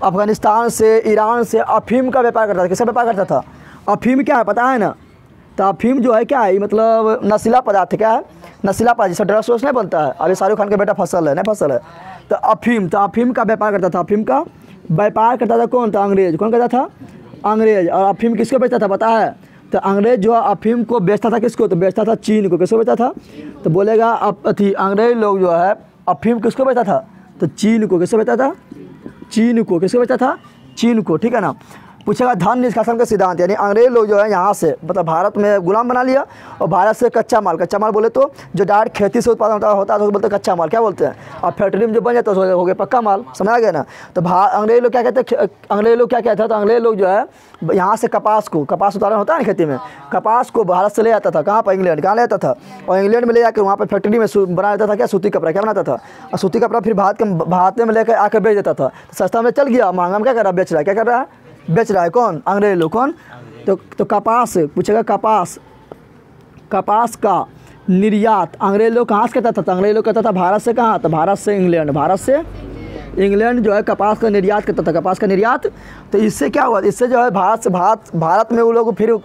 Speaker 1: अफगानिस्तान से, ईरान से अफीम का व्यापार करता था। किसका व्यापार करता था? अफीम क्या है पता है ना? तो अफीम जो है क्या है, मतलब नशीला पदार्थ। क्या है? नशीला पदार्थ, जिससे ड्रग्स नहीं बनता है। अभी शाहरुख खान का बेटा फसल है। तो अफीम का व्यापार करता था। अफीम का व्यापार करता था कौन था? अंग्रेज। कौन करता था? अंग्रेज। और अफीम किसको बेचता था पता है? तो अंग्रेज जो अफीम को बेचता था किसको? तो बेचता था चीन को। किसको बेचता था? तो बोलेगा अंग्रेज लोग जो है अफीम किसको बेचता था? तो चीन को। किसको बेचता था? चीन को। किसको बेचता था? चीन को, ठीक है ना। पूछेगा धन निष्कासन का सिद्धांत, यानी अंग्रेज लोग जो है यहाँ से मतलब भारत में गुलाम बना लिया, और भारत से कच्चा माल बोले तो जो डायरेक्ट खेती से उत्पादन होता है तो बोलते हैं कच्चा माल। क्या बोलते हैं? और फैक्ट्री में जो बन जाता है तो हो गया पक्का माल। समझ गया ना। तो अंग्रेज लोग क्या कहते हैं? तो अंग्रेज लोग जो है यहाँ से कपास उत्पादन होता है ना खेती में, कपास को भारत से ले आता था। कहाँ पर? इंग्लैंड। कहाँ ले आता था? और इंग्लैंड में ले जाकर वहाँ पर फैक्ट्री में बना देता था क्या? सूती कपड़ा। क्या बनाता था? और सूती कपड़ा फिर भारत में लेकर आकर बेच देता था। सस्ता में चल गया, महंगा में क्या कर रहा है? बेच रहा है। क्या कर रहा है? बेच रहा है। कौन? अंग्रेज लोग। कौन? तो कपास पूछेगा, कपास का निर्यात अंग्रेज लोग कहाँ से करता था? तो अंग्रेज लोग करता था भारत से। कहाँ? तो भारत से इंग्लैंड जो है कपास का निर्यात करता था। कपास का निर्यात। तो इससे क्या हुआ? इससे जो है भारत में वो लोग फिर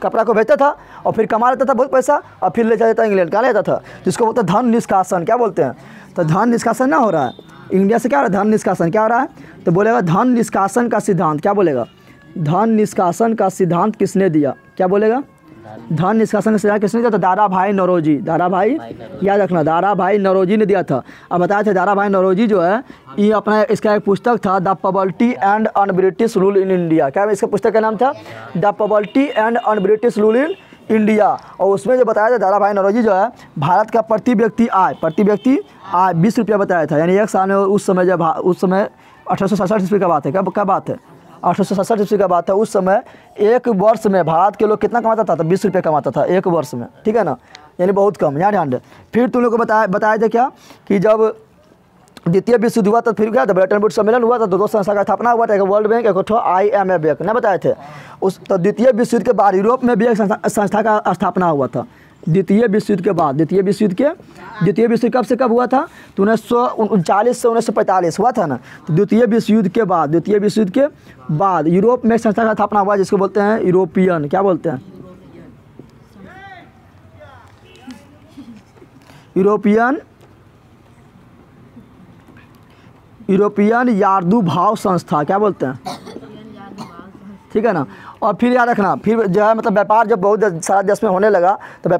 Speaker 1: कपड़ा को बेचता था और फिर कमा लेता था बहुत पैसा, और फिर ले जाता था इंग्लैंड। कहाँ लेता था? जिसको बोलते हैं धन निष्कासन। क्या बोलते हैं? तो धन निष्कासन ना हो रहा है, इंडिया से क्या हो रहा है, धन निष्कासन क्या हो रहा है, तो बोलेगा धन निष्कासन का सिद्धांत, क्या बोलेगा, धन निष्कासन का सिद्धांत किसने दिया, क्या बोलेगा, धन निष्कासन का सिद्धांत किसने दिया, तो दादा भाई नौरोजी, दादा भाई याद रखना, दादा भाई नौरोजी ने दिया था। अब बताए थे दादा भाई नौरोजी जो है ये अपना इसका एक पुस्तक था the poverty and un British rule in India, क्या इसका पुस्तक का नाम था, the poverty and un British rule in India. और उसमें जो बताया था दादा भाई नौरोजी जो है भारत का प्रति व्यक्ति आय 20 रुपया बताया था, यानी एक साल में उस समय जब उस समय 1867 ईस्वी का बात है, क्या बात है, 1867 ईस्वी का बात है। उस समय एक वर्ष में भारत के लोग कितना कमाता था, तो 20 रुपये कमाता था एक वर्ष में, ठीक है ना, यानी बहुत कम, यहाँ ध्यान दे। फिर तुम लोग को बताया था क्या कि जब द्वितीय विश्व युद्ध हुआ तो फिर क्या था, ब्रेटन वुड्स सम्मेलन हुआ था, दो संस्था का स्थापना हुआ था, एक वर्ल्ड बैंक, एक IMF बैंक, ना बताए थे। उस तो द्वितीय विश्व युद्ध के बाद यूरोप में भी एक संस्था का स्थापना हुआ था द्वितीय विश्व युद्ध के बाद। द्वितीय विश्व युद्ध कब से कब हुआ था, तो 1939 से 1945 हुआ था ना। तो द्वितीय विश्व युद्ध के बाद यूरोप में एक संस्था का स्थापना हुआ जिसको बोलते हैं यूरोपियन, क्या बोलते हैं, यूरोपियन यार्दू भाव संस्था, क्या बोलते हैं, ठीक है ना। और फिर याद रखना, फिर जो है मतलब व्यापार जब बहुत सारा देश में होने लगा तो उस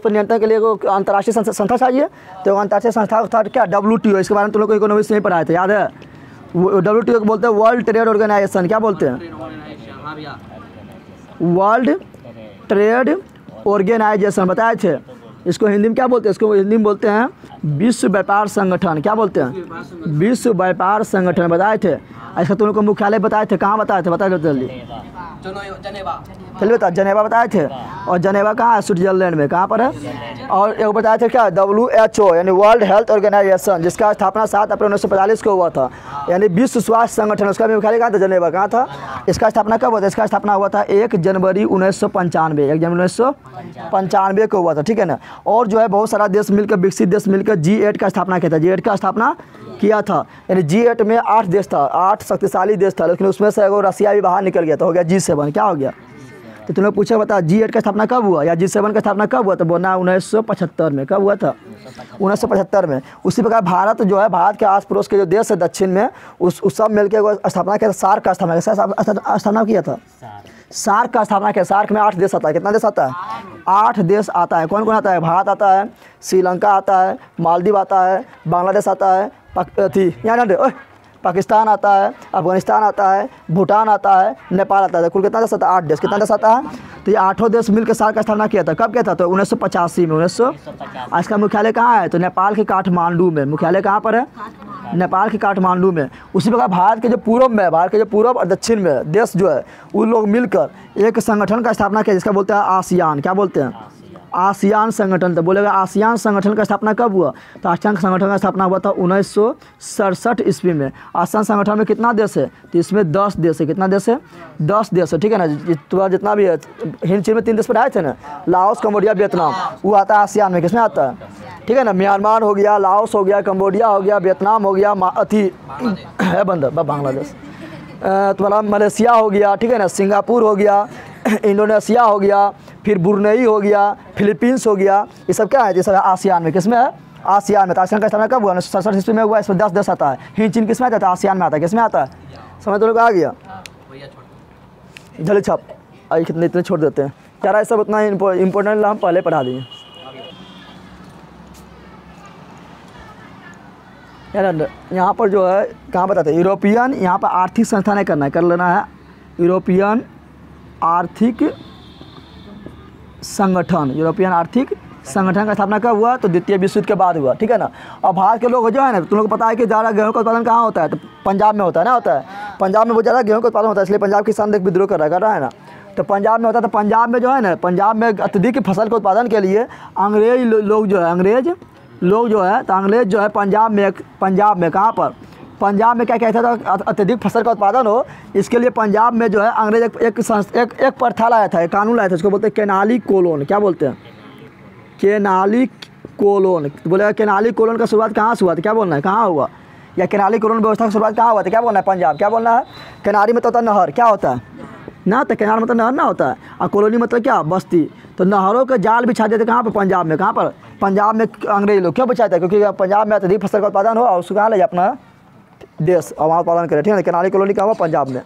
Speaker 1: पर नियंत्रण के लिए अंतर्राष्ट्रीय संस्था चाहिए, तो अंतर्राष्ट्रीय संस्था था क्या, WTO, इसके बारे में तुम लोग को इकोनॉमिक्स नहीं पढ़ाए थे, याद है, WTO को बोलते हैं वर्ल्ड ट्रेड ऑर्गेनाइजेशन, क्या बोलते हैं, वर्ल्ड ट्रेड ऑर्गेनाइजेशन बताए थे। इसको हिंदी में क्या बोलते हैं, इसको हिंदी में बोलते हैं विश्व व्यापार संगठन, क्या बोलते हैं, विश्व व्यापार संगठन बताए थे। इसका तुम लोग को मुख्यालय बताए थे, कहाँ बताए थे, बताए दो जल्दी, चलिए बता, जनेवा बताए थे। और जनेवा कहाँ है, स्विट्जरलैंड में, कहाँ पर है। और एक बताए थे क्या, WHO यानी वर्ल्ड हेल्थ ऑर्गेनाइजेशन, जिसका स्थापना 7 अप्रैल 1945 को हुआ था, यानी विश्व स्वास्थ्य संगठन, उसका भी मुख्यालय कहाँ था, जनेवा कहाँ था। इसका स्थापना कब हुआ था, इसका स्थापना हुआ था 1 जनवरी 1995 को हुआ था, ठीक है ना। और जो है बहुत सारा देश मिलकर, विकसित देश मिलकर G8 का स्थापना किया था, G8 का स्थापना किया था, यानी G8 में 8 देश था, 8 शक्तिशाली देश था, लेकिन उसमें से एगो रसिया भी बाहर निकल गया था, हो गया G7, क्या हो गया। तो तुम लोग पूछा बता G8 का स्थापना कब हुआ या G7 का स्थापना कब हुआ, तो बोलना 1975 में, कब हुआ था, 1975 में। उसी प्रकार भारत जो है, भारत के आस पड़ोस के जो देश है दक्षिण में, उस सब मिलकर स्थापना किया था, सार्क का स्थापना किया था, सार्क का स्थापना किया। सार्क में 8 देश आता है, कितना देश आता है, 8 देश आता है। कौन कौन आता है, भारत आता है, श्रीलंका आता है, मालदीव आता है, बांग्लादेश आता है, पाकिस्तान आता है, अफगानिस्तान आता है, भूटान आता है, नेपाल आता है। कुल कितना देश आता है, 8 देश, कितना देश आता है। तो ये 8 देश मिलकर सार्क का स्थापना किया था, कब किया था, तो 1985 में। इसका मुख्यालय कहाँ है, तो नेपाल के काठमांडू में। मुख्यालय कहाँ पर है, नेपाल के काठमांडू में। उसी प्रकार भारत के जो पूर्व में, भारत के जो पूर्व और दक्षिण में देश जो है, उन लोग मिलकर एक संगठन का स्थापना किया जिसका बोलते हैं आसियान, क्या बोलते हैं, आसियान संगठन। तो बोलेगा आसियान संगठन का स्थापना कब हुआ, तो आसियान संगठन का स्थापना हुआ था 1967 ईस्वी में। आसियान संगठन में कितना देश है, तो इसमें 10 देश है, कितना देश है, 10 देश है, ठीक है ना। जितना भी है, हिंद चीन में 3 देश पर आए थे ना, लाओस, कम्बोडिया, वियतनाम, वो आता है आसियान में, किसमें आता है, ठीक है ना। म्यांमार हो गया, लाओस हो गया, कम्बोडिया हो गया, वियतनाम हो गया, बांग्लादेश, तुम्हारा मलेशिया हो गया, ठीक है ना, सिंगापुर हो गया, इंडोनेशिया हो गया, फिर ब्रुनेई हो गया, फिलीपींस हो गया, ये सब क्या है, ये सब आसियान में। किसमें है, आसियान में। तो आसियान का स्थापना कब हुआ, 1967 ईस्वी में हुआ। इसमें 10 देश आता है। हिंद चीन किसमें आता है, आसियान में आता है, किसमें आता है, समझ तो लोग आ गया, जल्दी छप आई, इतने छोड़ देते हैं यार, ये सब उतना इम्पोर्टेंट हम पहले पढ़ा दिए यार। यहाँ पर जो है कहाँ बताते हैं, यूरोपियन, यहाँ पर आर्थिक संस्था नहीं करना है, कर लेना है यूरोपियन आर्थिक संगठन। यूरोपियन आर्थिक संगठन का स्थापना कब हुआ, तो द्वितीय विश्व युद्ध के बाद हुआ, ठीक है ना। और भारत के लोग जो है ना, तुम लोग को पता है कि ज़्यादा गेहूं का उत्पादन कहाँ होता है, तो पंजाब में होता है ना, होता है पंजाब में बहुत ज़्यादा गेहूं का उत्पादन होता है, इसलिए पंजाब किसान देख विद्रोह कर रहा है ना। तो पंजाब में होता है, तो पंजाब में जो है ना, पंजाब में अत्यधिक फसल के उत्पादन के लिए अंग्रेज लोग जो है, तो अंग्रेज जो है पंजाब में कहाँ पर, पंजाब में क्या कहता था, अत्यधिक फसल का उत्पादन हो, इसके लिए पंजाब में जो है अंग्रेज एक प्रथा लाया था, एक कानून लाया था, उसको बोलते हैं केनाली कोलोन, क्या बोलते हैं, केनाली कोलोन। बोलेगा केनाली कोलोन का शुरुआत कहाँ से हुआ था, क्या बोलना है, कहाँ हुआ, या केनाली कोलोन व्यवस्था की शुरुआत कहाँ हुआ था, क्या बोलना है, पंजाब। क्या बोलना है, केनाली में तो होता है नहर, क्या होता है, ना, तो कैनाल मतलब नहर ना होता है, और कॉलोनी मतलब क्या, बस्ती। तो नहरों के जाल बिछा देते कहाँ पर, पंजाब में। कहाँ पर, पंजाब में अंग्रेज लोग क्यों बिछाते हैं, क्योंकि पंजाब में अत्यधिक फसल का उत्पादन हो और उसको कहाँ ले जाए अपना देश, और वहाँ उत्पादन करे, ठीक है। कैनाली कॉलोनी का हुआ पंजाब में।